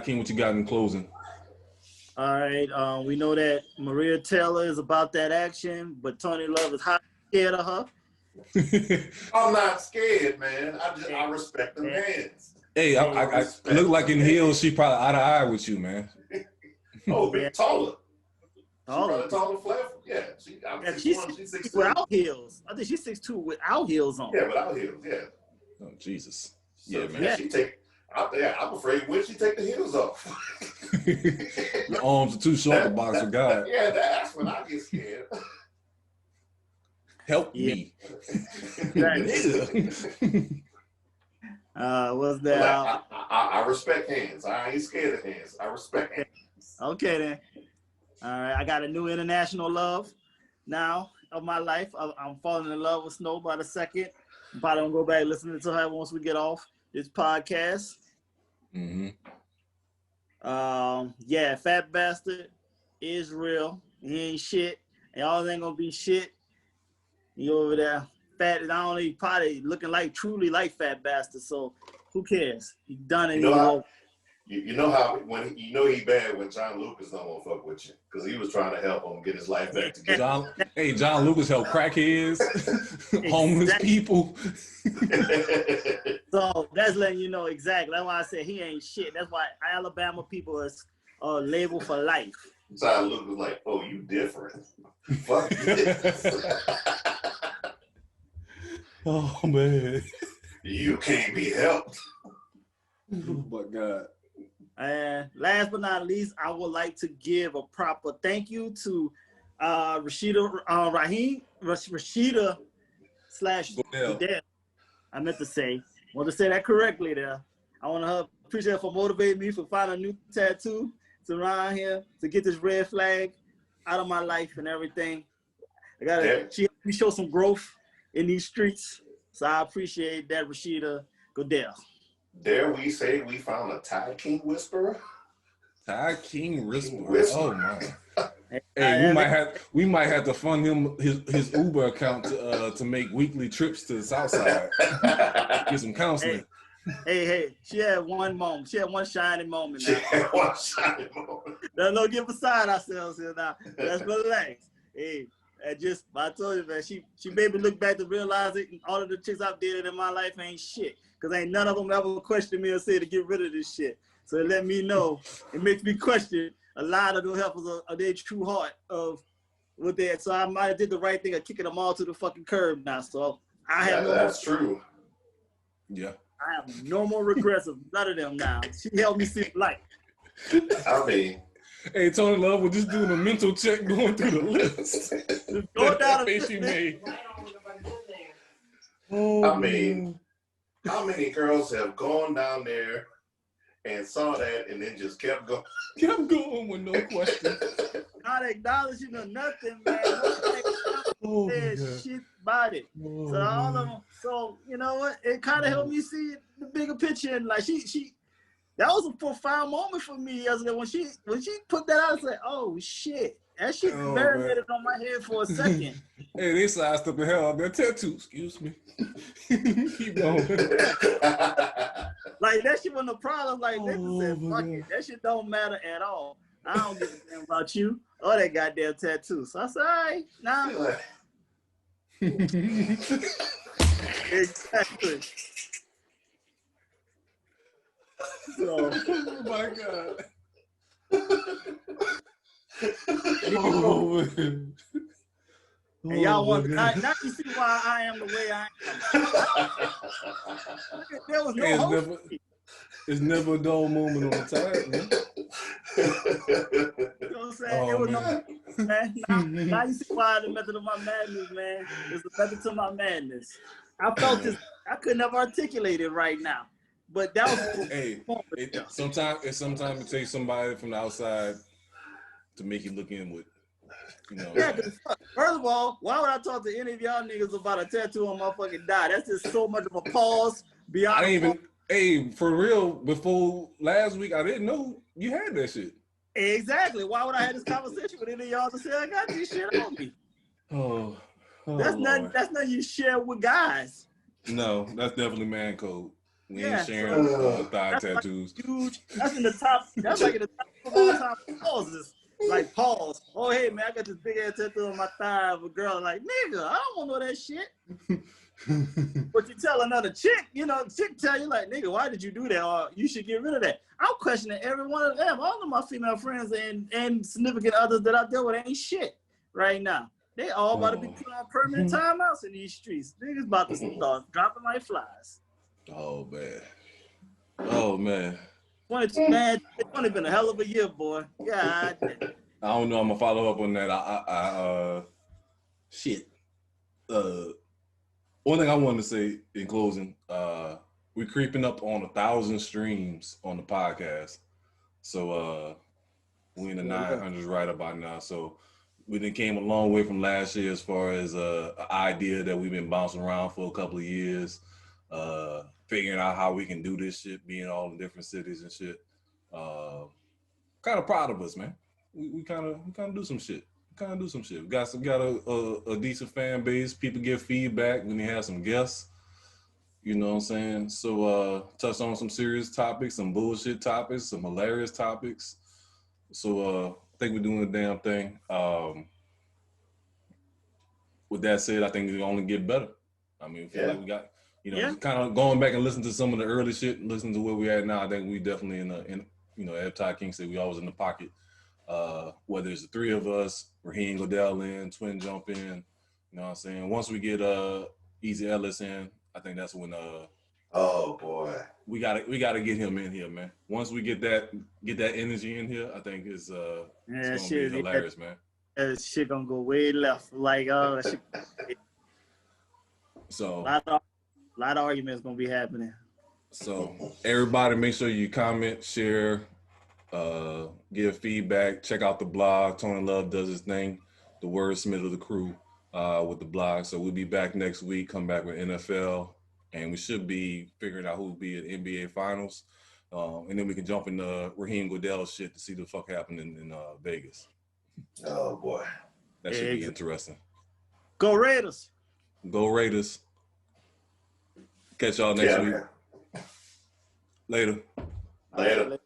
King, what you got in closing?
All right. We know that Maria Taylor is about that action, but Tony Love is hot scared of her.
I'm not scared, man. I respect them hands.
Hey, I look like in heels. She probably eye to eye with you, man.
Oh, big taller.
Taller,
flat. Yeah,
she's 6'2" without heels. I think she's 6'2" without heels on.
Yeah, without heels. Yeah.
Oh Jesus.
So,
yeah, man.
I'm afraid when she take the heels off.
Your arms are too short to box with God.
Yeah, that's when I get scared.
Help me.
What's that?
I respect hands. I ain't scared of hands. I respect hands.
Okay then. All right, I got a new international love now of my life. I'm falling in love with Snow by the second. I'm probably gonna go back listening to her once we get off this podcast. Fat bastard is real. He ain't shit. Y'all ain't gonna be shit. You over there fat and not only probably looking truly like fat bastard. So who cares? He done it.
You know how when he bad when John Lucas don't want to fuck with you because he was trying to help him get his life back together.
John Lucas helped crackheads, homeless people.
So that's letting you know exactly. That's why I said he ain't shit. That's why Alabama people are labeled for life.
Ty Luke was like, "Oh, you different? Fuck this.
Oh man.
You can't be helped."
Oh my God.
And last but not least, I would like to give a proper thank you to Rashida / Goodell. I meant to say that correctly there. I want to appreciate her for motivating me for finding a new tattoo to around here to get this red flag out of my life and everything. She helped me show some growth in these streets, so I appreciate that, Rashida Goodell.
Dare we say we found a Thai King whisperer?
Thai King whisperer. Oh my.
Hey,
we might have to fund him his Uber account to make weekly trips to the South Side. Get some counseling.
Hey, she had one moment. She had one shining moment.
Now.
Don't get beside ourselves here now. Let's relax. Hey, I told you, man, she made me look back to realize it, and all of the chicks I've dated in my life ain't shit. Because ain't none of them ever questioned me or said to get rid of this shit. So it let me know. It makes me question a lot of those helpers of their true heart of what they had. So I might have did the right thing of kicking them all to the fucking curb now. So
that's true.
Yeah.
I have no more regrets of none of them now. She helped me see light.
I mean,
hey, Tony Love, we're just doing a mental check going through the list.
Go down
face you made.
I mean, how many girls have gone down there and saw that and then just kept going?
Kept going with no question.
Not acknowledging or nothing, man. Shit about it. So all of them. So you know what? It kind of helped me see the bigger picture. And like she, that was a profound moment for me yesterday when she put that out. I was like, oh shit, that shit marinated on my head for a second.
Hey, they sized up the hell out of their tattoo. Excuse me. Keep going.
Like that shit wasn't a problem. Like they said, fuck it. That shit don't matter at all. I don't give a damn about you or that goddamn tattoo. So I said, all right, nah. Exactly. So,
oh my God.
And y'all want now you see why I am the way I am. There was no hope.
It's never a dull moment on the time, man.
You know what I'm saying? It was no, man. Now you see why the method of my madness, man. It's the method to my madness. I felt this. I couldn't have articulated it right now, but that was.
Hey, sometimes it takes somebody from the outside to make you look inward. You know.
Yeah, first of all, why would I talk to any of y'all niggas about a tattoo on my fucking die? That's just so much of a pause beyond.
I ain't even. Hey, for real, before last week, I didn't know you had that shit.
Exactly. Why would I have this conversation with any of y'all to say I got this shit on me?
Oh
that's nothing you share with guys.
No, that's definitely man code. We ain't sharing thigh tattoos.
Like huge. That's in the top. That's like in the top of all time pauses. Like pause. Oh hey man, I got this big ass tattoo on my thigh of a girl. Like nigga, I don't want to know that shit. But you tell another chick, you know, chick tell you like, nigga, why did you do that? Or you should get rid of that. I'm questioning every one of them. All of my female friends and significant others that I deal with ain't shit right now. They all about to be put on permanent timeouts in these streets. Niggas about to start dropping like flies.
Oh man. Oh man.
22, man, it's only been a hell of a year, boy. God damn.
I don't know. I'm gonna follow up on that. Shit. One thing I wanted to say in closing, we're creeping up on 1,000 streams on the podcast. So we in the 900s right about now. So we done came a long way from last year as far as an idea that we've been bouncing around for a couple of years, figuring out how we can do this shit, being all in different cities and shit. Kind of proud of us, man. We kind of do some shit. We got a decent fan base. People give feedback when they have some guests. You know what I'm saying? So touch on some serious topics, some bullshit topics, some hilarious topics. So I think we're doing a damn thing. With that said, I think we only get better. I mean, feel like we got, kind of going back and listening to some of the early shit, listening to where we at now. I think we definitely in as Ty King said, we always in the pocket whether it's the three of us, Raheem Goodell in, Twin jump in. You know what I'm saying? Once we get Easy Ellis in, I think that's when
oh boy,
we gotta get him in here, man. Once we get that energy in here, I think it's gonna be hilarious, man.
That shit gonna go way left. Like
So
a lot of arguments gonna be happening.
So everybody make sure you comment, share, give feedback, check out the blog. Tony Love does his thing, the wordsmith of the crew with the blog. So we'll be back next week, come back with NFL, and we should be figuring out who will be at NBA Finals. And then we can jump into Raheem Goodell shit to see the fuck happened in Vegas.
Oh boy.
That should be interesting.
Go Raiders.
Go Raiders. Catch y'all next week. Later.
Later.